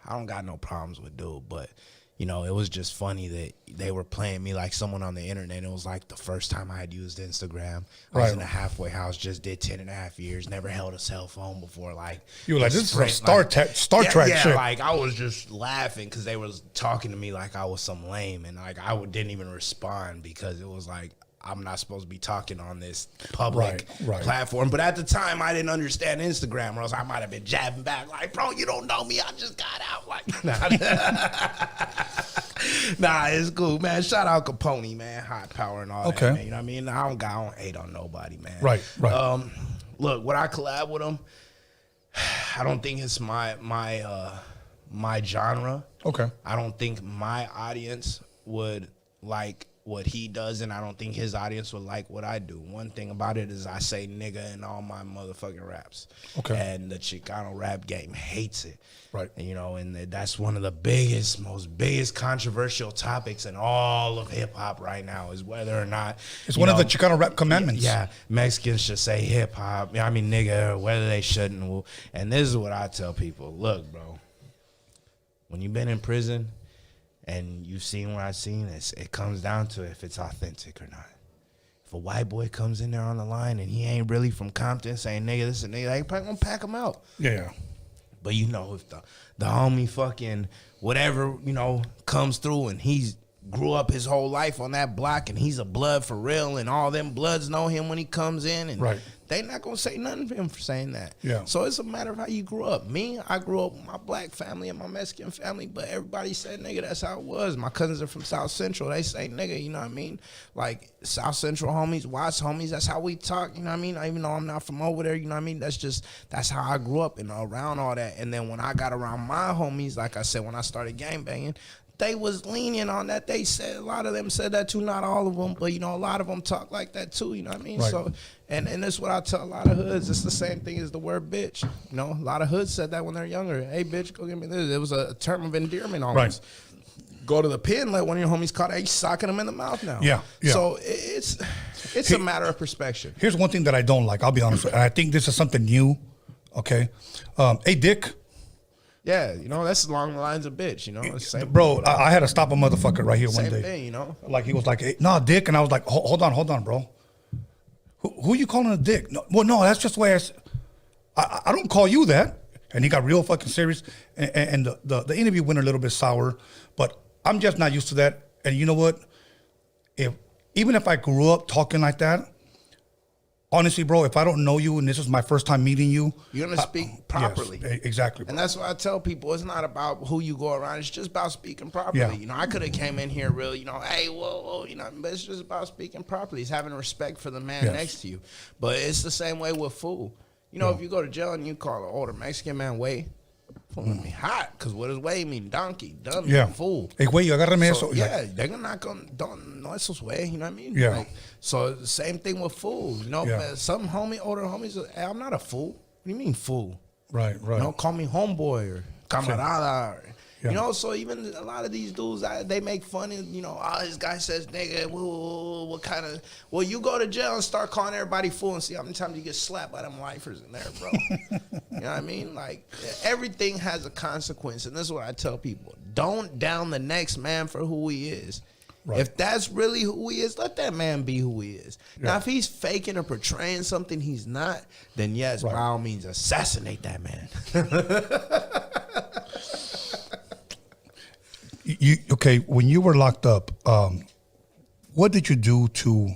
I don't got no problems with dude, but you know, it was just funny that they were playing me like someone on the internet. It was like the first time I had used Instagram. I was in a halfway house, just did 10.5 years, never held a cell phone before. Like, you were like, this is a Star Trek shit. Yeah, like I was just laughing because they was talking to me like I was some lame, and like I didn't even respond because it was like, I'm not supposed to be talking on this public platform. But at the time, I didn't understand Instagram, or else I might have been jabbing back like, bro, you don't know me. I just got out. Like, nah, it's cool, man. Shout out Capone, man. High power and all that, man. You know what I mean? I don't hate on nobody, man. Right. Look, would I collab with him? I don't think it's my genre. Okay. I don't think my audience would like what he does, and I don't think his audience would like what I do. One thing about it is I say nigga in all my motherfucking raps. Okay. And the Chicano rap game hates it. Right. And, you know, and that's one of the most controversial topics in all of hip hop right now is whether or not it's one of the Chicano rap commandments. Yeah, Mexicans should say hip hop. I mean, nigga, or whether they shouldn't. And this is what I tell people: look, bro, when you've been in prison and you've seen what I've seen, it comes down to if it's authentic or not. If a white boy comes in there on the line and he ain't really from Compton saying nigga, this is a nigga, they probably gonna pack him out. Yeah. But you know, if the homie fucking whatever, you know, comes through and he's grew up his whole life on that block and he's a blood for real and all them bloods know him when he comes in and they not gonna say nothing for him for saying that. Yeah. So it's a matter of how you grew up. Me, I grew up with my black family and my Mexican family, but everybody said nigga, that's how it was. My cousins are from South Central. They say nigga, you know what I mean? Like South Central homies, Watts homies, that's how we talk, you know what I mean? Even though I'm not from over there, you know what I mean? That's how I grew up and around all that. And then when I got around my homies, like I said, when I started gangbanging, they was lenient on that. They said, a lot of them said that too, not all of them, but, you know, a lot of them talk like that too, you know what I mean? Right. So, and that's what I tell a lot of hoods. It's the same thing as the word bitch. You know, a lot of hoods said that when they're younger. Hey, bitch, go get me this. It was a term of endearment almost. Right. Go to the pen, let one of your homies caught it, he's socking them in the mouth now. Yeah. So it's a matter of perspective. Here's one thing that I don't like. I'll be honest with you. And I think this is something new. Okay. Hey, Dick. Yeah, you know, that's along the lines of bitch, you know. It's the same bro, I had to stop a motherfucker right here one day. Same thing, you know. Like, he was like, hey, nah, Dick. And I was like, hold on, bro. Who you calling a dick? No, well, no, that's just the way I don't call you that. And he got real fucking serious. And the interview went a little bit sour. But I'm just not used to that. And you know what? Even if I grew up talking like that, honestly, bro, if I don't know you and this is my first time meeting you, you're gonna speak properly. Yes, exactly, bro. And that's what I tell people. It's not about who you go around. It's just about speaking properly. Yeah. You know, I could have came in here real, you know, hey, whoa, you know, but it's just about speaking properly. It's having respect for the man next to you. But it's the same way with food. You know, if you go to jail and you call an older Mexican man, wait, Pulling me hot, because what does way mean? Donkey, dummy, Yeah. fool. Hey, güey, agárrame So, eso. yeah, they're not gonna, don't, no, esos way, you know what I mean? Yeah. Like, so the same thing with fool, you know, Yeah. some older homies, hey, I'm not a fool. What do you mean fool? Right. You know, call me homeboy or camarada. Or, Yeah. You know, so even a lot of these dudes, they make fun of, you know, this guy says nigga, what kind of, well, you go to jail and start calling everybody fool and see how many times you get slapped by them lifers in there, bro. You know what I mean? Like, everything has a consequence, and this is what I tell people. Don't down the next man for who he is. Right. If that's really who he is, let that man be who he is. Now, Yeah. if he's faking or portraying something he's not, then yes, by all means, assassinate that man. Okay, when you were locked up, what did you do to?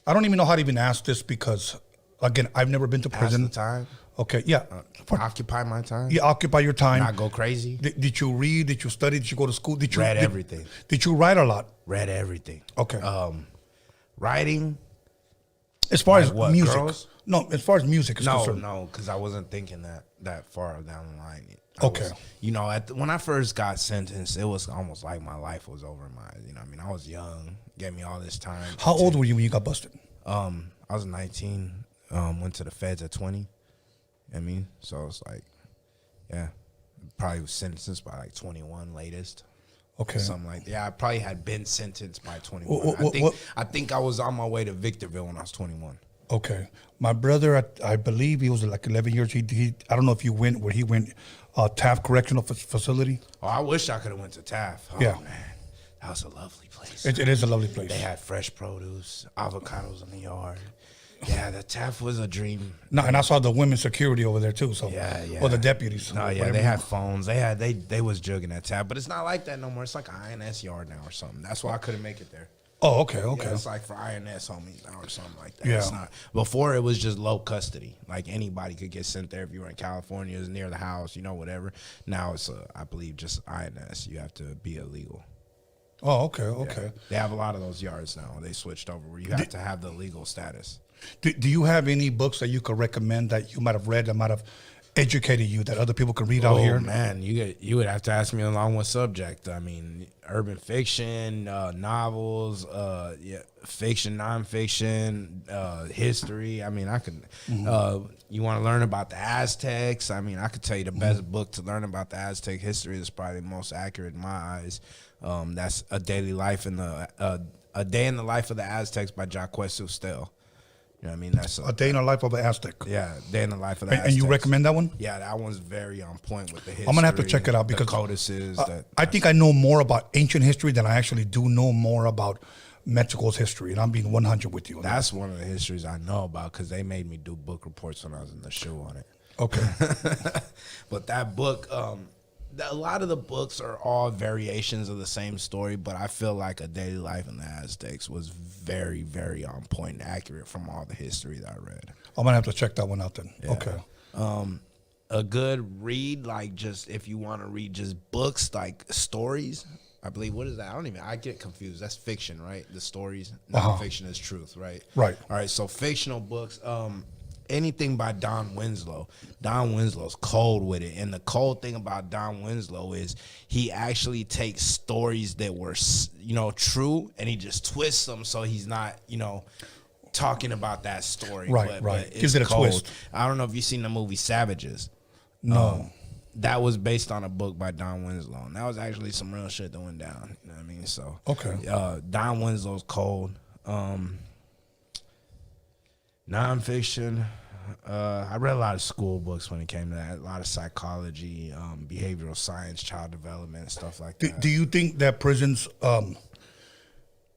I don't even know how to even ask this because, again, I've never been to prison. Pass the time. Okay, yeah. Occupy my time. You occupy your time. Not go crazy. Did you read? Did you study? Did you go to school? Did you Read everything. Did you write a lot? Read everything. Okay. Writing. As far Like as what, music, girls? no. As far as music is No, concerned, no, because I wasn't thinking that far down the line. Okay. You know, when I first got sentenced, it was almost like my life was over. You know, what I mean, I was young, gave me all this time. how old were you when you got busted? I was 19. Went to the feds at 20. You know what I mean, so it's like, yeah, probably was sentenced by like 21 latest. Okay. Something like that. Yeah, I probably had been sentenced by 21. I think I was on my way to Victorville when I was 21. Okay. My brother, I believe he was like 11 years. He I don't know if you went where he went, Taft Correctional Facility. Oh, I wish I could have went to Taft. Oh, Yeah. man. That was a lovely place. It is a lovely place. They had fresh produce, avocados in the yard. Yeah, the Taft was a dream. No, and I saw the women's security over there too. So Yeah, yeah. or the deputies. No, yeah, whatever. they had phones. They was jugging at Taft, but it's not like that no more. It's like an INS yard now or something. That's why I couldn't make it there. Oh, okay, okay. Yeah, it's like for INS homies now or something like that. Yeah. It's not. Before it was just low custody. Like anybody could get sent there if you were in California, it was near the house, you know, whatever. Now it's I believe just INS. You have to be illegal. Oh, okay, okay. Yeah. They have a lot of those yards now. They switched over where you have to have the legal status. Do you have any books that you could recommend that you might have read that might have educated you that other people could read out here? Oh man, you would have to ask me along what subject. I mean, urban fiction, novels, fiction, nonfiction, history. I mean, I could. You want to learn about the Aztecs? I mean, I could tell you the best book to learn about the Aztec history is probably the most accurate in my eyes. That's A Day in the Life of the Aztecs by Jacques Cousteau. You know what I mean? That's A Day in the Life of an Aztec. Yeah, Day in the Life of the Aztecs. And you recommend that one? Yeah, that one's very on point with the history. I'm gonna have to check it out because the codices. I think I know more about ancient history than I actually do know more about Mexico's history, and I'm being 100 with you. On that's one of the histories I know about because they made me do book reports when I was in the show on it. Okay. But that book, a lot of the books are all variations of the same story, but I feel like A Daily Life in the Aztecs was very, very on point and accurate from all the history that I read. I'm gonna have to check that one out then. Yeah. Okay. A good read, like just if you want to read just books like stories. I believe, what is that? I get confused. That's fiction, right? The stories. Nonfiction is truth, right? Right. All right, so fictional books, anything by Don Winslow. Don Winslow's cold with it. And the cold thing about Don Winslow is he actually takes stories that were, true, and he just twists them so he's not, talking about that story. Right, right. But Gives it a cold. twist. I don't know if you've seen the movie Savages. No. That was based on a book by Don Winslow. And that was actually some real shit that went down. You know what I mean? So, Okay. Don Winslow's cold. Nonfiction. I read a lot of school books when it came to that. A lot of psychology, behavioral science, child development, stuff like that. Do you think that prisons, do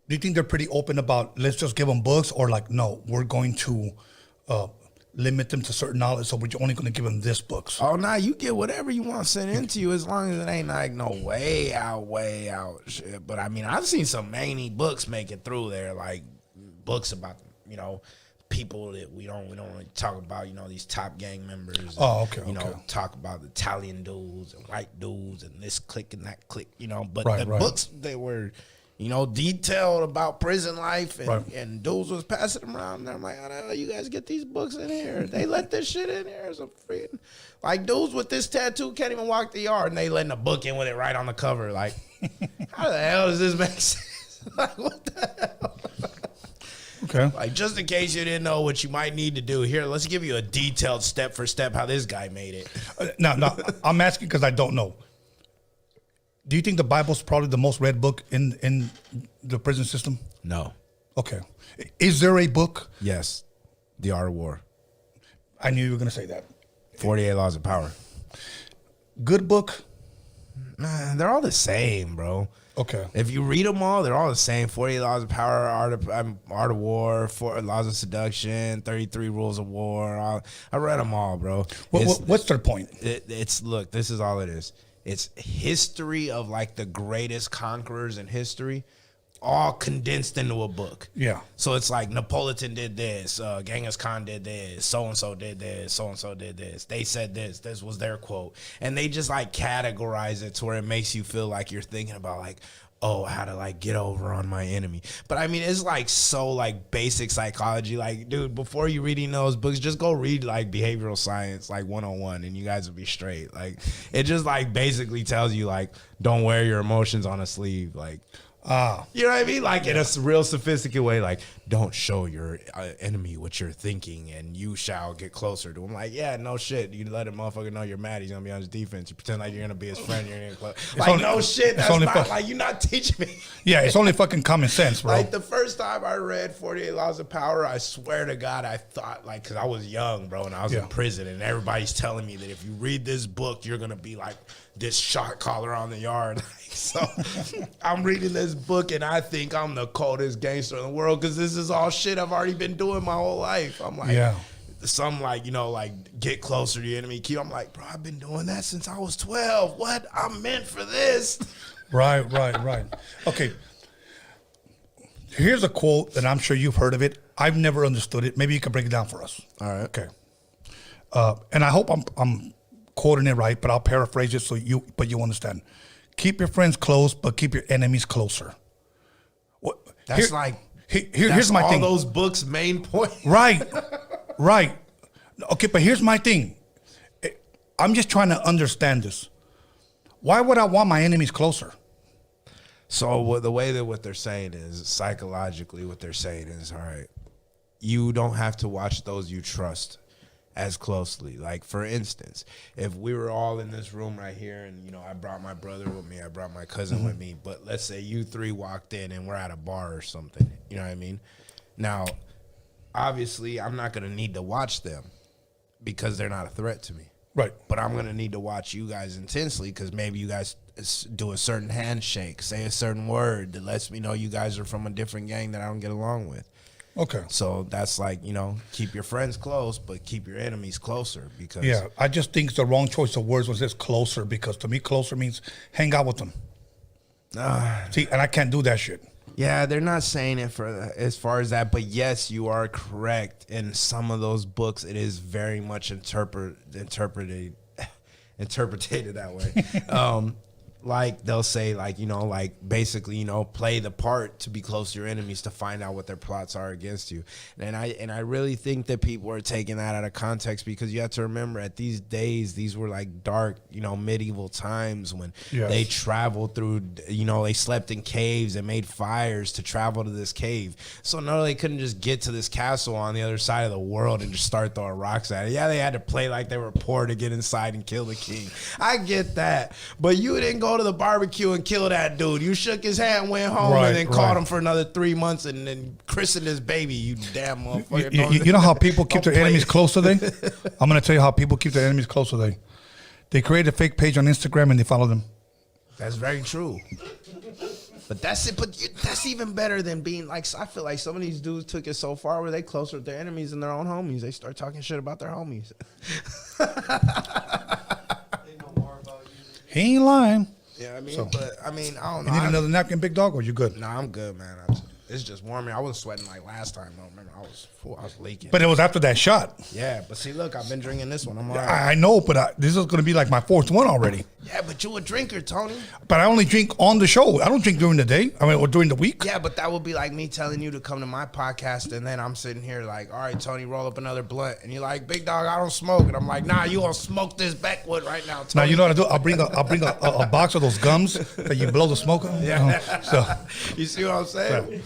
you think they're pretty open about, let's just give them books, or like, no, we're going to limit them to certain knowledge, so we're only going to give them this books? Oh, nah, you get whatever you want sent into you as long as it ain't like no way out shit. But I mean, I've seen some many books make it through there, like books about, people that we don't really talk about, these top gang members. Oh, okay, talk about the Italian dudes and white dudes and this clique and that clique, but Right, the right. books, they were, you know, detailed about prison life, and, Right. and dudes was passing them around. And I'm like, how the hell you guys get these books in here? They let this shit in here. Some freaking, like, dudes with this tattoo can't even walk the yard, and they letting a book in with it right on the cover. Like, how the hell does this make sense? Like, what the hell? Okay. Like, just in case you didn't know what you might need to do, here, let's give you a detailed step for step how this guy made it. No, I'm asking because I don't know. Do you think the Bible's probably the most read book in the prison system? No. Okay. Is there a book? Yes. The Art of War. I knew you were going to say that. 48 Laws of Power. Good book? Man, they're all the same, bro. Okay. If you read them all, they're all the same. 48 Laws of Power, Art of War, 4 Laws of Seduction, 33 Rules of War. I read them all, bro. What's their point? Look, this is all it is. It's history of like the greatest conquerors in history, all condensed into a book. Yeah. So it's like Napoleon did this, Genghis Khan did this, so-and-so did this, so-and-so did this. They said this was their quote. And they just like categorize it to where it makes you feel like you're thinking about like, oh, how to like get over on my enemy. But I mean, it's like so like basic psychology. Like, dude, before you reading those books, just go read like behavioral science, like 101, and you guys will be straight. Like, it just like basically tells you like, don't wear your emotions on a sleeve. Like, you know what I mean? Like, in a real sophisticated way, like, don't show your enemy what you're thinking and you shall get closer to him. Like, yeah, no shit. You let a motherfucker know you're mad, he's going to be on his defense. You pretend like you're going to be his friend, you're going to like, no shit. That's not, like, you're not teaching me. Yeah, it's only fucking common sense, bro. Like, the first time I read 48 Laws of Power, I swear to God, I thought, like, because I was young, bro, and I was in prison, and everybody's telling me that if you read this book, you're going to be like this shot caller on the yard. So I'm reading this book, and I think I'm the coldest gangster in the world because this is all shit I've already been doing my whole life. I'm like, some like, you know, like get closer to your enemy. I'm like, bro, I've been doing that since I was 12. What? I'm meant for this. Right. Okay. Here's a quote, and I'm sure you've heard of it. I've never understood it. Maybe you can break it down for us. All right. Okay. And I hope I'm quoting it right, but I'll paraphrase it so you understand. Keep your friends close, but keep your enemies closer. That's here's my thing. All those books' main point. Right. Okay, but here's my thing. I'm just trying to understand this. Why would I want my enemies closer? So the way that what they're saying is, psychologically, what they're saying is, all right, you don't have to watch those you trust as closely. Like, for instance, if we were all in this room right here and, you know, I brought my brother with me, I brought my cousin with me, but let's say you three walked in and we're at a bar or something, you know what I mean? Now, obviously, I'm not going to need to watch them because they're not a threat to me. Right. But I'm going to need to watch you guys intensely because maybe you guys do a certain handshake, say a certain word that lets me know you guys are from a different gang that I don't get along with. Okay. So that's like, you know, keep your friends close, but keep your enemies closer because... Yeah, I just think it's the wrong choice of words when it says closer because to me, closer means hang out with them. See, and I can't do that shit. Yeah, they're not saying it for as far as that, but yes, you are correct. In some of those books, it is very much interpreted that way. Like they'll say, like, you know, like basically, you know, play the part to be close to your enemies to find out what their plots are against you. And I really think that people are taking that out of context because you have to remember at these days, these were like dark, you know, medieval times when they traveled through, you know, they slept in caves and made fires to travel to this cave. So no, they couldn't just get to this castle on the other side of the world and just start throwing rocks at it. Yeah, they had to play like they were poor to get inside and kill the king. I get that. But you didn't go to the barbecue and kill that dude. You shook his hand, went home, and then called him for another 3 months and then christened his baby. You damn motherfucker. You know how people keep their enemies close today? I'm going to tell you how people keep their enemies close today. They create a fake page on Instagram and they follow them. That's very true. But that's it. But that's even better than being like, I feel like some of these dudes took it so far where they closer with their enemies than their own homies. They start talking shit about their homies. He ain't lying. Yeah, I mean, So, but I mean, I don't know. You need another napkin, big dog, or you good? No, I'm good, man. It's just warmer. I was sweating like last time. Though. Remember, I was leaking. But it was after that shot. Yeah, but see, look, I've been drinking this one. I'm all right. I know, but this is going to be like my 4th one already. Yeah, but you a drinker, Tony. But I only drink on the show. I don't drink during the day. I mean, or during the week. Yeah, but that would be like me telling you to come to my podcast, and then I'm sitting here like, all right, Tony, roll up another blunt, and you're like, big dog, I don't smoke, and I'm like, nah, you gonna smoke this backwood right now, Tony. Now you know what I do? I'll bring a box of those gums that you blow the smoke on. Yeah. So You see what I'm saying?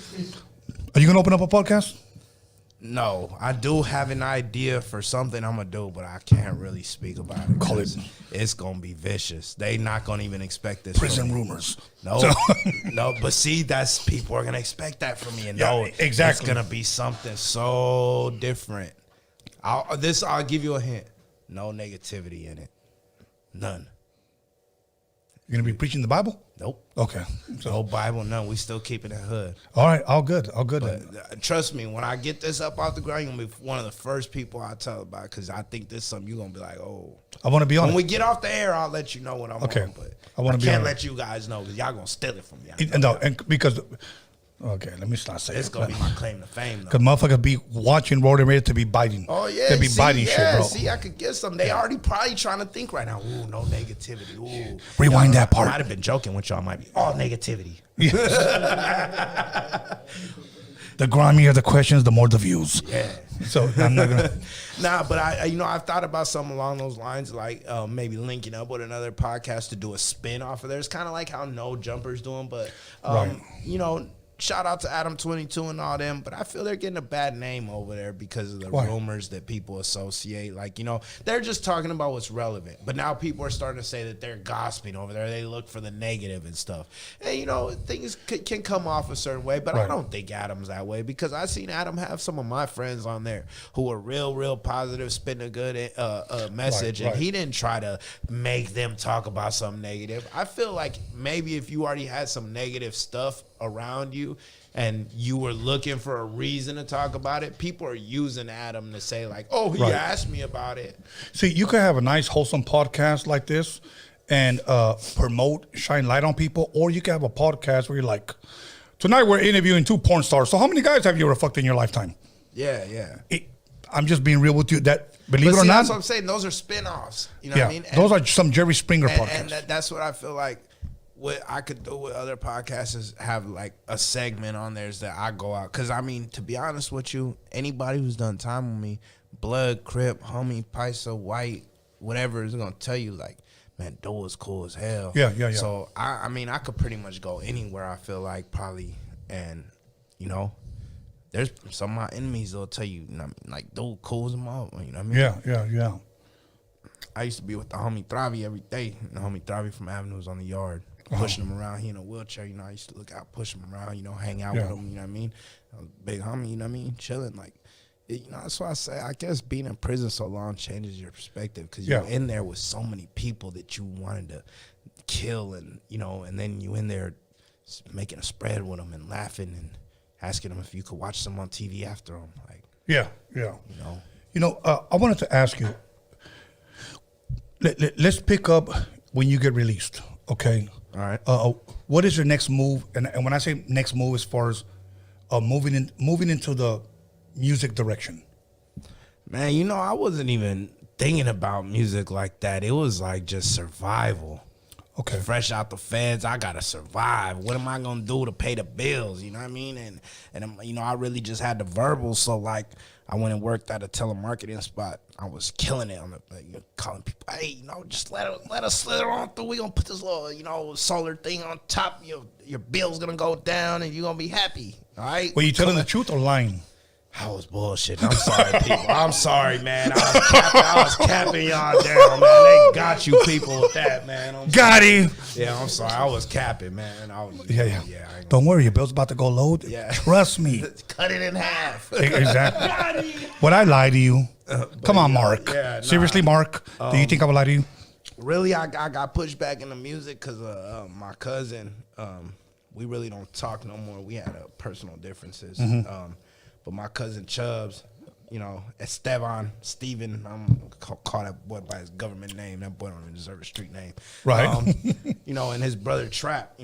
are you gonna open up a podcast? No, I do have an idea for something I'm gonna do, but I can't really speak about it. Call it. It's gonna be vicious. They not gonna even expect this. Prison from me. rumors. No, So- no. But see, that's people are gonna expect that from me, and Yeah, no, exactly. it's gonna be something so different. I'll give you a hint. No negativity in it. None. You're gonna be preaching the Bible? Nope. Okay. So No Bible, none. We still keeping it hood. all right, all good. But Then. trust me, when I get this up off the ground, you're gonna be one of the first people I tell about, because I think this is something you're gonna be like, oh. I want to be on When it. we get off the air, I'll let you know what I'm Okay. on. But I wanna be can't on it. let you guys know, because y'all gonna steal it from me. And because okay, let me not say It's it. gonna be my claim to fame, though. Because motherfuckers be watching Roadium Radio to be biting. Oh yeah, they be biting shit, bro. See, I could get some. They already probably trying to think right now. Ooh, no negativity. Ooh, Rewind that part. I might have been joking with y'all. Might be all negativity. Yes. The grimier the questions, the more the views. Yeah. So I'm not gonna. Nah, but I've thought about something along those lines, like maybe linking up with another podcast to do a spin off of there. It's kind of like how No Jumper's doing, but Right. shout out to Adam 22 and all them, but I feel they're getting a bad name over there because of the Why? rumors that people associate. Like, they're just talking about what's relevant, but now people are starting to say that they're gossiping over there. They look for the negative and stuff. And, things can come off a certain way, but I Right. don't think Adam's that way, because I've seen Adam have some of my friends on there who are real positive, spitting a good message, Right. and he didn't try to make them talk about something negative. I feel like maybe if you already had some negative stuff around you and you were looking for a reason to talk about it, people are using Adam to say like, oh, he Right. asked me about it. See, you could have a nice, wholesome podcast like this and promote, shine light on people, or you could have a podcast where you're like, tonight we're interviewing 2 porn stars. So how many guys have you ever fucked in your lifetime? Yeah. I'm just being real with you. That believe But it or see, not, that's what I'm saying. Those are spin-offs. You know yeah, what I mean? those are some Jerry Springer podcasts. And that's what I feel like what I could do with other podcasts is have like a segment on there is that I go out. Because, to be honest with you, anybody who's done time with me, Blood, Crip, Homie, Paisa, White, whatever, is going to tell you like, man, Doe is cool as hell. Yeah. So, I could pretty much go anywhere, I feel like, probably. And, there's some of my enemies that'll tell you, like, Doe cool as a mother. You know what I mean? Yeah. I used to be with the homie Travi every day. The homie Travi from Avenues on the yard. Pushing him around. He in a wheelchair, I used to look out, push him around, hang out with him, you know what I mean? Big homie, you know what I mean? Chilling, like, that's why I say, I guess being in prison so long changes your perspective, because you're in there with so many people that you wanted to kill, and, and then you in there making a spread with them and laughing and asking them if you could watch them on TV after them. Like, Yeah. I wanted to ask you, let's pick up when you get released, okay? all right. What is your next move? And when I say next move, as far as moving into the music direction. Man, I wasn't even thinking about music like that. It was like just survival. Okay. Fresh out the feds, I gotta survive. What am I gonna do to pay the bills? You know what I mean? And I really just had the verbal. So like, I went and worked at a telemarketing spot. I was killing it on the calling people. Hey, just let us slither on through. We gonna put this little solar thing on top. Your bill's gonna go down, and you're gonna be happy. All right. Were you telling the truth or lying? I was bullshitting. I'm sorry, people. I'm sorry, man. I was capping y'all down, man. They got you people with that, man. Got him. Yeah, I'm sorry. I was capping, man. Yeah. Don't worry, your bill's about to go load. Yeah. Trust me. Cut it in half. Exactly. Would I lie to you? Come on, Mark. Yeah, nah. Seriously, Mark. Do you think I would lie to you? Really, I got pushed back into music because my cousin. We really don't talk no more. We had personal differences. But my cousin Chubbs, Steven, I'm call that boy by his government name. That boy don't even deserve a street name. Right. And his brother Trap,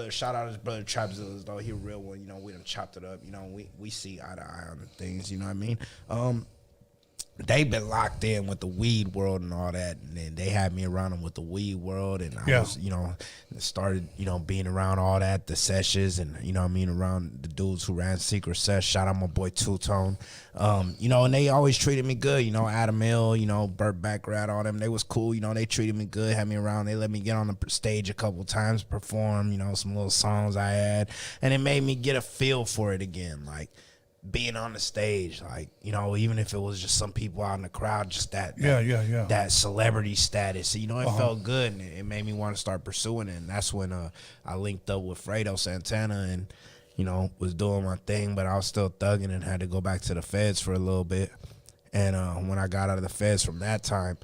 shout out his brother Trapzilla, though he a real one. We done chopped it up. We see eye to eye on the things, you know what I mean? They been locked in with the weed world and all that, and then they had me around them with the weed world, and I was, started, being around all that, the sessions, and around the dudes who ran Secret Sesh. Shout out my boy Two Tone, and they always treated me good. Adam Hill, Burt Baccarat, all them, they was cool. They treated me good, had me around. They let me get on the stage a couple times, perform, some little songs I had, and it made me get a feel for it again, like. Being on the stage, like, even if it was just some people out in the crowd, just that celebrity status, it felt good, and it made me want to start pursuing it. And that's when I linked up with Fredo Santana and, was doing my thing, but I was still thugging and had to go back to the feds for a little bit. And when I got out of the feds from that time,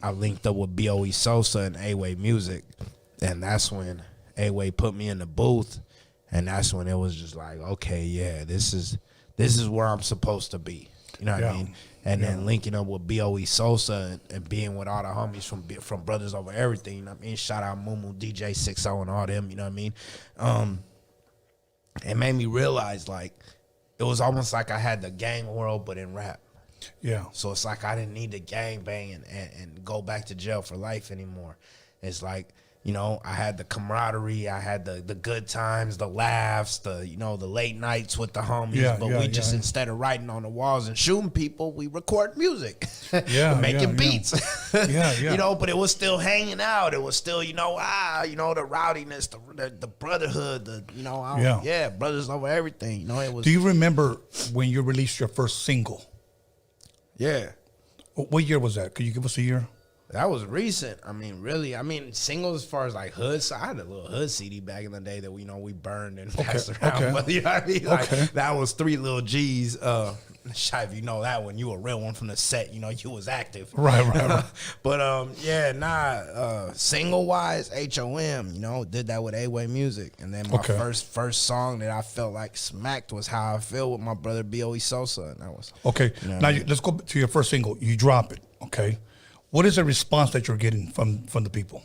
I linked up with B.O.E. Sosa and A.DA Music, and that's when A.DA put me in the booth. And that's when it was just like, okay, yeah, this is where I'm supposed to be. You know what I mean? And then linking up with B.O.E. Sosa and being with all the homies from Brothers Over Everything. You know what I mean? Shout out Mumu, DJ 60 and all them. You know what I mean? It made me realize, like, it was almost like I had the gang world, but in rap. Yeah. So it's like I didn't need to gang bang and go back to jail for life anymore. It's like, I had the camaraderie, I had the good times, the laughs, the late nights with the homies. Instead of writing on the walls and shooting people, we record music. Making beats. But it was still hanging out. It was still, the rowdiness, the brotherhood, Brothers Over Everything. It was. Do you remember when you released your first single? Yeah. What year was that? Could you give us a year? That was recent. I mean, really. I mean, singles as far as like hood. So I had a little hood CD back in the day that we burned and passed around. Okay. But you know what I mean? Like, that was 3 Little G's. Shy, if you know that one, you a real one from the set. You was active. Right. But single wise, HOM. Did that with A.DA Music, and then my first song that I felt like smacked was How I Feel with my brother B.O.E. Sosa, and that was okay. Let's go to your first single. You drop it. Okay. What is the response that you're getting from the people?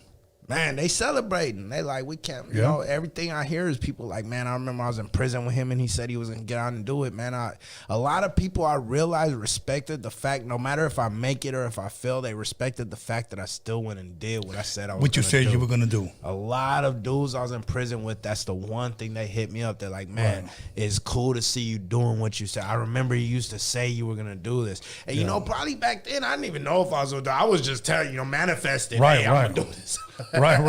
Man, they celebrating. They like, we can't, everything I hear is people like, man, I remember I was in prison with him and he said he was going to get out and do it. Man, a lot of people I realized respected the fact, no matter if I make it or if I fail, they respected the fact that I still went and did what I said I was going to do. What you said you were going to do. A lot of dudes I was in prison with, that's the one thing they hit me up. They're like, man, it's cool to see you doing what you said. I remember you used to say you were going to do this. And, probably back then, I didn't even know if I was going to do it. I was just telling you, manifesting. Hey, I'm going to do this. Right.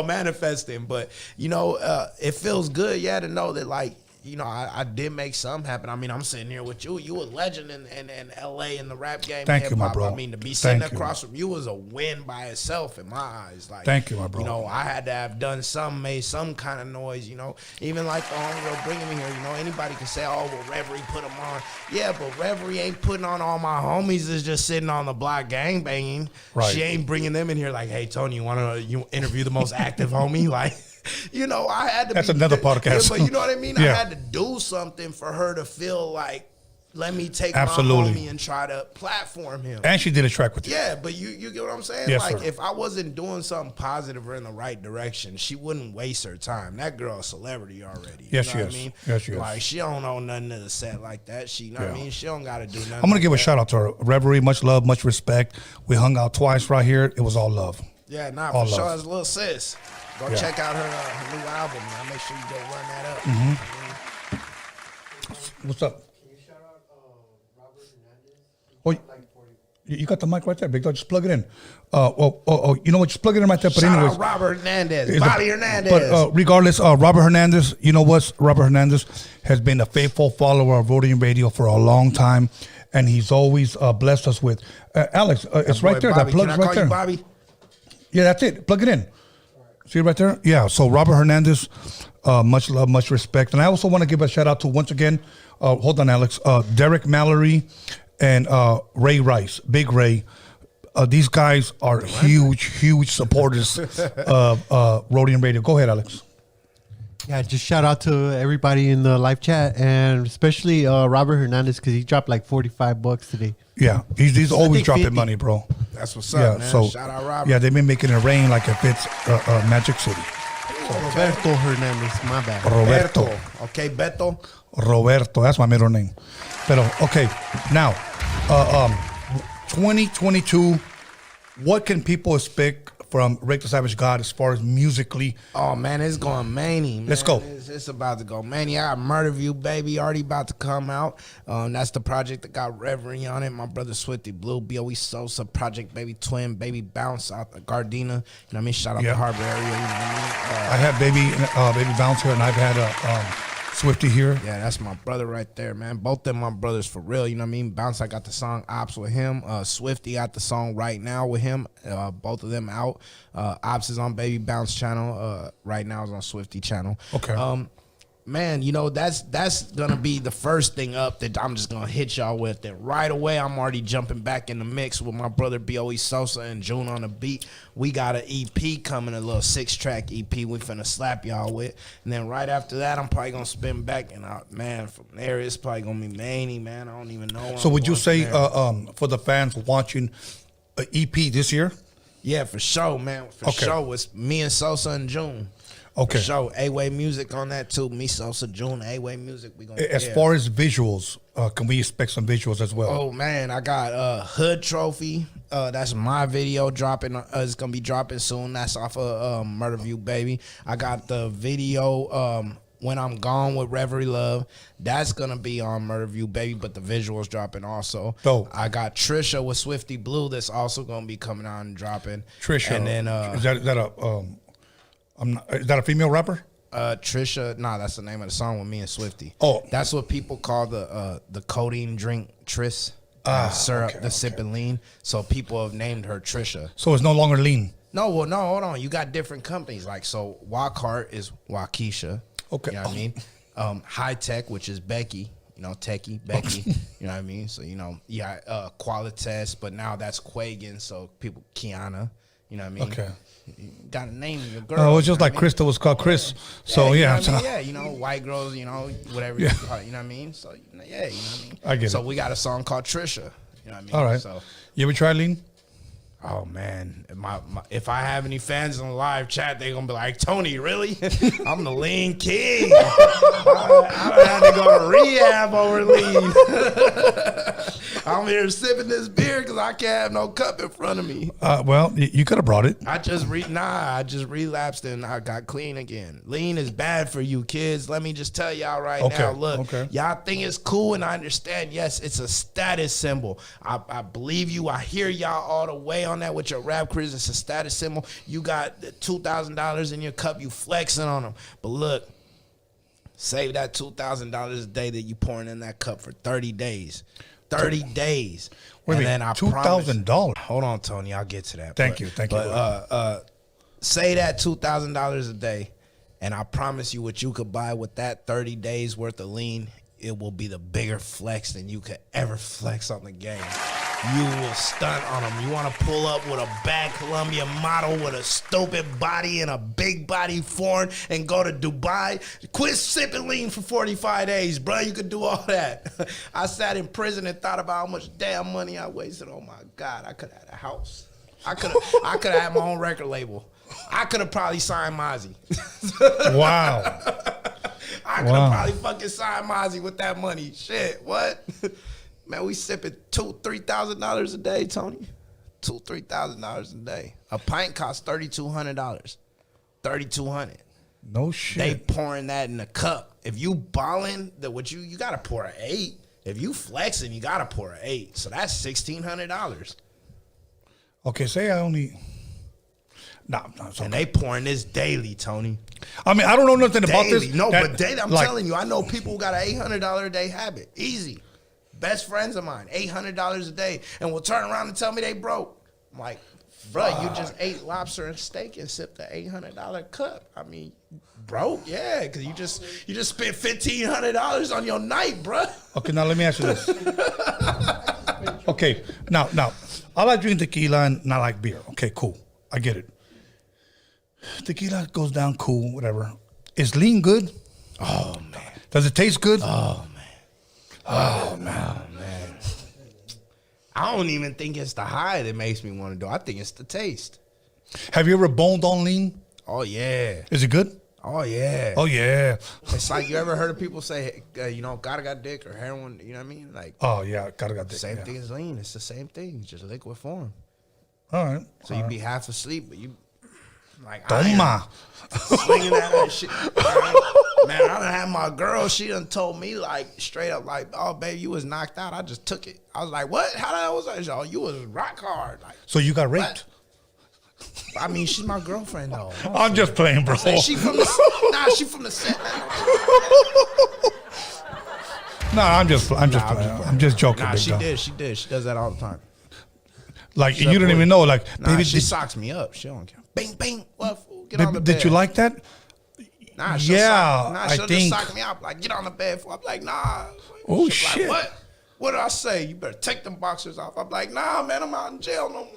Manifesting. But, it feels good, to know that, like, I did make something happen. I mean, I'm sitting here with you. You a legend in L.A. in the rap game. Thank you, my bro. I mean, to be sitting across from you was a win by itself in my eyes. Like, thank you, my bro. I had to have done something, made some kind of noise, Even like the homegirl bringing me here, anybody can say, oh, well, Reverie put them on. Yeah, but Reverie ain't putting on all my homies that's just sitting on the block gang banging. Right. She ain't bringing them in here like, hey, Tony, you interview the most active homie? Like, I had to. That's another podcast. But you know what I mean? Yeah. I had to do something for her to feel like, let me take Absolutely. my homie and try to platform him. And she did a track with you. Yeah, but you get what I'm saying? Yes, like, sir. if I wasn't doing something positive or in the right direction, she wouldn't waste her time. That girl a celebrity already. Yes, you know yes. what I mean? Yes, she is. Like, she don't know nothing to the set like that. She, you know what I mean? She don't got to do nothing. I'm going to give a shout out to her. Reverie, much love, much respect. We hung out twice right here. It was all love. Yeah, all for sure. love. It's a little sis. Go check out her new album, man. Make sure you go run that up. What's up? Can you shout out Robert Hernandez? You got the mic right there, big dog. Just plug it in. You know what? Just plug it in right there. But Shout anyways, out Robert Hernandez, Bobby Hernandez. But regardless, Robert Hernandez, you know what? Robert Hernandez has been a faithful follower of Roadium Radio for a long time, and he's always blessed us with. Alex, it's right there. Bobby. That plug's Can I right call there. you Bobby? Yeah, that's it. Plug it in. See it right there? Yeah. So Robert Hernandez, much love, much respect. And I also want to give a shout out to, once again, hold on, Alex, Derek Mallory and Ray Rice, Big Ray. These guys are huge supporters of Roadium Radio. Go ahead, Alex. Yeah, just shout out to everybody in the live chat, and especially Robert Hernandez, because he dropped like $45 today. Yeah, he's always think dropping 50. money, bro. That's what's up, man. So Shout out Robert. yeah, they've been making it rain like if it's Magic City. Roberto Hernandez, my bad. Roberto. Okay, Beto. Roberto, that's my middle name. But okay, now 2022. What can people expect from Rick the Savage God as far as musically? Oh man, it's going many. Man. Let's go. It's about to go many. I got Murder View, baby, already about to come out. That's the project that got Reverie on it. My brother Swifty Blue, B.O.E. Sosa, Project Baby Twin, Baby Bounce out of Gardena. You know what I mean? Shout out Yeah. the Harbor area. You know what I mean? I have Baby Bounce here, and I've had Swifty here. Yeah, that's my brother right there, man. Both them my brothers for real. You know what I mean? Bounce, I got the song Ops with him. Swifty got the song Right Now with him. Both of them out. Ops is on Baby Bounce channel. Right Now is on Swifty channel. Okay. Man, you know, that's gonna be the first thing up that I'm just gonna hit y'all with. And right away, I'm already jumping back in the mix with my brother B.O.E. Sosa and June on the beat. We got an EP coming, a little 6-track EP we finna slap y'all with. And then right after that, I'm probably gonna spin back, and man, from there it's probably gonna be many, man. I don't even know where So I'm would you going say from there. for the fans watching an EP this year? Yeah, for sure, man. For Okay. sure, it's me and Sosa and June. Okay. For sure, A-Way Music on that too. Me, Sosa, June, A-Way Music. We gonna As far as visuals, can we expect some visuals as well? Oh man, I got Hood Trophy. That's my video dropping. It's gonna be dropping soon. That's off of Murder View, baby. I got the video When I'm Gone with Reverie Love. That's gonna be on Murder View, baby. But the visuals dropping also. Dope. I got Trisha with Swifty Blue. That's also gonna be coming out and dropping. Trisha, and then is that a female rapper? Trisha, nah, that's the name of the song with me and Swifty. Oh. That's what people call the codeine drink Tris. Syrup, okay, the sipping lean. So people have named her Trisha. So it's no longer lean. No, well, no, hold on. You got different companies. Like, so Walkhart is Waukesha. Okay. You know what I mean? High Tech, which is Becky. You know, Techie, Becky. You know what I mean? So, you know, yeah, Qualitas, but now that's Quagan. So people, Kiana. You know what I mean? Okay. You got to name your girl. Oh, it's just you know like what I mean? Krista was called Chris. So you yeah, know what I mean? Yeah, you know, white girls, you know, whatever you call it, you know what I mean? So, yeah, you know what I mean? I get so it. we got a song called Trisha. You know what I mean? All right. So, You ever try lean? oh man, if I have any fans in the live chat, they're gonna be like, Tony, really? I'm the lean king. I had to go to rehab over lean. I'm here sipping this beer because I can't have no cup in front of me. Well, you could have brought it. I just relapsed and I got clean again. Lean is bad for you kids. Let me just tell y'all right now. Look, y'all think it's cool, and I understand. Yes, it's a status symbol. I believe you. I hear y'all all the way on that with your rap careers. It's a status symbol. You got $2,000 in your cup. You flexing on them. But look, save that $2,000 a day that you pouring in that cup for 30 days. 30 days. Wait a and minute, then I promise. $2,000. Hold on, Tony. I'll get to that. Thank you. But say that $2,000 a day, and I promise you what you could buy with that 30 days worth of lean, it will be the bigger flex than you could ever flex on the game. You will stunt on them. You want to pull up with a bad Columbia model with a stupid body and a big body foreign and go to Dubai? Quit sipping lean for 45 days, bro. You could do all that. I sat in prison and thought about how much damn money I wasted. Oh my God, I could have had a house. I could have had my own record label. I could have probably signed Mozzie. Wow. I could have probably fucking signed Mozzie with that money. Shit, what? Man, we sipping $2,000-$3,000 a day, Tony. $2,000-$3,000 a day. A pint costs $3,200. $3,200. No shit. They pouring that in a cup. If you balling, you gotta pour an 8. If you flexing, you gotta pour an 8. So that's $1,600. Okay, say I only. No, it's okay. And they pouring this daily, Tony. I mean, I don't know nothing about Daily. this. No, That- but daily. I'm like, telling you, I know people who got an $800 a day habit. Easy. Best friends of mine, $800 a day, and will turn around and tell me they broke. I'm like, bro, you just ate lobster and steak and sipped the $800 cup. I mean, broke, yeah, because you just spent $1,500 on your night, bro. Okay, now let me ask you this. Okay, now, I like drinking tequila and not like beer. Okay, cool. I get it. Tequila goes down cool, whatever. Is lean good? Oh man. Does it taste good? Oh man. Oh man. I don't even think it's the high that makes me want to do. I think it's the taste. Have you ever boned on lean? Oh yeah. Is it good? Oh yeah. Oh yeah. It's like, you ever heard of people say, gotta got dick or heroin? You know what I mean? Like, Oh yeah, gotta got that. same thing as lean. It's the same thing, just liquid form. All right. So you be half asleep, but you like Toma. swinging that shit. Right? Man, I done had my girl. She done told me like straight up, like, "Oh, babe, you was knocked out. I just took it." I was like, "What? How that was that? Oh, you was rock hard." Like, So you got raped? I mean, she's my girlfriend though. I'm just playing, bro. Like, she from the she from the set. No, I'm just playing. I'm just joking. Nah, big she dog. did. She did. She does that all the time. Like Shut you don't up, even boy. know. Like, Nah, baby, she socks me up. She don't care. Bing, bing. What? Fool? Get on the bed. did you like that? Nah, she'll Yeah, she'll I think. just sock me up. Like, get on the bed. Fool. I'm like, nah. Oh, She's shit. Like, what? What did I say? You better take them boxers off. I'm like, nah, man. I'm out in jail no more. No,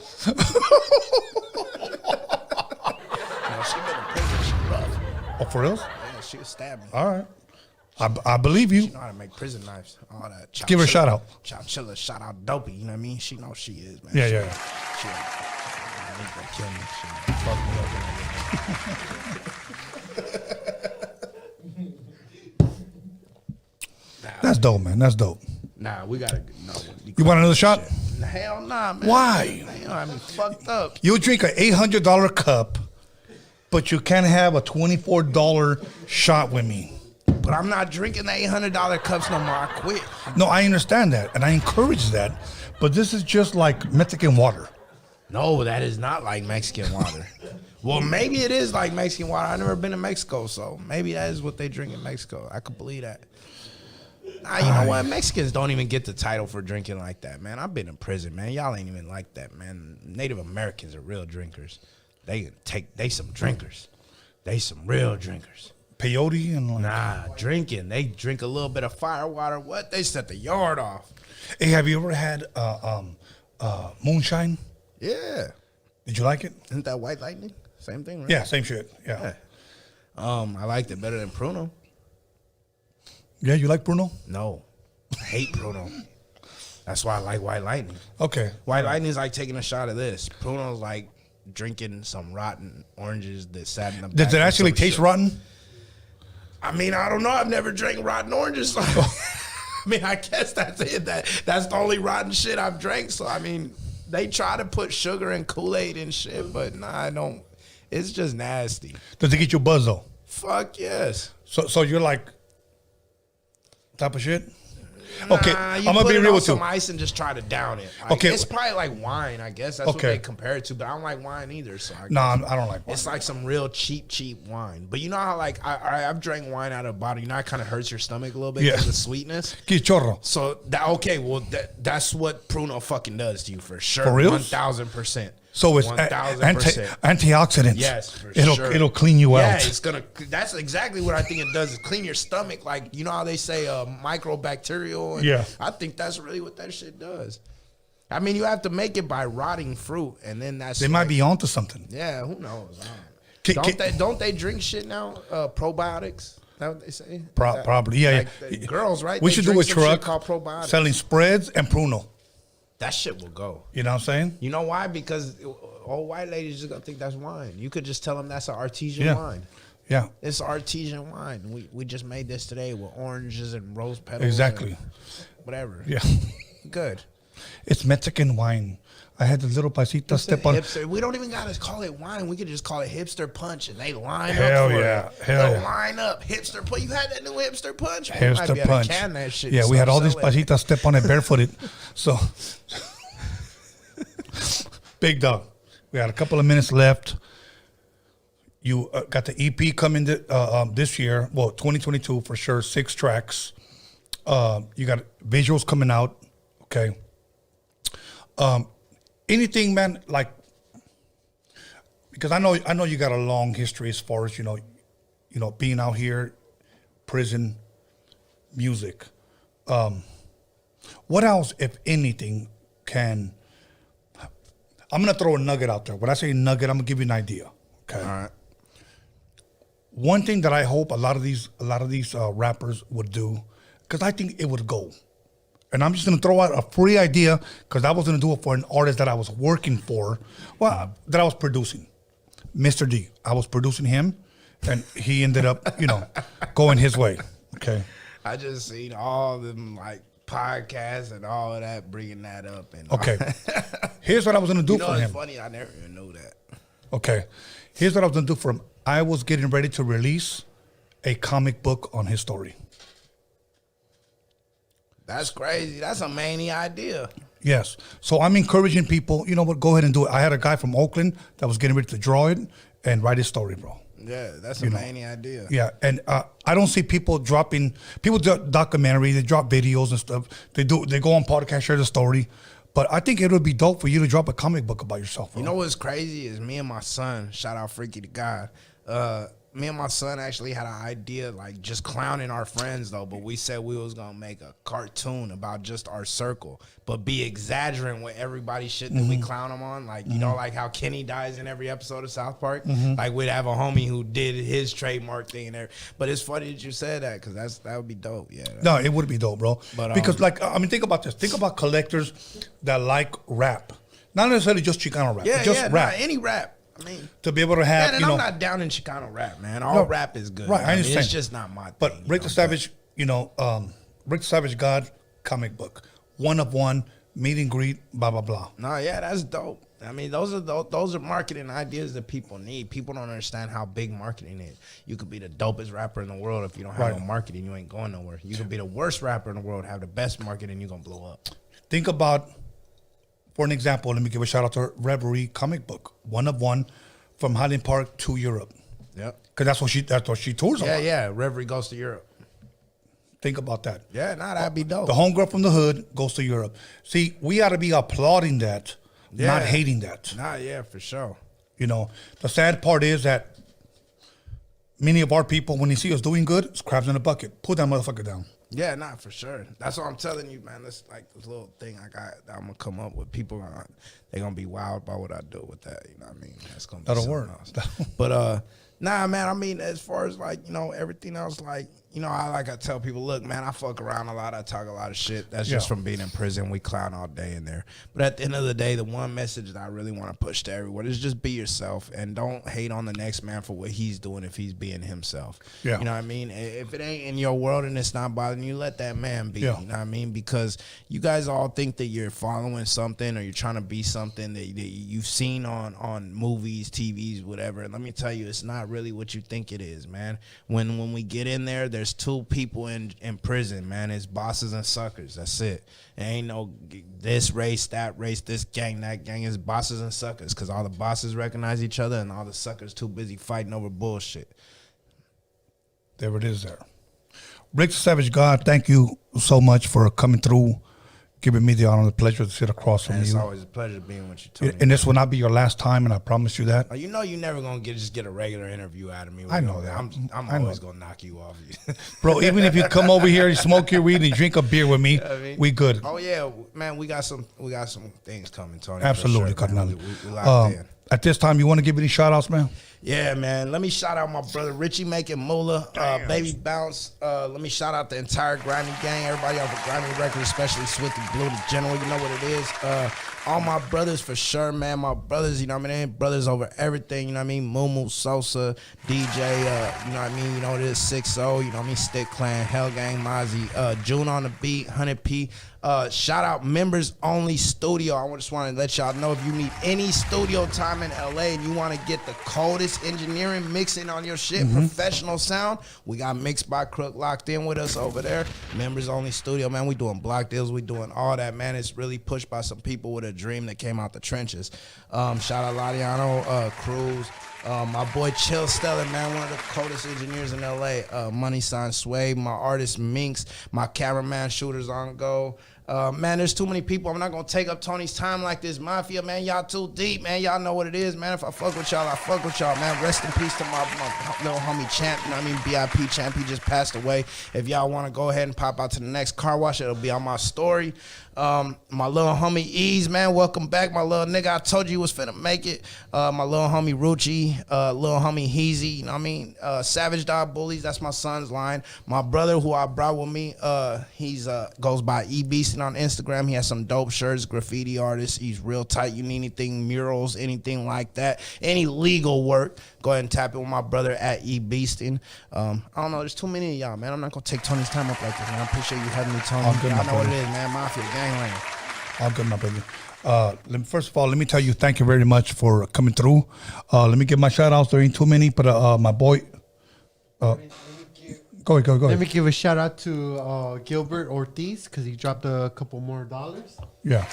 she been in prison. She rough. Oh, for real? Yeah, she would stab me. All right. I believe you. She know how to make prison knives. All that. Give her a shout out. Chilla, shout out Dopey. You know what I mean? She knows she is, man. Yeah, She- yeah. She ain't gonna kill me. She fuck me up. That's dope, man. That's dope. Nah, we gotta. No, You want another shot? Hell nah, man. Why? Damn, I mean, fucked up. You drink an $800 cup, but you can't have a $24 shot with me. But I'm not drinking the $800 cups no more. I quit. No, I understand that, and I encourage that. But this is just like Mexican water. No, that is not like Mexican water. Well, maybe it is like Mexican water. I've never been to Mexico, so maybe that is what they drink in Mexico. I could believe that. Nah, you know what? Mexicans don't even get the title for drinking like that, man. I've been in prison, man. Y'all ain't even like that, man. Native Americans are real drinkers. They some drinkers. They some real drinkers. Peyote and like. Nah, drinking. They drink a little bit of fire water. What? They set the yard off. Hey, have you ever had moonshine? Yeah. Did you like it? Isn't that White Lightning? Same thing, right? Yeah, same shit. Yeah. I liked it better than Pruno. Yeah, you like Bruno? No. I hate Pruno. That's why I like White Lightning. Okay. White Lightning is like taking a shot of this. Pruno's like drinking some rotten oranges that sat in the back. Does it of actually some taste shit. rotten? I mean, I don't know. I've never drank rotten oranges. So I mean, I guess that's it. That's the only rotten shit I've drank. So, I mean, they try to put sugar and Kool-Aid and shit, but nah, I don't. It's just nasty. Does it get you buzzed though? Fuck yes. So you're like type of shit? Nah, Okay, you I'm gonna put be it real on with you. some ice and just try to down it. Like, Okay. it's probably like wine. I guess that's what Okay. they compare it to. But I don't like wine either. So No, I don't like wine. It's like some real cheap wine. But you know how like I've drank wine out of a bottle. You know, it kind of hurts your stomach a little bit Yeah. because of the sweetness. Que chorro. So that's what Pruno fucking does to you for sure. For real? 1000%. So it's 1000%. antioxidants. Yes, for sure. It'll clean you Yeah, out. it's gonna. That's exactly what I think it does. Is clean your stomach. Like, you know how they say microbacterial. And Yeah. I think that's really what that shit does. I mean, you have to make it by rotting fruit, and then that's. They might be onto something. Yeah, who knows? Can- Don't they drink shit now? Probiotics. That what they say? Probably. Yeah, Like, yeah. girls, right? We They should do a drink some shit truck called probiotics. selling spreads and Pruno. That shit will go. You know what I'm saying? You know why? Because old white ladies just gonna think that's wine. You could just tell them that's an artesian Yeah. wine. Yeah. It's artesian wine. We just made this today with oranges and rose petals. Exactly. and whatever. Yeah. Good. It's Mexican wine. I had the little pasita It's step a on. hipster. We don't even gotta call it wine. We could just call it hipster punch, and they line Hell up for yeah. it. Hell They'll yeah. line up hipster punch. You had that new hipster punch. We might be Hipster able to punch. Can that shit Yeah, and we had all start these selling it. pasitas step on it barefooted. So, big dog. We had a couple of minutes left. You got the EP coming this year. Well, 2022 for sure. 6 tracks. You got visuals coming out. Okay. Anything, man, like, because I know you got a long history as far as, you know, being out here, prison, music. What else, if anything, I'm going to throw a nugget out there. When I say nugget, I'm going to give you an idea. Okay. All right. one thing that I hope a lot of these rappers would do, because I think it would go. And I'm just gonna throw out a free idea, because I was gonna do it for an artist that I was working for, that I was producing, Mr. D. I was producing him, and he ended up, going his way. Okay. I just seen all them like podcasts and all of that bringing that up. And okay, here's what I was gonna do for him. It's funny, I never even knew that. Okay, here's what I was gonna do for him. I was getting ready to release a comic book on his story. That's crazy. That's a mania idea. Yes. So I'm encouraging people, you know what, go ahead and do it. I had a guy from Oakland that was getting ready to draw it and write his story, bro. Yeah, that's a mania idea. Yeah, and I don't see people do documentary, they drop videos and stuff. They go on podcast, share the story. But I think it would be dope for you to drop a comic book about yourself, bro. You know what's crazy is me and my son, shout out Freaky to God, me and my son actually had an idea, like just clowning our friends though, but we said we was gonna make a cartoon about just our circle, but be exaggerating with everybody's shit that we clown them on. Like, you know, like how Kenny dies in every episode of South Park. Like we'd have a homie who did his trademark thing there. But it's funny that you said that, because that would be dope. Yeah. No, it would be dope, bro. But, because think about this. Think about collectors that like rap. Not necessarily just Chicano rap, but just rap. Any rap. I mean, to be able to have, man, and I'm not down in Chicano rap, man. All rap is good. Right, I understand. It's just not my thing. But Rick the Savage, Rick the Savage God comic book, 1 of 1, meet and greet, blah blah blah. No, yeah, that's dope. I mean, those are marketing ideas that people need. People don't understand how big marketing is. You could be the dopest rapper in the world, if you don't have no marketing, you ain't going nowhere. You could be the worst rapper in the world, have the best marketing, you're gonna blow up. Think about, for an example, let me give a shout out to Reverie comic book, 1 of 1, from Highland Park to Europe. Yep. Because that's what she tours about. Yeah. Reverie goes to Europe. Think about that. Yeah, that'd be dope. The homegirl from the hood goes to Europe. See, we ought to be applauding that, not hating that. Yeah, for sure. The sad part is that many of our people, when they see us doing good, it's crabs in a bucket. Put that motherfucker down. Yeah, for sure. That's what I'm telling you, man. That's like this little thing I got that I'm going to come up with. People, they're going to be wild about what I do with that. You know what I mean? That's going to be That'll work. But, nah, man, I mean, as far as like, everything else, like, I tell people, look, man, I fuck around a lot. I talk a lot of shit. That's just from being in prison. We clown all day in there. But at the end of the day, the one message that I really want to push to everyone is just be yourself and don't hate on the next man for what he's doing if he's being himself. Yeah. You know what I mean? If it ain't in your world and it's not bothering you, let that man be. Yeah. You know what I mean? Because you guys all think that you're following something or you're trying to be something that you've seen on movies, TVs, whatever. And let me tell you, it's not really what you think it is, man. When we get in there, there's 2 people in prison, man. It's bosses and suckers. That's it. There ain't no this race, that race, this gang, that gang. Is bosses and suckers, because all the bosses recognize each other and all the suckers too busy fighting over bullshit. There it is there. Rick Savage God, thank you so much for coming through, giving me the honor and the pleasure to sit across from you. It's always a pleasure being with you, Tony. And this will not be your last time, and I promise you that. You know you're never going to just get a regular interview out of me. I know that. I'm always going to knock you off. Bro, even if you come over here and smoke your weed and drink a beer with me, we good. Oh, yeah. Man, we got some things coming, Tony. Absolutely, sure, Carnal. We locked in. At this time, you want to give any shout-outs, man? Yeah, man. Let me shout out my brother Richie making Moolah, Baby Bounce. Let me shout out the entire Grimy gang, everybody off of Grimy Records, especially Swifty Blue, the General. You know what it is. All my brothers for sure, man. My brothers, you know what I mean? Brothers over everything, you know what I mean? Mumu, Sosa, DJ, you know what I mean? You know what it is, 6-0, you know what I mean? Stick Clan, Hell Gang, Mozzie, June on the beat, 100P. Shout out Members Only Studio. I just want to let y'all know, if you need any studio time in LA and you want to get the coldest engineering mixing on your shit, professional sound, we got Mixed by Crook locked in with us over there. Members Only Studio, man. We doing block deals. We doing all that, man. It's really pushed by some people with a dream that came out the trenches. Shout out Ladiano, Cruz. My boy Chill Stellar, man, one of the coldest engineers in LA. Money Sign Sway, my artist Minx, my cameraman Shooters on Go. Man, there's too many people. I'm not going to take up Tony's time like this. Mafia, man, y'all too deep, man. Y'all know what it is, man. If I fuck with y'all, I fuck with y'all, man. Rest in peace to my little homie Champ. You know what I mean? BIP Champ, he just passed away. If y'all want to go ahead and pop out to the next car wash, it'll be on my story. My little homie Ease, man, welcome back. My little nigga, I told you was finna make it. My little homie Rucci, little homie Heezy, you know what I mean? Savage Dog Bullies, that's my son's line. My brother, who I brought with me, he's goes by E-Beastin on Instagram. He has some dope shirts, graffiti artist. He's real tight. You need anything, murals, anything like that, any legal work, go ahead and tap in with my brother at E-Beastin. I don't know, there's too many of y'all, man. I'm not going to take Tony's time up like this, man. I appreciate you having me, Tony. I know what it is, man. Mafia, gangland. All good, my brother. First of all, let me tell you, thank you very much for coming through. Let me give my shout outs. There ain't too many, but my boy. Go ahead. Let me give a shout out to Gilbert Ortiz because he dropped a couple more dollars. Yeah.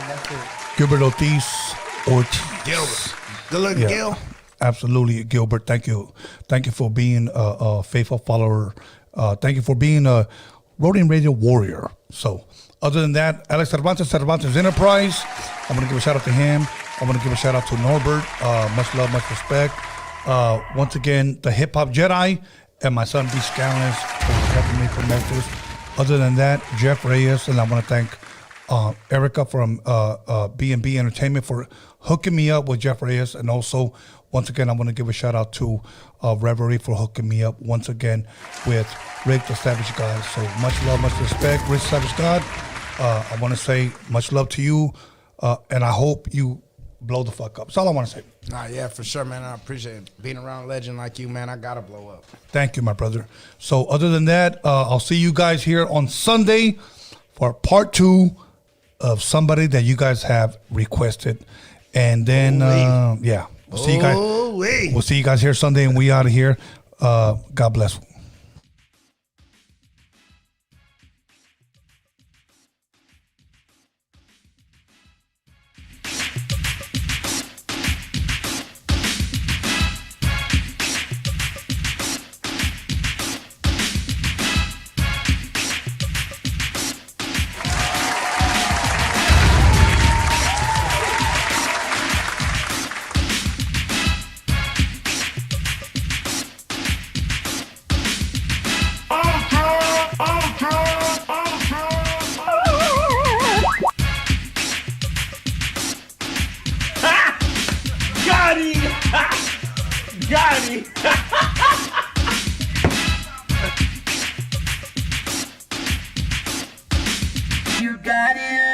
That's it. Gilbert Ortiz. Gilbert. Good looking, Gil. Absolutely, Gilbert. Thank you. Thank you for being a faithful follower. Thank you for being a Roadium Radio warrior. So, other than that, Alex Cervantes Enterprise, I'm going to give a shout out to him. I'm going to give a shout out to Norbert. Much love, much respect. Once again, the Hip Hop Jedi and my son, B. Scalens, for helping me promote this. Other than that, Jeff Reyes, and I want to thank Erica from B&B Entertainment for hooking me up with Jeff Reyes. And also, once again, I want to give a shout out to Reverie for hooking me up once again with Rick the Savage God. So much love, much respect, Rick Savage God. I want to say much love to you, and I hope you blow the fuck up. That's all I want to say. Nah, yeah, for sure, man. I appreciate it. Being around a legend like you, man, I got to blow up. Thank you, my brother. So other than that, I'll see you guys here on Sunday for part 2 of somebody that you guys have requested. And then, yeah, we'll see you guys. We'll see you guys here Sunday, and we out of here. God bless. You got it.